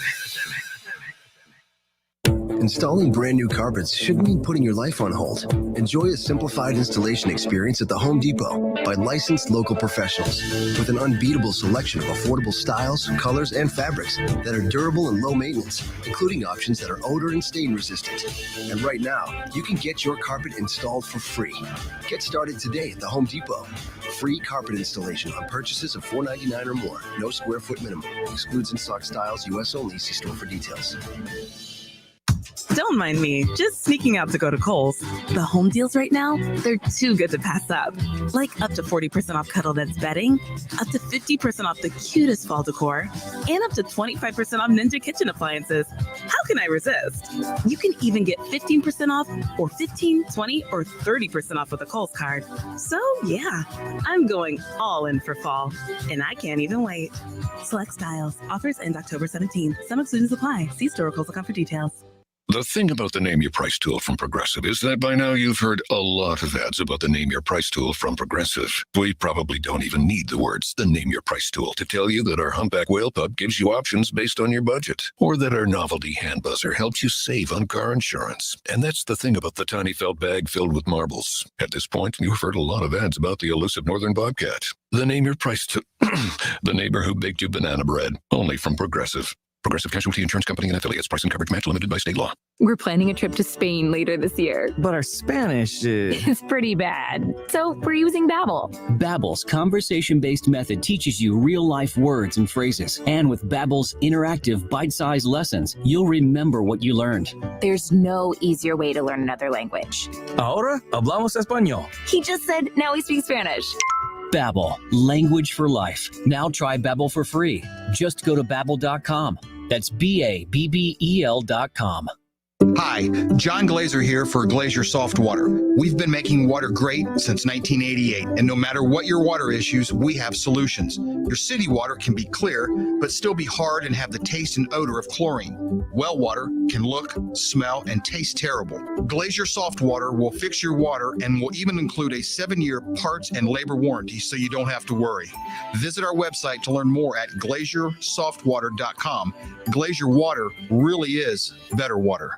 Installing brand new carpets shouldn't mean putting your life on hold. Enjoy a simplified installation experience at the Home Depot by licensed local professionals with an unbeatable selection of affordable styles, colors, and fabrics that are durable and low maintenance, including options that are odor and stain resistant. And right now, you can get your carpet installed for free. Get started today at the Home Depot. Free carpet installation on purchases of $4.99 or more. No square foot minimum. Excludes in-stock styles. U.S. only. See store for details. Don't mind me, just sneaking out to go to Kohl's. The home deals right now, they're too good to pass up. Like up to 40% off Cuddle Ned's bedding, up to 50% off the cutest fall decor, and up to 25% off Ninja kitchen appliances. How can I resist? You can even get 15% off or 15, 20, or 30% off with a Kohl's card. So yeah, I'm going all in for fall, and I can't even wait. Select styles. Offers end October 17th. Some exclusions apply. See store or Kohl's.com for details. The thing about the Name Your Price tool from Progressive is that by now you've heard a lot of ads about the Name Your Price tool from Progressive. We probably don't even need the words, the Name Your Price tool, to tell you that our humpback whale pup gives you options based on your budget, or that our novelty hand buzzer helps you save on car insurance. And that's the thing about the tiny felt bag filled with marbles. At this point, you've heard a lot of ads about the elusive northern bobcat. The Name Your Price tool, the neighbor who baked you banana bread, only from Progressive. Progressive Casualty Insurance Company and affiliates. Price and coverage match limited by state law. We're planning a trip to Spain later this year. But our Spanish is pretty bad. So we're using Babbel. Babbel's conversation-based method teaches you real-life words and phrases. And with Babbel's interactive bite-sized lessons, you'll remember what you learned. There's no easier way to learn another language. Ahora hablamos español. He just said, now we speak Spanish. Babbel, language for life. Now try Babbel for free. Just go to Babbel.com. That's Babbel.com. Hi, John Glazer here for Glazier Soft Water. We've been making water great since 1988, and no matter what your water issues, we have solutions. Your city water can be clear, but still be hard and have the taste and odor of chlorine. Well water can look, smell, and taste terrible. Glazier Soft Water will fix your water and will even include a 7-year parts and labor warranty so you don't have to worry. Visit our website to learn more at glaziersoftwater.com. Glazier Water really is better water.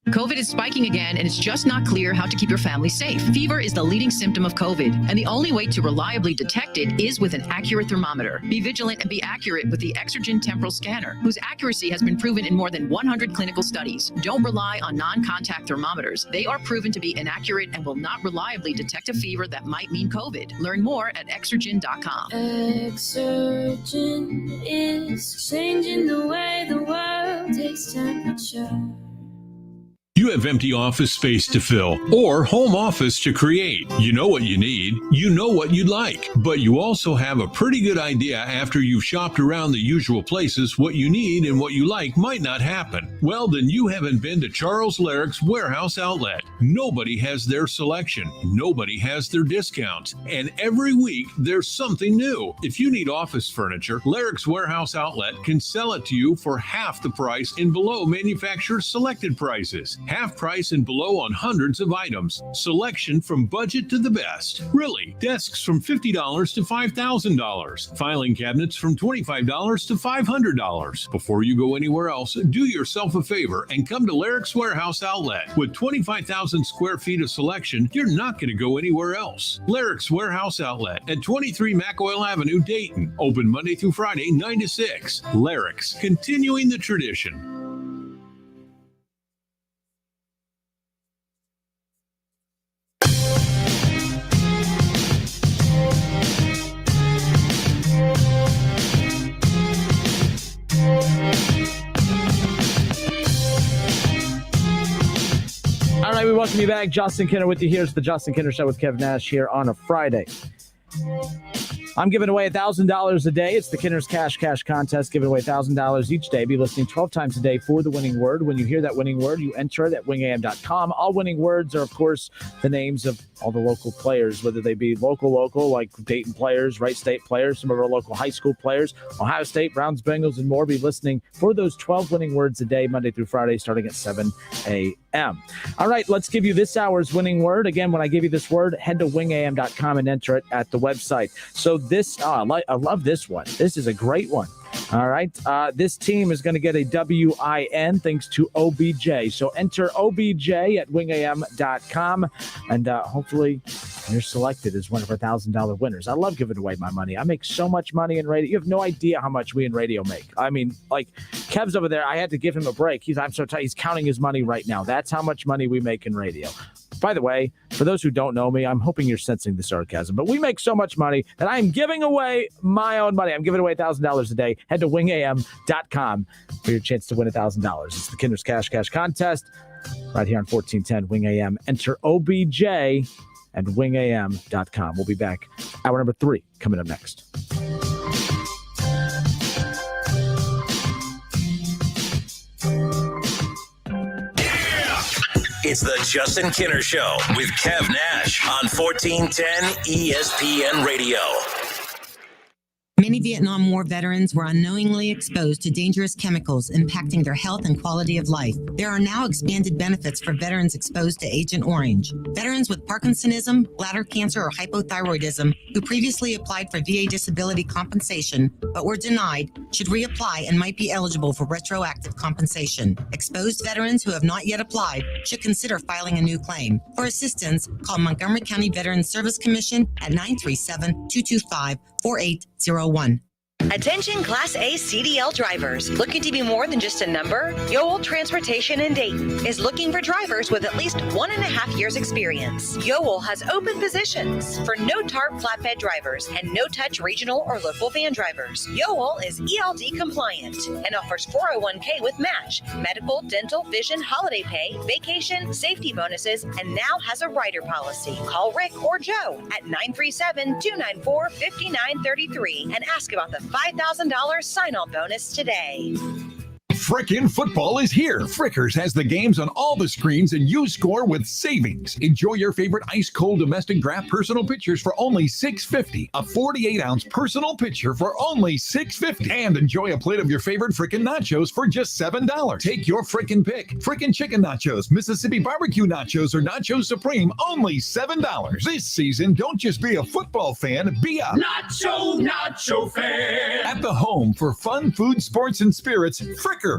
COVID is spiking again, and it's just not clear how to keep your family safe. Fever is the leading symptom of COVID, and the only way to reliably detect it is with an accurate thermometer. Be vigilant and be accurate with the Exergen Temporal Scanner, whose accuracy has been proven in more than 100 clinical studies. Don't rely on non-contact thermometers. They are proven to be inaccurate and will not reliably detect a fever that might mean COVID. Learn more at Exergen.com. Exergen is changing the way the world takes temperature. You You have empty office space to fill or home office to create. You know what you need. You know what you'd like. But you also have a pretty good idea after you've shopped around the usual places what you need and what you like might not happen. Well, then you haven't been to Charles Larrick's Warehouse Outlet. Nobody has their selection. Nobody has their discounts. And every week there's something new. If you need office furniture, Larrick's Warehouse Outlet can sell it to you for half the price and below manufacturer's selected prices. Half price and below on hundreds of items. Selection from budget to the best. Really, desks from $50 to $5,000. Filing cabinets from $25 to $500. Before you go anywhere else, do yourself a favor and come to Larrick's Warehouse Outlet. With 25,000 square feet of selection, you're not going to go anywhere else. Larrick's Warehouse Outlet at 23 McOil Avenue, Dayton. Open Monday through Friday, 9 to 6. Larrick's, continuing the tradition. All right, we welcome you back. Justin Kinner with you. Here's the Justin Kinner Show with Kev Nash here on a Friday. I'm giving away $1,000 a day. It's the Kinner's Cash contest, giving away $1,000 each day. Be listening 12 times a day for the winning word. When you hear that winning word, you enter it at wingam.com. All winning words are, of course, the names of all the local players, whether they be local, like Dayton players, Wright State players, some of our local high school players, Ohio State, Browns, Bengals, and more. Be listening for those 12 winning words a day, Monday through Friday, starting at 7 a.m. All right, let's give you this hour's winning word. Again, when I give you this word, head to wingam.com and enter it at the website. So this, I love this one. This is a great one. All right. This team is going to get a WIN thanks to OBJ. So enter OBJ at wingam.com, and hopefully you're selected as one of our $1,000 winners. I love giving away my money. I make so much money in radio. You have no idea how much we in radio make. I mean, like Kev's over there. I had to give him a break. I'm so tired. He's counting his money right now. That's how much money we make in radio. By the way, for those who don't know me, I'm hoping you're sensing the sarcasm, but we make so much money that I'm giving away my own money. I'm giving away $1,000 a day. Head to wingam.com for your chance to win $1,000. It's the Kinder's Cash contest right here on 1410 Wing AM. Enter OBJ at wingam.com. We'll be back. Hour number 3 coming up next. It's the Justin Kinner Show with Kev Nash on 1410 ESPN Radio. Many Vietnam War veterans were unknowingly exposed to dangerous chemicals impacting their health and quality of life. There are now expanded benefits for veterans exposed to Agent Orange. Veterans with Parkinsonism, bladder cancer, or hypothyroidism who previously applied for VA disability compensation but were denied should reapply and might be eligible for retroactive compensation. Exposed veterans who have not yet applied should consider filing a new claim. For assistance, call Montgomery County Veterans Service Commission at 937-225-4801. Attention Class A CDL drivers. Looking to be more than just a number? Yoel Transportation in Dayton is looking for drivers with at least 1.5 years experience. Yoel has open positions for no-tarp flatbed drivers and no-touch regional or local van drivers. Yoel is ELD compliant and offers 401k with match, medical, dental, vision, holiday pay, vacation, safety bonuses, and now has a rider policy. Call Rick or Joe at 937-294-5933 and ask about the $5,000 sign-on bonus today. Frickin' football is here. Frickers has the games on all the screens and you score with savings. Enjoy your favorite ice-cold domestic draft personal pitchers for only $6.50. A 48-ounce personal pitcher for only $6.50. And enjoy a plate of your favorite frickin' nachos for just $7. Take your frickin' pick. Frickin' chicken nachos, Mississippi barbecue nachos, or Nacho Supreme, only $7. This season, don't just be a football fan, be a Nacho fan. At the home for fun, food, sports, and spirits, Frickers.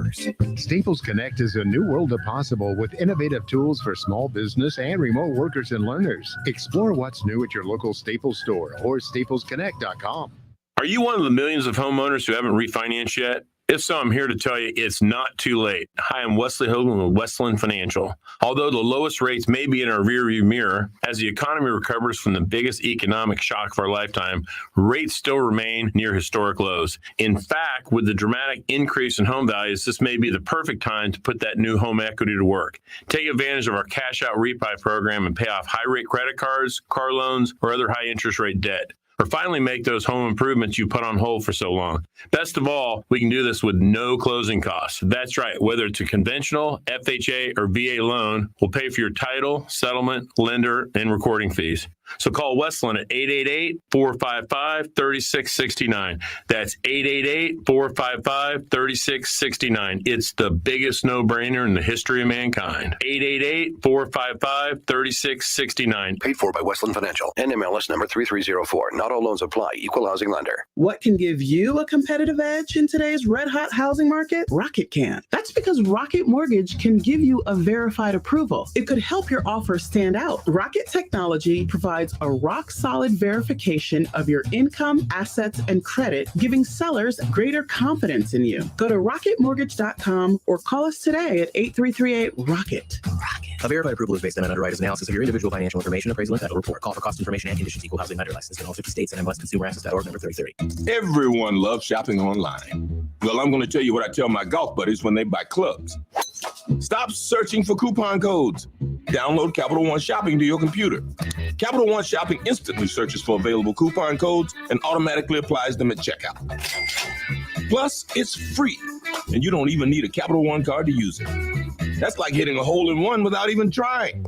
Staples Connect is a new world of possible with innovative tools for small business and remote workers and learners. Explore what's new at your local Staples store or staplesconnect.com. Are you one of the millions of homeowners who haven't refinanced yet? If so, I'm here to tell you it's not too late. Hi, I'm Wesley Hogan with Westland Financial. Although the lowest rates may be in our rearview mirror, as the economy recovers from the biggest economic shock of our lifetime, rates still remain near historic lows. In fact, with the dramatic increase in home values, this may be the perfect time to put that new home equity to work. Take advantage of our cash out refi program and pay off high rate credit cards, car loans, or other high interest rate debt. Or finally make those home improvements you put on hold for so long. Best of all, we can do this with no closing costs. That's right. Whether it's a conventional, FHA, or VA loan, we'll pay for your title, settlement, lender, and recording fees. So call Westland at 888-455-3669. That's 888-455-3669. It's the biggest no-brainer in the history of mankind. 888-455-3669. Paid for by Westland Financial. NMLS number 3304. Not all loans apply. Equal housing lender. What can give you a competitive edge in today's red-hot housing market? Rocket can. That's because Rocket Mortgage can give you a verified approval. It could help your offer stand out. Rocket Technology provides a rock-solid verification of your income, assets, and credit, giving sellers greater confidence in you. Go to rocketmortgage.com or call us today at 8338-ROCKET. A verified approval is based on an underwriter's analysis of your individual financial information, appraisal, and title report. Call for cost information and conditions. Equal housing lender licensed in all 50 states and MLSConsumerAccess.org number 3030. Everyone loves shopping online. Well, I'm going to tell you what I tell my golf buddies when they buy clubs. Stop searching for coupon codes. Download Capital One Shopping to your computer. Capital One Shopping instantly searches for available coupon codes and automatically applies them at checkout. Plus, it's free, and you don't even need a Capital One card to use it. That's like hitting a hole in one without even trying.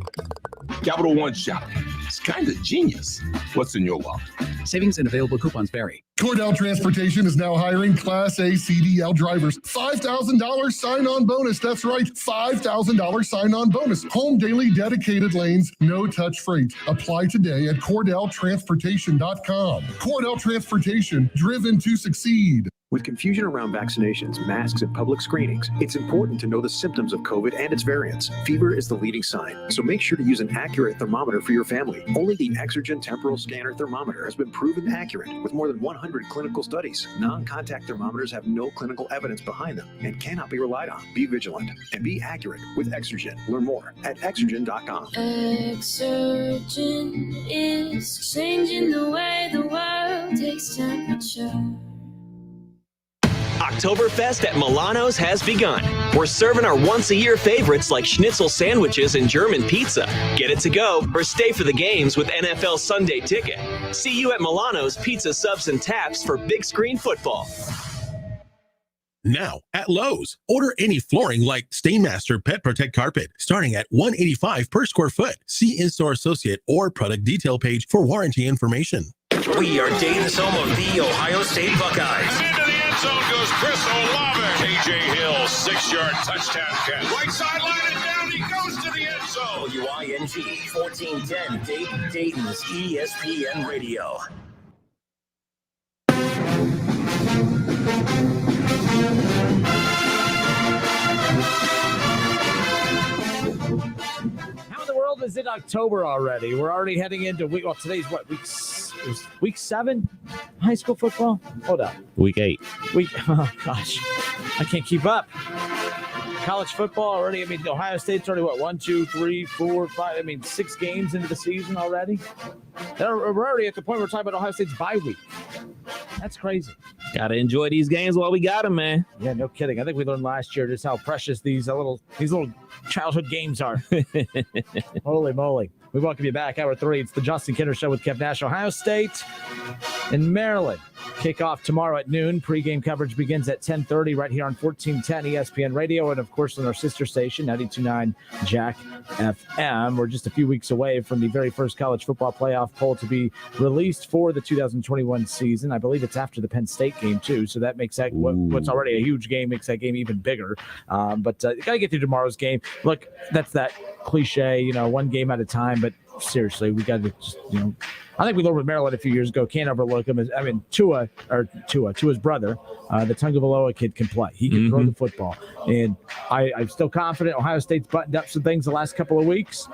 Capital One Shopping. It's kind of genius. What's in your wallet? Savings and available coupons vary. Cordell Transportation is now hiring Class A CDL drivers. $5,000 sign-on bonus. That's right, $5,000 sign-on bonus. Home daily dedicated lanes, no touch freight. Apply today at CordellTransportation.com. Cordell Transportation, driven to succeed. With confusion around vaccinations, masks, and public screenings, it's important to know the symptoms of COVID and its variants. Fever is the leading sign, so make sure to use an accurate thermometer for your family. Only the Exergen Temporal Scanner Thermometer has been proven accurate with more than 100 clinical studies. Non-contact thermometers have no clinical evidence behind them and cannot be relied on. Be vigilant and be accurate with Exergen. Learn more at Exergen.com. Exergen is changing the way the world takes temperature. Oktoberfest at Milano's has begun. We're serving our once-a-year favorites like schnitzel sandwiches and German pizza. Get it to go or stay for the games with NFL Sunday Ticket. See you at Milano's Pizza Subs and Taps for big screen football. Now at Lowe's, order any flooring like Stainmaster Pet Protect Carpet, starting at $185 per square foot. See in-store associate or product detail page for warranty information. We are Dayton's home of the Ohio State Buckeyes. Into the end zone goes Chris Olave. KJ Hill, 6-yard touchdown catch. Right sideline and down he goes to the end zone. WING 1410 Dayton, Dayton's ESPN Radio. How in the world is it October already? We're already heading into today's what, week 7 high school football? Hold up. Week 8. Oh gosh, I can't keep up. College football already. I mean, Ohio State's already 1, 2, 3, 4, 5. 6 games into the season already. We're already at the point where we're talking about Ohio State's bye week. That's crazy. Gotta enjoy these games while we got them, man. Yeah, no kidding. I think we learned last year just how precious these little childhood games are. Holy moly. We welcome you back. Hour 3. It's the Justin Kinner Show with Kev Nash. Ohio State and Maryland. Kickoff tomorrow at noon. Pre-game coverage begins at 10:30 right here on 1410 ESPN Radio and, of course, on our sister station, 92.9 Jack FM. We're just a few weeks away from the very first college football playoff poll to be released for the 2021 season. I believe it's after the Penn State game, too, so that makes that what's already a huge game makes that game even bigger. But got to get through tomorrow's game. Look, that's that cliche, one game at a time, but seriously, we got to just, I think we learned with Maryland a few years ago. Can't overlook him. Tua's brother, the Tagovailoa kid, can play. He can throw the football. And I'm still confident Ohio State's buttoned up some things the last couple of weeks.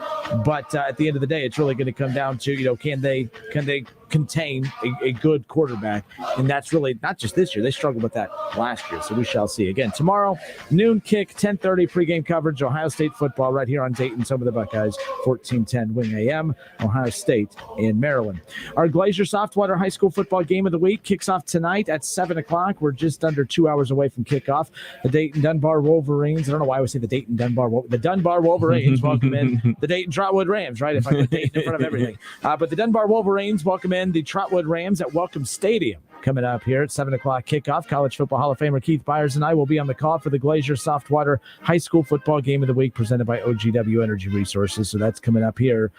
But at the end of the day, it's really going to come down to, can they contain a good quarterback. And that's really not just this year. They struggled with that last year. So we shall see. Again, tomorrow, noon kick, 10:30 pregame coverage, Ohio State football right here on Dayton's home of the Buckeyes, 1410 Wing AM, Ohio State in Maryland. Our Glacier Softwater High School football game of the week kicks off tonight at 7 o'clock. We're just under 2 hours away from kickoff. The Dayton Dunbar Wolverines, I don't know why I would say the Dayton Dunbar, the Dunbar Wolverines welcome in the Dayton Trotwood Rams, right? If I put Dayton in front of everything. But the Dunbar Wolverines welcome in the Trotwood Rams at Welcome Stadium. Coming up here at 7 o'clock kickoff, College Football Hall of Famer Keith Byers and I will be on the call for the Glacier Softwater High School football game of the week presented by OGW Energy Resources. So that's coming up here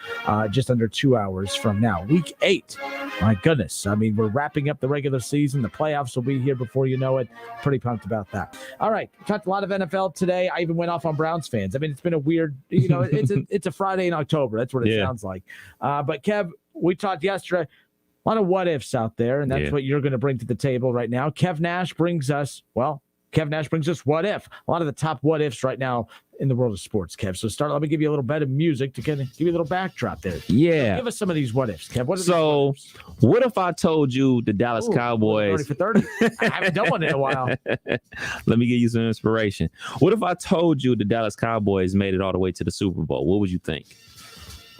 just under 2 hours from now. Week 8. My goodness. I mean, we're wrapping up the regular season. The playoffs will be here before you know it. Pretty pumped about that. All right. Talked a lot of NFL today. I even went off on Browns fans. I mean, it's been a weird, it's a Friday in October. That's what it sounds like. But Kev, we talked yesterday. A lot of what ifs out there, and that's what you're going to bring to the table right now. Kev Nash brings us what if. A lot of the top what ifs right now in the world of sports, Kev. So let me give you a little bit of music to kind of give you a little backdrop there. Yeah. So give us some of these what ifs, Kev. What if I told you the Dallas Cowboys 30 for 30? I haven't done one in a while. Let me give you some inspiration. What if I told you the Dallas Cowboys made it all the way to the Super Bowl? What would you think?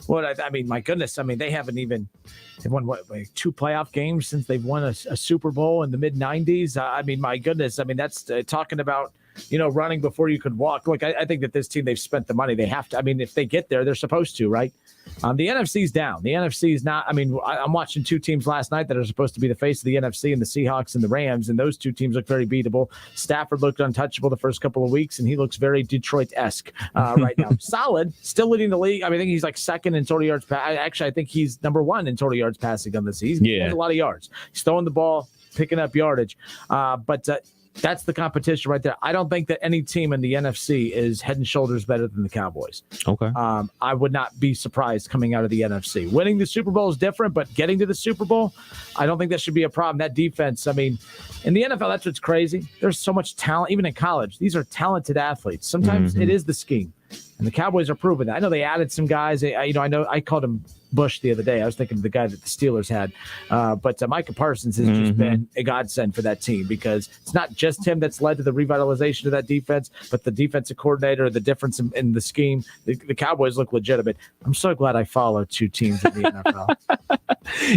Well, I mean, my goodness. I mean, they've won 2 playoff games since they've won a Super Bowl in the mid 90s. I mean, my goodness. I mean, that's talking about, running before you could walk. Look, I think that this team, they've spent the money. They have to. I mean, if they get there, they're supposed to, right? The NFC's down. The NFC is not. I mean, I'm watching 2 teams last night that are supposed to be the face of the NFC, and the Seahawks and the Rams, and those 2 teams look very beatable. Stafford looked untouchable the first couple of weeks, and he looks very Detroit-esque right now. Solid, still leading the league. I mean, I think he's like second in total yards. Actually, I think he's number 1 in total yards passing on the season. He has a lot of yards. He's throwing the ball, picking up yardage. But that's the competition right there. I don't think that any team in the NFC is head and shoulders better than the Cowboys. Okay. I would not be surprised coming out of the NFC. Winning the Super Bowl is different, but getting to the Super Bowl, I don't think that should be a problem. That defense, I mean, in the NFL, that's what's crazy. There's so much talent, even in college. These are talented athletes. Sometimes it is the scheme. And the Cowboys are proving that. I know they added some guys. I know I called him Bush the other day. I was thinking of the guy that the Steelers had. But Micah Parsons has just been a godsend for that team because it's not just him that's led to the revitalization of that defense, but the defensive coordinator, the difference in the scheme. The Cowboys look legitimate. I'm so glad I follow 2 teams in the NFL.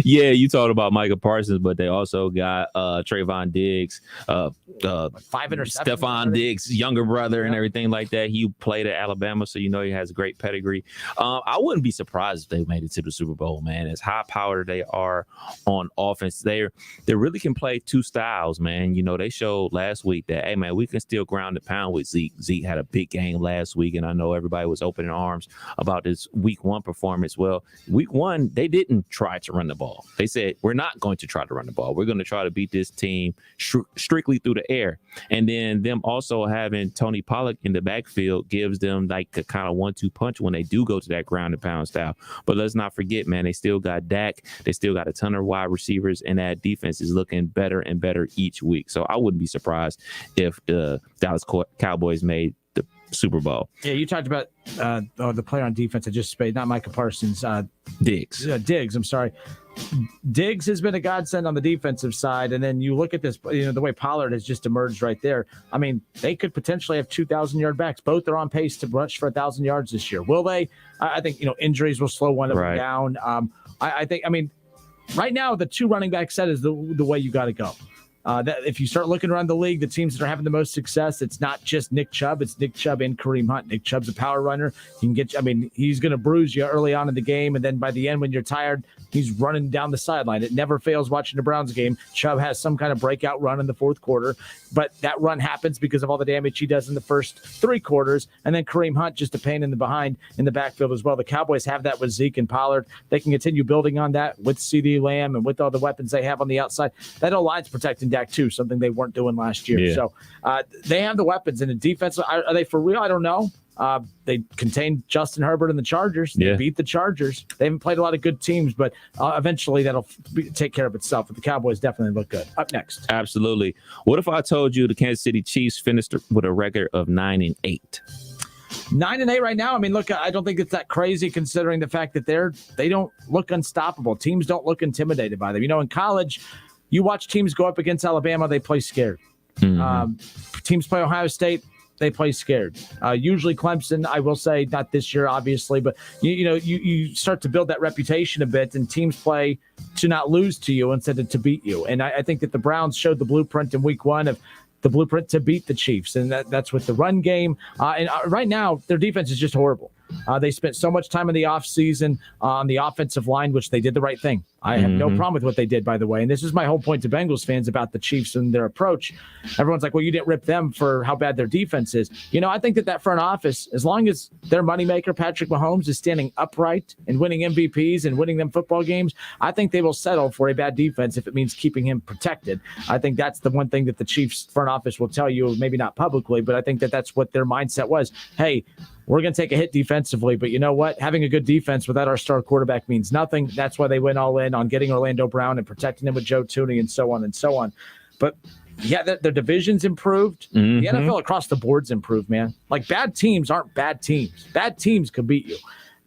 Yeah, you talked about Micah Parsons, but they also got Trayvon Diggs, 5 interceptions. Stephon Diggs' younger brother and everything like that. He played at Alabama, so he has a great pedigree. I wouldn't be surprised if they made it to the Super Bowl, man. As high powered they are on offense, they really can play 2 styles, man. They showed last week that, hey, man, we can still ground the pound with Zeke. Zeke had a big game last week, and I know everybody was opening arms about this week 1 performance. Well, week 1, they didn't try to run the ball. They said, we're not going to try to run the ball. We're going to try to beat this team strictly through the air. And then them also having Tony Pollard in the backfield gives them like a kind of 1-2 punch when they do go to that ground and pound style. But let's not forget, man, they still got Dak. They still got a ton of wide receivers, and that defense is looking better and better each week. So I wouldn't be surprised if the Dallas Cowboys made the Super Bowl. Yeah, you talked about the player on defense I just spayed, not Micah Parsons. Diggs. Diggs, I'm sorry. Diggs has been a godsend on the defensive side, and then you look at this, the way Pollard has just emerged right there. I mean, they could potentially have 2,000-yard backs. Both are on pace to rush for 1,000 yards this year. Will they? I think injuries will slow one of them down. I think right now the 2 running back set is the way you got to go. That if you start looking around the league, the teams that are having the most success, it's not just Nick Chubb, it's Nick Chubb and Kareem Hunt. Nick Chubb's a power runner. He can get he's going to bruise you early on in the game, and then by the end when you're tired, he's running down the sideline. It never fails watching the Browns game. Chubb has some kind of breakout run in the 4th quarter, but that run happens because of all the damage he does in the first 3 quarters, and then Kareem Hunt just a pain in the behind in the backfield as well. The Cowboys have that with Zeke and Pollard. They can continue building on that with CeeDee Lamb and with all the weapons they have on the outside. That O-line's protecting Dak too, something they weren't doing last year. So they have the weapons, and the defense, are they for real? I don't know. They contained Justin Herbert and the Chargers. They beat the Chargers. They haven't played a lot of good teams, but eventually that'll take care of itself. But the Cowboys definitely look good. Up next. Absolutely. What if I told you the Kansas City Chiefs finished with a record of 9-8? 9-8 right now. I mean, look, I don't think it's that crazy considering the fact that they don't look unstoppable. Teams don't look intimidated by them. In college, you watch teams go up against Alabama, they play scared. Teams play Ohio State, they play scared. Usually Clemson, I will say, not this year, obviously, but you start to build that reputation a bit, and teams play to not lose to you instead of to beat you. And I think that the Browns showed the blueprint in week 1 of the blueprint to beat the Chiefs, and that's with the run game. And right now, their defense is just horrible. They spent so much time in the offseason on the offensive line, which they did the right thing. I have no problem with what they did, by the way. And this is my whole point to Bengals fans about the Chiefs and their approach. Everyone's like, well, you didn't rip them for how bad their defense is. I think that front office, as long as their moneymaker, Patrick Mahomes, is standing upright and winning MVPs and winning them football games, I think they will settle for a bad defense if it means keeping him protected. I think that's the one thing that the Chiefs front office will tell you, maybe not publicly, but I think that that's what their mindset was. Hey, we're going to take a hit defensively, but you know what? Having a good defense without our star quarterback means nothing. That's why they went all in on getting Orlando Brown and protecting him with Joe Thuney and so on and so on. But yeah, their division's improved. The NFL across the board's improved, man. Like, bad teams aren't bad teams. Bad teams could beat you.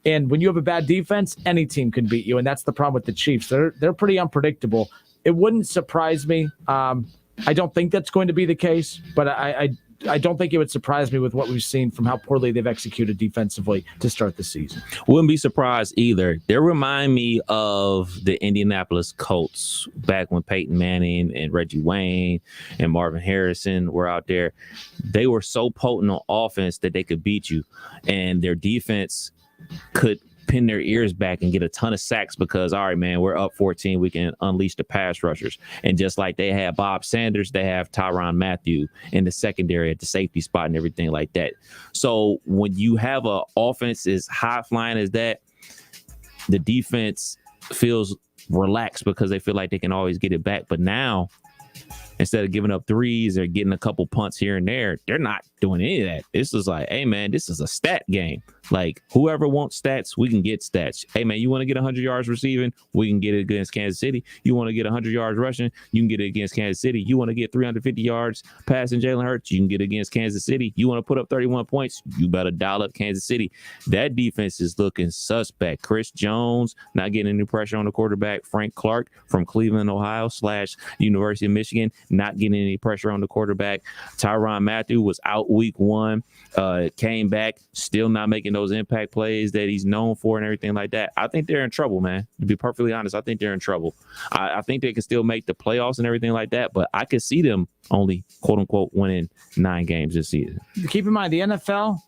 And when you have a bad defense, any team can beat you. And that's the problem with the Chiefs. They're pretty unpredictable. It wouldn't surprise me. I don't think that's going to be the case, but I don't think it would surprise me with what we've seen from how poorly they've executed defensively to start the season. Wouldn't be surprised either. They remind me of the Indianapolis Colts back when Peyton Manning and Reggie Wayne and Marvin Harrison were out there. They were so potent on offense that they could beat you, and their defense could pin their ears back and get a ton of sacks because, all right, man, we're up 14. We can unleash the pass rushers. And just like they have Bob Sanders, they have Tyrann Mathieu in the secondary at the safety spot and everything like that. So when you have an offense as high flying as that, the defense feels relaxed because they feel like they can always get it back. But now, instead of giving up threes or getting a couple punts here and there, they're not doing any of that. This is like, hey, man, this is a stat game. Like, whoever wants stats, we can get stats. Hey, man, you want to get 100 yards receiving? We can get it against Kansas City. You want to get 100 yards rushing? You can get it against Kansas City. You want to get 350 yards passing Jalen Hurts? You can get it against Kansas City. You want to put up 31 points? You better dial up Kansas City. That defense is looking suspect. Chris Jones not getting any pressure on the quarterback. Frank Clark from Cleveland, Ohio / University of Michigan not getting any pressure on the quarterback. Tyrann Mathieu was out week 1, came back, still not making those impact plays that he's known for and everything like that. I think they're in trouble, man. To be perfectly honest, I think they're in trouble. I think they can still make the playoffs and everything like that, but I could see them only, quote unquote, winning 9 games this season. Keep in mind, the NFL,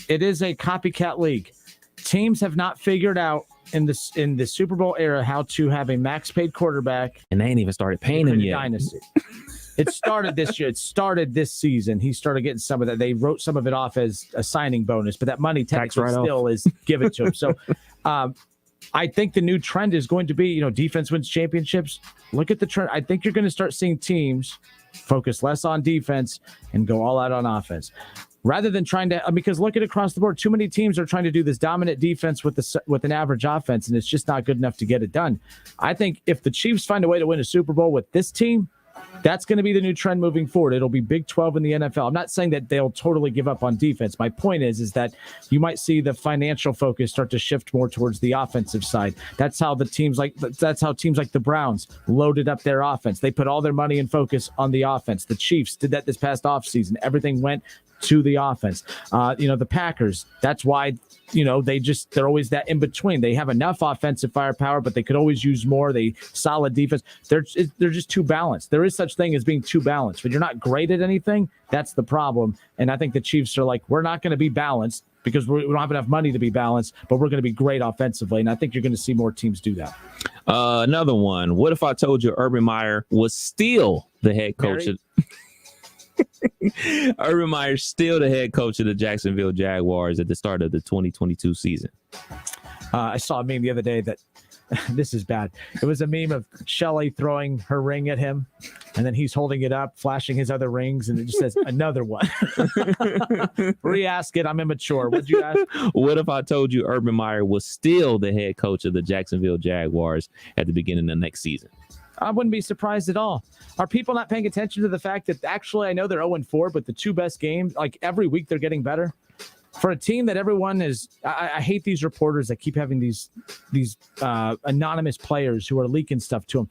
it is a copycat league. Teams have not figured out in the Super Bowl era how to have a max paid quarterback, and they ain't even started paying him yet. Dynasty. It started this year. It started this season. He started getting some of that. They wrote some of it off as a signing bonus, but that money technically still is given to him. So I think the new trend is going to be, defense wins championships. Look at the trend. I think you're going to start seeing teams focus less on defense and go all out on offense. Rather than trying to, because look at across the board, too many teams are trying to do this dominant defense with an average offense, and it's just not good enough to get it done. I think if the Chiefs find a way to win a Super Bowl with this team, that's going to be the new trend moving forward. It'll be Big 12 in the NFL. I'm not saying that they'll totally give up on defense. My point is that you might see the financial focus start to shift more towards the offensive side. That's how teams like the Browns loaded up their offense. They put all their money and focus on the offense. The Chiefs did that this past offseason. Everything went to the offense. The Packers, that's why they're always that in between. They have enough offensive firepower, but they could always use more. They solid defense. They're just too balanced. There is such thing as being too balanced. When you're not great at anything, that's the problem. And I think the Chiefs are like, we're not going to be balanced because we don't have enough money to be balanced, but we're going to be great offensively. And I think you're going to see more teams do that. Another one. What if I told you Urban Meyer was still the head coach? Urban Meyer's still the head coach of the Jacksonville Jaguars at the start of the 2022 season. I saw a meme the other day that this is bad. It was a meme of Shelley throwing her ring at him, and then he's holding it up, flashing his other rings, and it just says, another one. Re-ask it. I'm immature. What'd you ask? What if I told you Urban Meyer was still the head coach of the Jacksonville Jaguars at the beginning of next season? I wouldn't be surprised at all. Are people not paying attention to the fact that actually I know they're 0-4, but the 2 best games, like every week they're getting better? for a team that everyone is, I hate these reporters that keep having these anonymous players who are leaking stuff to them.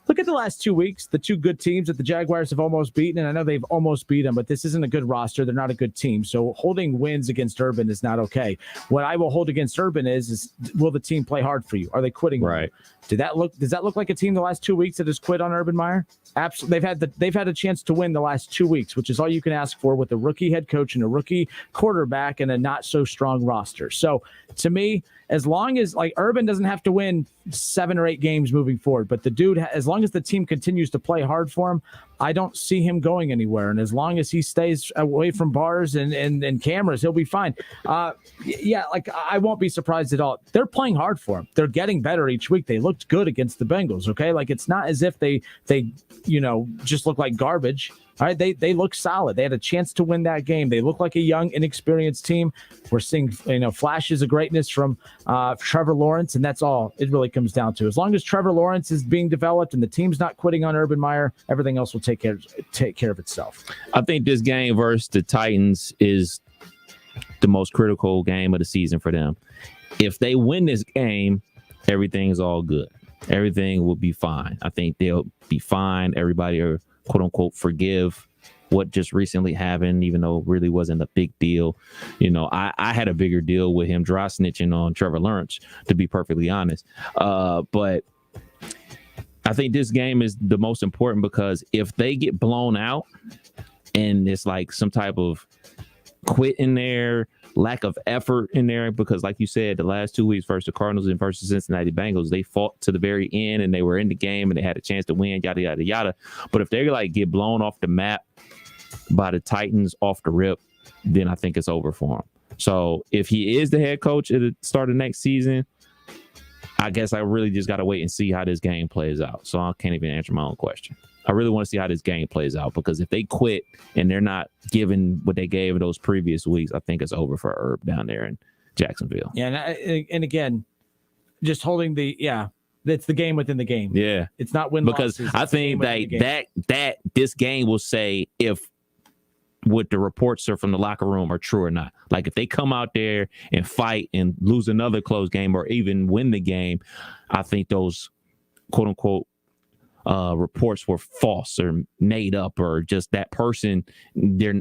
Look at the last 2 weeks, the two good teams that the Jaguars have almost beaten, and I know they've almost beat them, but this isn't a good roster. They're not a good team, so holding wins against Urban is not okay. What I will hold against Urban is will the team play hard for you? Are they quitting? Right. Does that look like a team the last 2 weeks that has quit on Urban Meyer? Absolutely. They've had a chance to win the last 2 weeks, which is all you can ask for with a rookie head coach and a rookie quarterback and a not so strong roster. So to me, as long as Urban doesn't have to win 7 or 8 games moving forward, but the dude, as long as the team continues to play hard for him, I don't see him going anywhere. And as long as he stays away from bars and cameras, he'll be fine. I won't be surprised at all. They're playing hard for him. They're getting better each week. They looked good against the Bengals. Okay. It's not as if they just look like garbage. All right, they look solid. They had a chance to win that game. They look like a young, inexperienced team. We're seeing flashes of greatness from Trevor Lawrence, and that's all it really comes down to. As long as Trevor Lawrence is being developed and the team's not quitting on Urban Meyer, everything else will take care of itself. I think this game versus the Titans is the most critical game of the season for them. If they win this game, everything's all good. Everything will be fine. I think they'll be fine. Everybody are quote unquote forgive what just recently happened, even though it really wasn't a big deal. I had a bigger deal with him dry snitching on Trevor Lawrence, to be perfectly honest. But I think this game is the most important because if they get blown out and it's like some type of quit in there, lack of effort in there, because like you said, the last 2 weeks versus the Cardinals and versus Cincinnati Bengals, they fought to the very end and they were in the game and they had a chance to win, yada, yada, yada. But if they get blown off the map by the Titans off the rip, then I think it's over for him. So if he is the head coach at the start of next season, I guess I really just got to wait and see how this game plays out. So I can't even answer my own question. I really want to see how this game plays out because if they quit and they're not giving what they gave in those previous weeks, I think it's over for Herb down there in Jacksonville. Yeah, and again, just holding it's the game within the game. Yeah, it's not win because losses, I think that this game will say if what the reports are from the locker room are true or not. Like if they come out there and fight and lose another close game or even win the game, I think those quote unquote reports were false or made up or just that person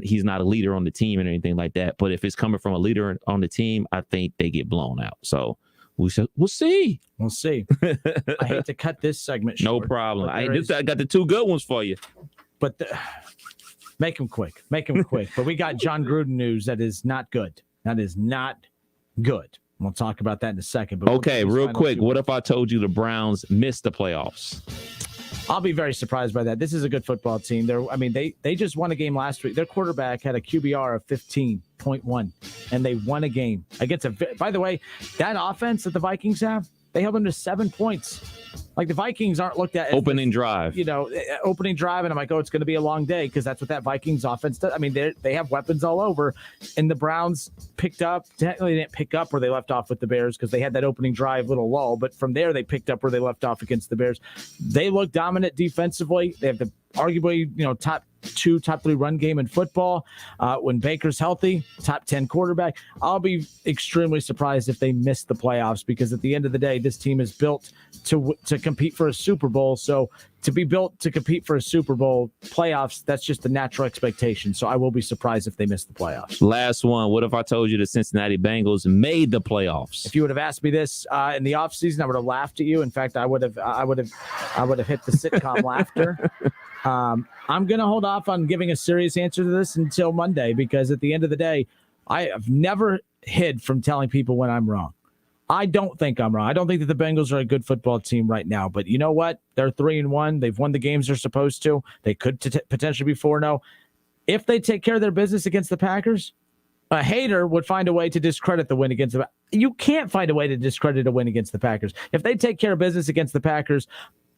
he's not a leader on the team or anything like that. But if it's coming from a leader on the team, I think they get blown out. So we'll see. I hate to cut this segment short. No problem. I got the two good ones for you. But make them quick. But we got John Gruden news that is not good. We'll talk about that in a second. But okay, real quick. What if I told you the Browns missed the playoffs? I'll be very surprised by that. This is a good football team. They just won a game last week. Their quarterback had a QBR of 15.1, and they won a game against by the way, that offense that the Vikings have, they held them to 7 points. Like the Vikings aren't looked at opening drive, and I'm like, oh, it's going to be a long day because that's what that Vikings offense does. I mean, they have weapons all over, and the Browns picked up. Technically, they didn't pick up where they left off with the Bears because they had that opening drive little lull, but from there they picked up where they left off against the Bears. They look dominant defensively. They have the arguably, top 2, top 3 run game in football. When Baker's healthy, top 10 quarterback. I'll be extremely surprised if they miss the playoffs because at the end of the day, this team is built to compete for a Super Bowl. So to be built to compete for a Super Bowl playoffs, that's just the natural expectation. So I will be surprised if they miss the playoffs. Last one. What if I told you the Cincinnati Bengals made the playoffs? If you would have asked me this in the offseason, I would have laughed at you. In fact, I would have hit the sitcom laughter. I'm going to hold off on giving a serious answer to this until Monday because at the end of the day, I have never hid from telling people when I'm wrong. I don't think I'm wrong. I don't think that the Bengals are a good football team right now. But you know what? They're 3-1. They've won the games they're supposed to. They could potentially be 4-0. If they take care of their business against the Packers, a hater would find a way to discredit the win against the Packers. You can't find a way to discredit a win against the Packers. If they take care of business against the Packers,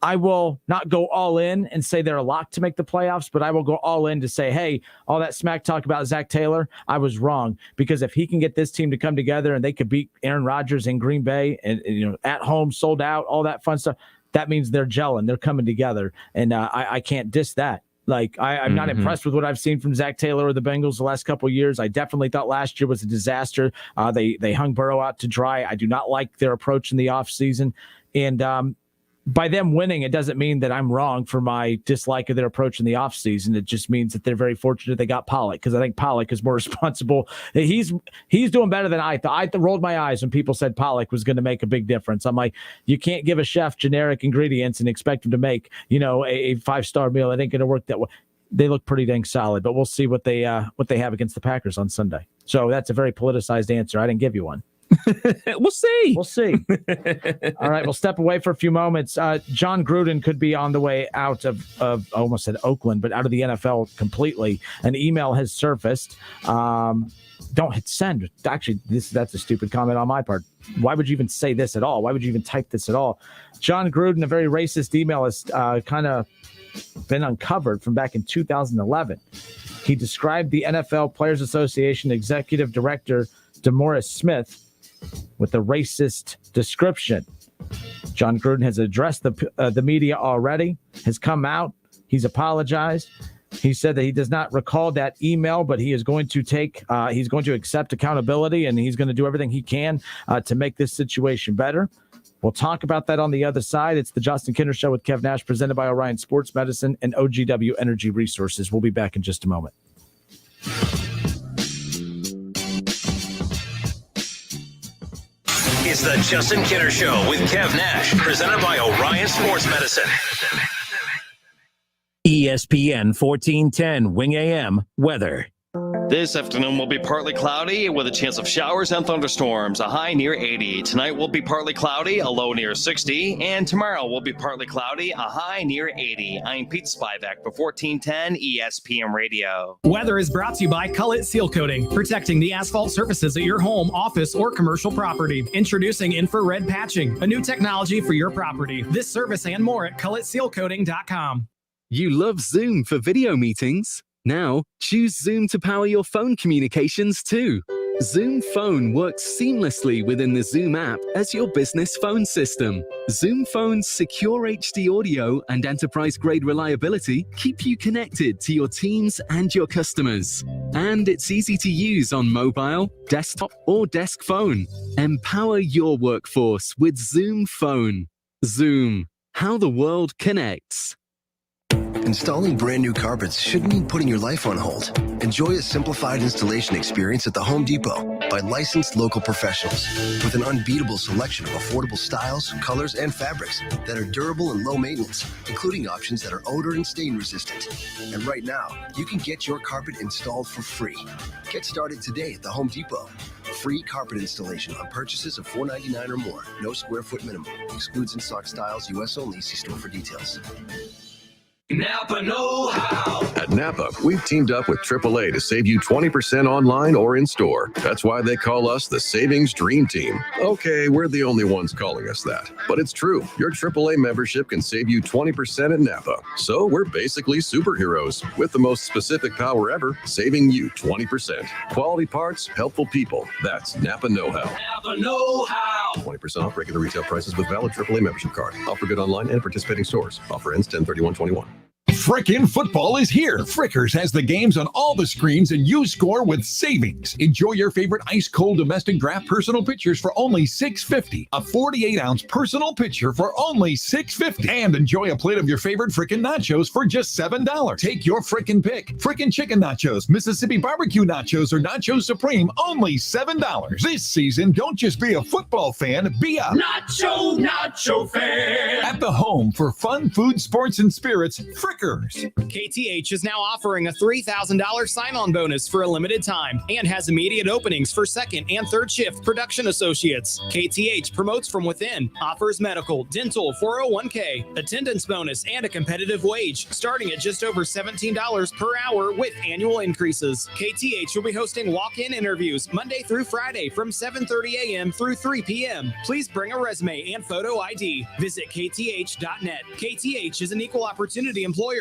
I will not go all in and say they're a lock to make the playoffs, but I will go all in to say, hey, all that smack talk about Zach Taylor, I was wrong. Because if he can get this team to come together and they could beat Aaron Rodgers in Green Bay and at home, sold out, all that fun stuff, that means they're gelling, they're coming together. And I can't diss that. Like, I'm not impressed with what I've seen from Zach Taylor or the Bengals the last couple of years. I definitely thought last year was a disaster. They hung Burrow out to dry. I do not like their approach in the offseason. And by them winning, it doesn't mean that I'm wrong for my dislike of their approach in the offseason. It just means that they're very fortunate they got Pollock, because I think Pollock is more responsible. He's doing better than I thought. I rolled my eyes when people said Pollock was going to make a big difference. I'm like, you can't give a chef generic ingredients and expect him to make, a 5-star meal. It ain't going to work that way. They look pretty dang solid, but we'll see what they have against the Packers on Sunday. So that's a very politicized answer. I didn't give you one. We'll see. All right, we'll step away for a few moments. John Gruden could be on the way out of I almost said Oakland, but out of the NFL completely. An email has surfaced. Don't hit send. Actually, that's a stupid comment on my part. Why would you even say this at all? Why would you even type this at all? John Gruden, a very racist email, has kind of been uncovered from back in 2011. He described the NFL Players Association Executive Director DeMaurice Smith with a racist description. John Gruden has addressed the media already, has come out, he's apologized. He said that he does not recall that email, but he is going to accept accountability, and he's going to do everything he can to make this situation better. We'll talk about that on the other side. It's the Justin Kinner Show with Kev Nash, presented by Orion Sports Medicine and OGW Energy Resources. We'll be back in just a moment. It's the Justin Kinner Show with Kev Nash, presented by Orion Sports Medicine. ESPN 1410 Wing AM weather. This afternoon will be partly cloudy with a chance of showers and thunderstorms, a high near 80. Tonight will be partly cloudy, a low near 60. And tomorrow will be partly cloudy, a high near 80. I'm Pete Spivak for 1410 ESPN Radio. Weather is brought to you by Cullet Seal Coating, protecting the asphalt surfaces at your home, office, or commercial property. Introducing infrared patching, a new technology for your property. This service and more at culletsealcoating.com. You love Zoom for video meetings? Now, choose Zoom to power your phone communications too. Zoom Phone works seamlessly within the Zoom app as your business phone system. Zoom Phone's secure HD audio and enterprise-grade reliability keep you connected to your teams and your customers. And it's easy to use on mobile, desktop, or desk phone. Empower your workforce with Zoom Phone. Zoom, how the world connects. Installing brand new carpets shouldn't mean putting your life on hold. Enjoy a simplified installation experience at the Home Depot by licensed local professionals with an unbeatable selection of affordable styles, colors, and fabrics that are durable and low maintenance, including options that are odor and stain resistant. And right now, you can get your carpet installed for free. Get started today at the Home Depot. Free carpet installation on purchases of $4.99 or more. No square foot minimum. Excludes in-stock styles. U.S. only. See store for details. Napa know-how. At Napa, we've teamed up with AAA to save you 20% online or in-store. That's why they call us the Savings Dream Team. Okay, we're the only ones calling us that. But it's true. Your AAA membership can save you 20% at Napa. So we're basically superheroes with the most specific power ever, saving you 20%. Quality parts, helpful people. That's Napa know-how. Napa know-how. 20% off regular retail prices with valid AAA membership card. Offer good online and participating stores. Offer ends 10/31/21. Frickin' football is here. Frickers has the games on all the screens, and you score with savings. Enjoy your favorite ice-cold domestic draft personal pitchers for only $6.50. A 48-ounce personal pitcher for only $6.50. And enjoy a plate of your favorite frickin' nachos for just $7. Take your frickin' pick. Frickin' chicken nachos, Mississippi barbecue nachos, or Nachos Supreme, only $7. This season, don't just be a football fan, be a nacho fan. At the home for fun, food, sports, and spirits, Frickers. KTH is now offering a $3,000 sign-on bonus for a limited time and has immediate openings for second and third shift production associates. KTH promotes from within, offers medical, dental, 401k, attendance bonus, and a competitive wage starting at just over $17 per hour with annual increases. KTH will be hosting walk-in interviews Monday through Friday from 7:30 a.m. through 3 p.m. Please bring a resume and photo ID. Visit kth.net. KTH is an equal opportunity employer.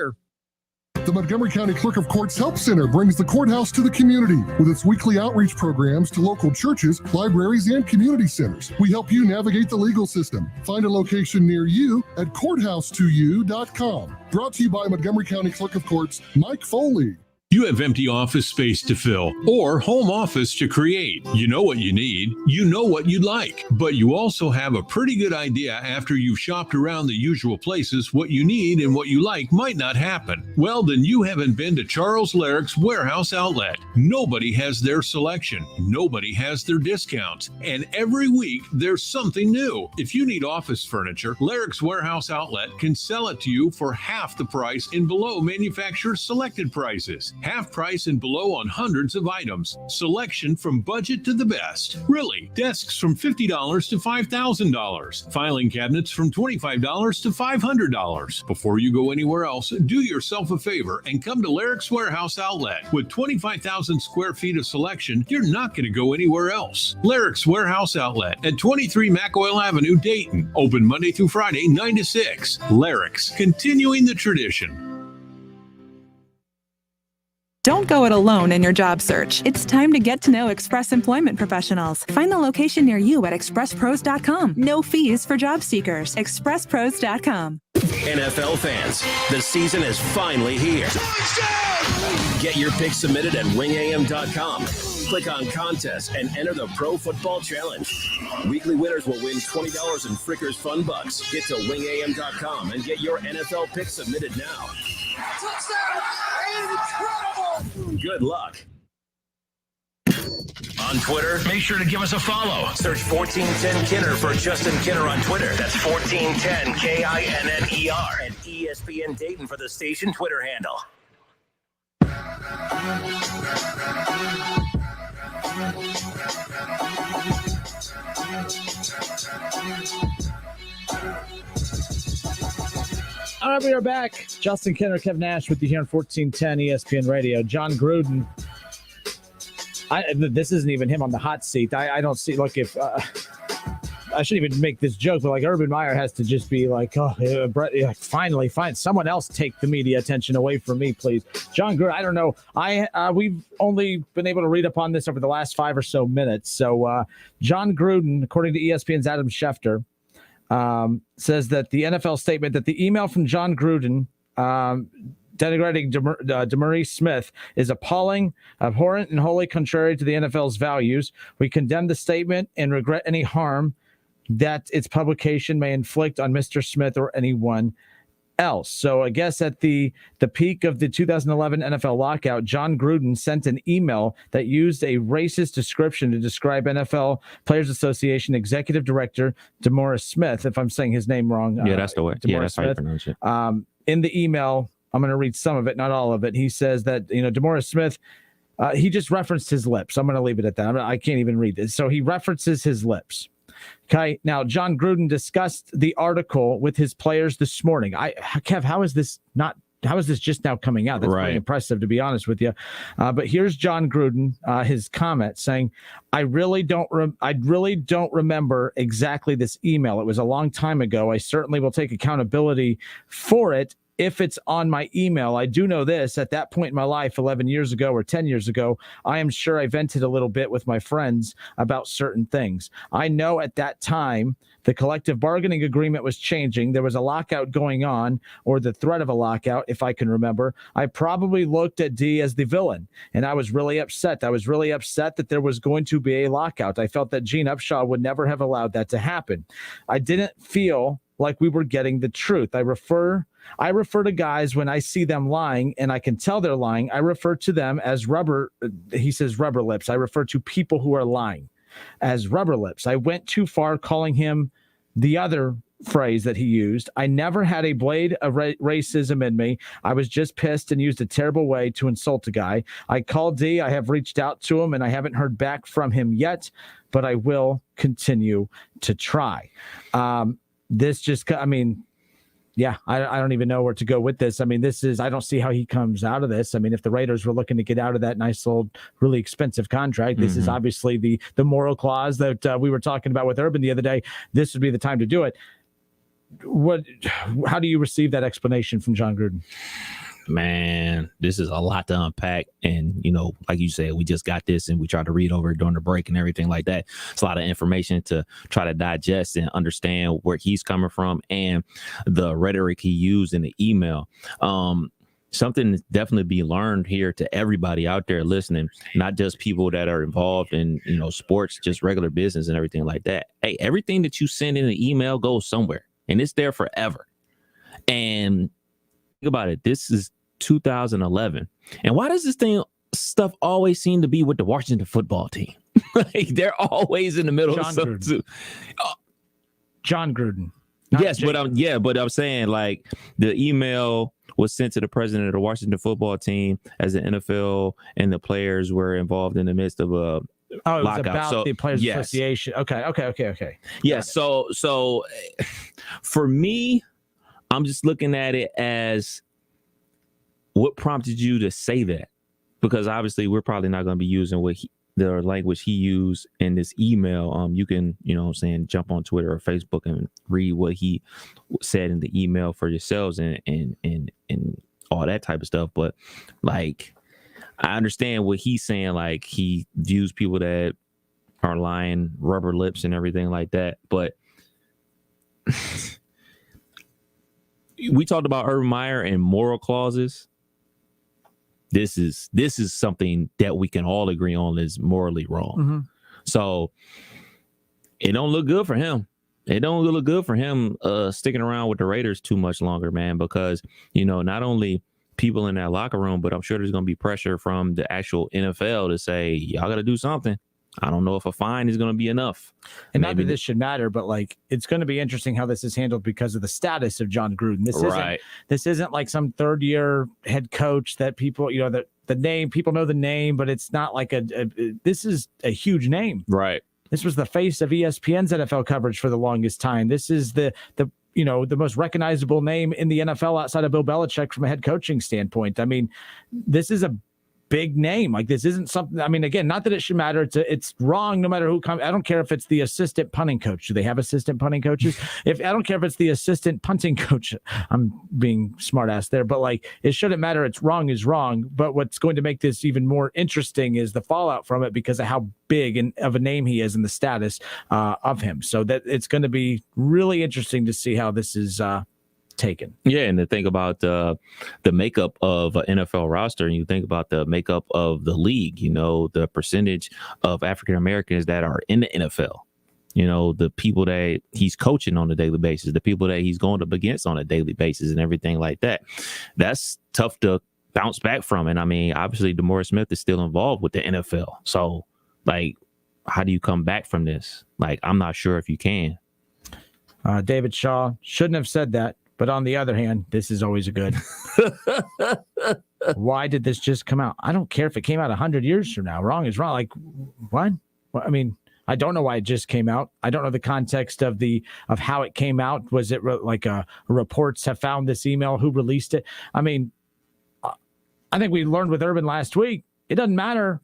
The Montgomery County Clerk of Courts Help Center brings the courthouse to the community with its weekly outreach programs to local churches, libraries, and community centers. We help you navigate the legal system. Find a location near you at courthouse2u.com. Brought to you by Montgomery County Clerk of Courts Mike Foley. You have empty office space to fill or home office to create. You know what you need. You know what you'd like. But you also have a pretty good idea after you've shopped around the usual places what you need and what you like might not happen. Well, then you haven't been to Charles Larrick's Warehouse Outlet. Nobody has their selection. Nobody has their discounts. And every week there's something new. If you need office furniture, Larrick's Warehouse Outlet can sell it to you for half the price and below manufacturer's selected prices. Half price and below on hundreds of items. Selection from budget to the best. Really, desks from $50 to $5,000. Filing cabinets from $25 to $500. Before you go anywhere else, do yourself a favor and come to Larrick's Warehouse Outlet. With 25,000 square feet of selection, you're not going to go anywhere else. Larrick's Warehouse Outlet at 23 McOil Avenue, Dayton. Open Monday through Friday, 9 to 6. Larrick's, continuing the tradition. Don't go it alone in your job search. It's time to get to know Express Employment Professionals. Find the location near you at expresspros.com. No fees for job seekers. expresspros.com. NFL fans, the season is finally here. Touchdown! Get your picks submitted at wingam.com. Click on contest and enter the Pro Football Challenge. Weekly winners will win $20 in Frickers Fun Bucks. Get to wingam.com and get your NFL picks submitted now. Touchdown! Incredible! Good luck. On Twitter, make sure to give us a follow. Search 1410 Kinner for Justin Kinner on Twitter. That's 1410 KINNER. And ESPN Dayton for the station Twitter handle. All right, we are back. Justin Kinner, Kev Nash with you here on 1410 ESPN Radio. John Gruden. This isn't even him on the hot seat. I don't see, look, if I shouldn't even make this joke, but like Urban Meyer has to just be like, oh, Brett, finally, find someone else take the media attention away from me, please. John Gruden, I don't know. We've only been able to read up on this over the last 5 or so minutes. So John Gruden, according to ESPN's Adam Schefter, says that the NFL statement that the email from John Gruden denigrating DeMaurice Smith is appalling, abhorrent, and wholly contrary to the NFL's values. We condemn the statement and regret any harm that its publication may inflict on Mr. Smith or anyone else. So I guess at the peak of the 2011 NFL lockout, John Gruden sent an email that used a racist description to describe NFL Players Association Executive Director DeMaurice Smith, if I'm saying his name wrong. Yeah, that's the way. Yeah, that's how you pronounce it. In the email, I'm going to read some of it, not all of it. He says that, DeMaurice Smith, he just referenced his lips. I'm going to leave it at that. I can't even read this. So he references his lips. Okay. Now, John Gruden discussed the article with his players this morning. Kev, how is this just now coming out? That's pretty impressive, to be honest with you. But here's John Gruden, his comment saying, I really don't remember exactly this email. It was a long time ago. I certainly will take accountability for it if it's on my email. I do know this, at that point in my life, 11 years ago or 10 years ago, I am sure I vented a little bit with my friends about certain things. I know at that time, the collective bargaining agreement was changing. There was a lockout going on, or the threat of a lockout, if I can remember. I probably looked at D as the villain, and I was really upset. I was really upset that there was going to be a lockout. I felt that Gene Upshaw would never have allowed that to happen. I didn't feel like we were getting the truth. I refer to guys when I see them lying and I can tell they're lying. I refer to them as rubber. He says rubber lips. I refer to people who are lying as rubber lips. I went too far calling him the other phrase that he used. I never had a blade of racism in me. I was just pissed and used a terrible way to insult a guy. I called D. I have reached out to him and I haven't heard back from him yet, but I will continue to try. This just, I don't even know where to go with this. I don't see how he comes out of this. If the Raiders were looking to get out of that nice old, really expensive contract, this is obviously the moral clause that we were talking about with Urban the other day. This would be the time to do it. How do you receive that explanation from John Gruden? Man, this is a lot to unpack. And, like you said, we just got this and we tried to read over it during the break and everything like that. It's a lot of information to try to digest and understand where he's coming from and the rhetoric he used in the email. Something definitely be learned here to everybody out there listening, not just people that are involved in, sports, just regular business and everything like that. Hey, everything that you send in an email goes somewhere and it's there forever. And think about it. This is 2011. And why does this stuff always seem to be with the Washington football team? Like they're always in the middle of something too. John Gruden. Yes, but I'm saying like the email was sent to the president of the Washington football team as the NFL and the players were involved in the midst of a it was lockout. about the Players Association. Okay. Yeah. So for me, I'm just looking at it as what prompted you to say that? Because obviously we're probably not going to be using the language he used in this email. You can, jump on Twitter or Facebook and read what he said in the email for yourselves and all that type of stuff. But like, I understand what he's saying. Like he views people that are lying, rubber lips and everything like that. But we talked about Urban Meyer and moral clauses. This is something that we can all agree on is morally wrong. Mm-hmm. So it don't look good for him. It don't look good for him sticking around with the Raiders too much longer, man, because, not only people in that locker room, but I'm sure there's going to be pressure from the actual NFL to say, y'all got to do something. I don't know if a fine is going to be enough. And not that this should matter, but like it's going to be interesting how this is handled because of the status of John Gruden. This isn't like some third-year head coach that people, that the name people know the name, but it's not like this is a huge name. Right. This was the face of ESPN's NFL coverage for the longest time. This is the most recognizable name in the NFL outside of Bill Belichick from a head coaching standpoint. I mean, this is a big name. Like this isn't something, I mean, again, not that it should matter. It's wrong no matter who comes. I don't care if it's the assistant punting coach. Do they have assistant punting coaches? I don't care if it's the assistant punting coach. I'm being smart ass there, but like it shouldn't matter. It's wrong is wrong. But what's going to make this even more interesting is the fallout from it because of how big and of a name he is and the status of him. So that it's going to be really interesting to see how this is taken. Yeah, and to think about the makeup of an NFL roster, and you think about the makeup of the league, the percentage of African Americans that are in the NFL, the people that he's coaching on a daily basis, the people that he's going up against on a daily basis and everything like that. That's tough to bounce back from. And I mean, obviously DeMaurice Smith is still involved with the NFL. So like, how do you come back from this? Like, I'm not sure if you can. David Shaw shouldn't have said that. But on the other hand, this is always a good. Why did this just come out? I don't care if it came out 100 years from now. Wrong is wrong. Like, what? Well, I mean, I don't know why it just came out. I don't know the context of how it came out. Was it like reports have found this email? Who released it? I mean, I think we learned with Urban last week. It doesn't matter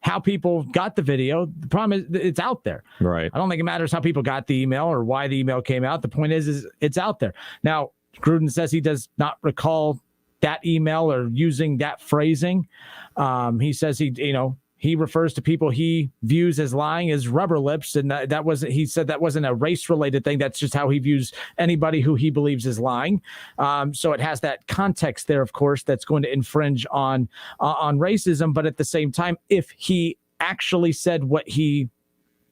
how people got the video. The problem is it's out there. Right. I don't think it matters how people got the email or why the email came out. The point is it's out there. Now, Gruden says he does not recall that email or using that phrasing. He says he refers to people he views as lying as rubber lips. And he said that wasn't a race related thing. That's just how he views anybody who he believes is lying. So it has that context there, of course, that's going to infringe on racism. But at the same time, if he actually said what he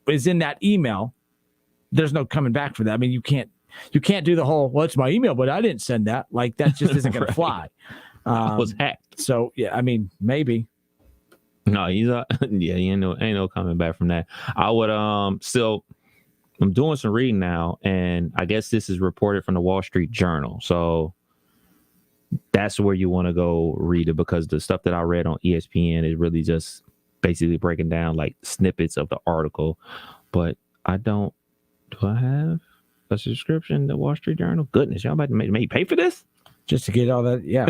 is in that email, there's no coming back from that. I mean, you can't do the whole, well, it's my email, but I didn't send that. Like that just isn't going to fly. I was hacked. So yeah, I mean, maybe. No, he's he ain't no coming back from that. I would still, I'm doing some reading now, and I guess this is reported from the Wall Street Journal. So that's where you want to go read it, because the stuff that I read on ESPN is really just basically breaking down like snippets of the article. But do I have a subscription to Wall Street Journal? Goodness, y'all about to make me pay for this? Just to get all that, yeah.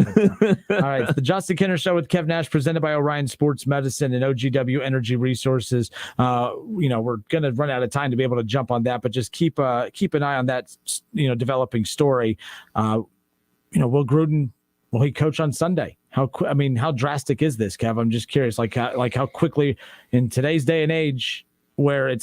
All right, it's the Justin Kinner Show with Kev Nash, presented by Orion Sports Medicine and OGW Energy Resources. We're going to run out of time to be able to jump on that, but just keep an eye on that, developing story. Will Gruden will he coach on Sunday? How drastic is this, Kev? I'm just curious, like how quickly in today's day and age, where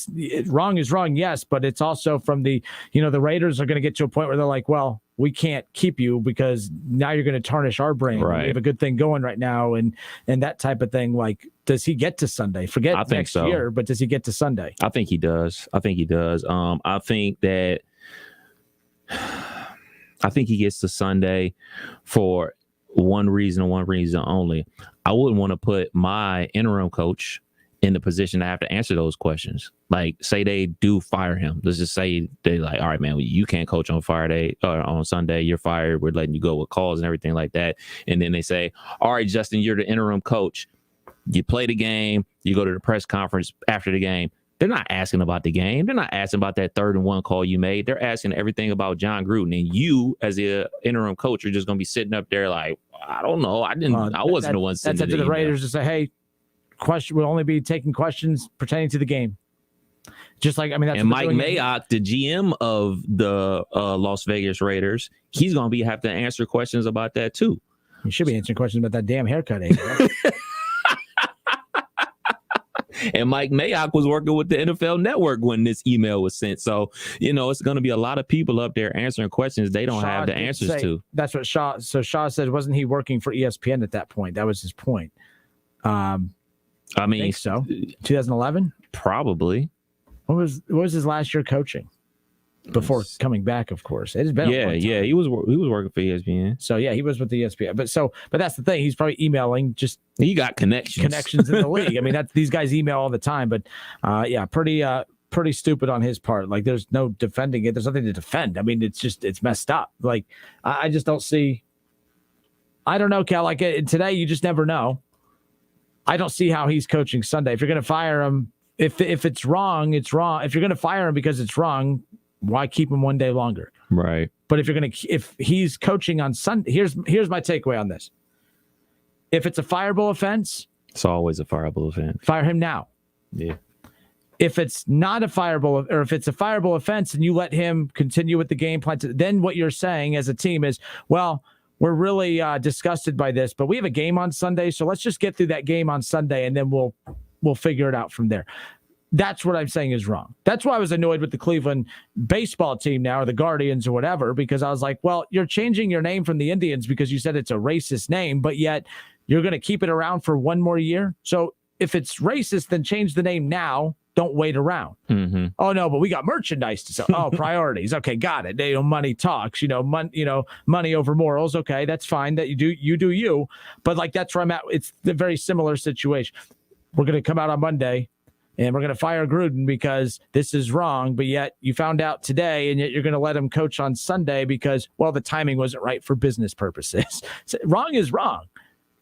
wrong is wrong, yes, but it's also from the Raiders are going to get to a point where they're like, well, we can't keep you because now you're going to tarnish our brand. Right. We have a good thing going right now, and that type of thing. Like, does he get to Sunday? Forget next year, but does he get to Sunday? I think he does. I think he gets to Sunday for one reason and one reason only. I wouldn't want to put my interim coach in the position to have to answer those questions. Like, say they do fire him. Let's just say they like, all right, man, you can't coach on Friday or on Sunday. You're fired. We're letting you go with calls and everything like that. And then they say, all right, Justin, you're the interim coach. You play the game. You go to the press conference after the game. They're not asking about the game. They're not asking about that 3rd and 1 call you made. They're asking everything about John Gruden. And you, as the interim coach, are just going to be sitting up there like, I don't know. I wasn't the one sending that's up to the Raiders to say, hey, we'll only be taking questions pertaining to the game. Just like, that's and Mike Mayock, the GM of the Las Vegas Raiders, he's going to have to answer questions about that too. You should be answering questions about that damn haircut. And Mike Mayock was working with the NFL Network when this email was sent. So, it's going to be a lot of people up there answering questions they don't have the answers to. That's what Shaw said. Wasn't he working for ESPN at that point? That was his point. I think so. 2011? Probably. What was his last year coaching? Before coming back, of course. It has been he was working for ESPN. So he was with the ESPN. But that's the thing. He's probably emailing. Just he got connections in the league. These guys email all the time. But pretty stupid on his part. Like, there's no defending it. There's nothing to defend. It's messed up. Like, I just don't see. I don't know, Cal. Like, today, you just never know. I don't see how he's coaching Sunday. If you're going to fire him, if it's wrong, it's wrong. If you're going to fire him because it's wrong, why keep him one day longer? Right. But if he's coaching on Sunday, here's my takeaway on this. If it's a fireable offense, it's always a fireable offense. Fire him now. Yeah. If it's not a fireable, or if it's a fireable offense and you let him continue with the game plan, then what you're saying as a team is, well, we're really disgusted by this, but we have a game on Sunday, so let's just get through that game on Sunday, and then we'll figure it out from there. That's what I'm saying is wrong. That's why I was annoyed with the Cleveland baseball team now, or the Guardians or whatever, because I was like, well, you're changing your name from the Indians because you said it's a racist name, but yet you're going to keep it around for one more year. So if it's racist, then change the name now. Don't wait around. Mm-hmm. Oh no, but we got merchandise to sell. Oh, priorities. Okay, got it. Money talks. Money over morals. Okay, that's fine. That you do you. But like, that's where I'm at. It's the very similar situation. We're going to come out on Monday, and we're going to fire Gruden because this is wrong. But yet you found out today, and yet you're going to let him coach on Sunday because, well, the timing wasn't right for business purposes. So wrong is wrong.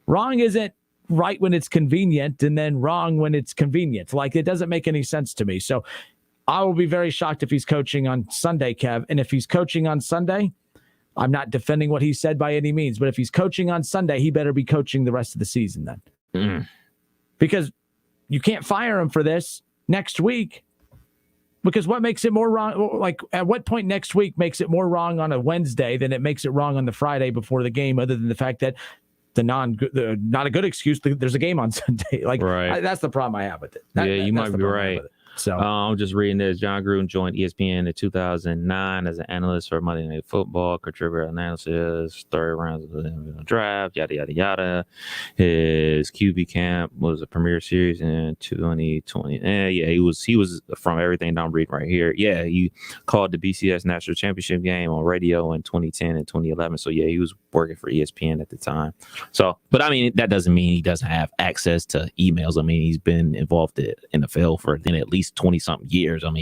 Wrong isn't right when it's convenient, and then wrong when it's convenient. Like, it doesn't make any sense to me. So I will be very shocked if he's coaching on Sunday, Kev. And if he's coaching on Sunday, I'm not defending what he said by any means, but if he's coaching on Sunday, he better be coaching the rest of the season then. Because you can't fire him for this next week. Because what makes it more wrong? Like, at what point next week makes it more wrong on a Wednesday than it makes it wrong on the Friday before the game, other than the fact that not a good excuse. There's a game on Sunday. Like, right. That's the problem I have with it. You might be right. So I'm just reading this. John Gruden joined ESPN in 2009 as an analyst for Monday Night Football, contributor analysis, third round of the draft, yada, yada, yada. His QB camp was a premiere series in 2020. He was from everything that I'm reading right here. Yeah, he called the BCS National Championship game on radio in 2010 and 2011. So, he was working for ESPN at the time. So, but that doesn't mean he doesn't have access to emails. He's been involved in NFL for at least 20-something years. An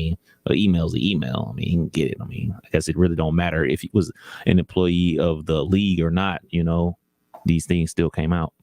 email's an email. He can get it. I guess it really don't matter if he was an employee of the league or not. These things still came out.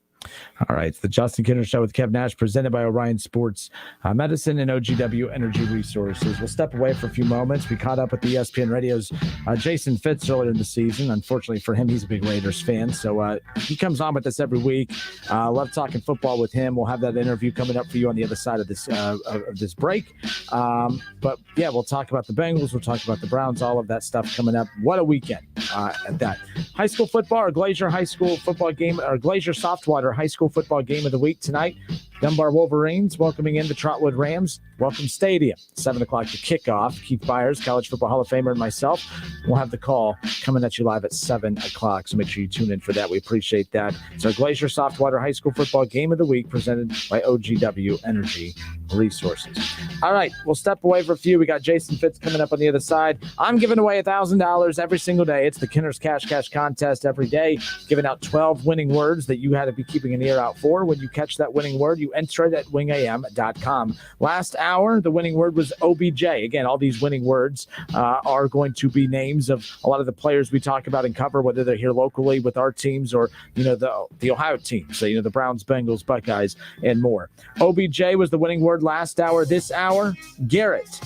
All right. It's the Justin Kinner Show with Kev Nash, presented by Orion Sports Medicine and OGW Energy Resources. We'll step away for a few moments. We caught up with the ESPN Radio's Jason Fitz earlier in the season. Unfortunately for him, he's a big Raiders fan, so he comes on with us every week. Love talking football with him. We'll have that interview coming up for you on the other side of this break. But, yeah, we'll talk about the Bengals. We'll talk about the Browns, all of that stuff coming up. What a weekend at that. High school football, or Glacier High School football game, or Glacier Softwater High School football game of the week tonight. Dunbar Wolverines welcoming in the Trotwood Rams. Welcome Stadium, 7 o'clock to kickoff. Keith Byers, College Football Hall of Famer, and myself will have the call coming at you live at 7 o'clock, so make sure you tune in for that. We appreciate that. It's our Glacier Softwater High School football game of the week, presented by OGW Energy Resources. All right, we'll step away for a few. We got Jason Fitz coming up on the other side. I'm giving away $1,000 every single day. It's the Kinner's Cash contest every day, giving out 12 winning words that you had to be keeping an ear out for. When you catch that winning word, you enter it at wingam.com. Last hour, the winning word was OBJ. Again, all these winning words are going to be names of a lot of the players we talk about and cover, whether they're here locally with our teams or, the Ohio teams. So, the Browns, Bengals, Buckeyes, and more. OBJ was the winning word last hour. This hour, Garrett,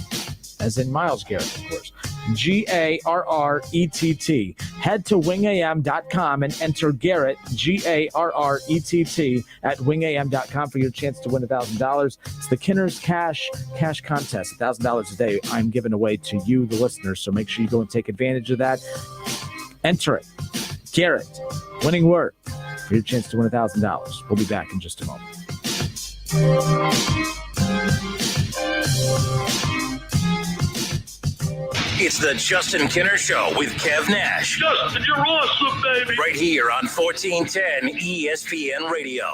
as in Myles Garrett, of course. Garrett. Head to wingam.com and enter Garrett, Garrett, at wingam.com for your chance to win $1,000. It's the Kinner's Cash contest. $1,000 a day I'm giving away to you, the listeners, so make sure you go and take advantage of that. Enter it. Garrett, winning word for your chance to win $1,000. We'll be back in just a moment. It's the Justin Kinner Show with Kev Nash. Justin, you're awesome, baby. Right here on 1410 ESPN Radio.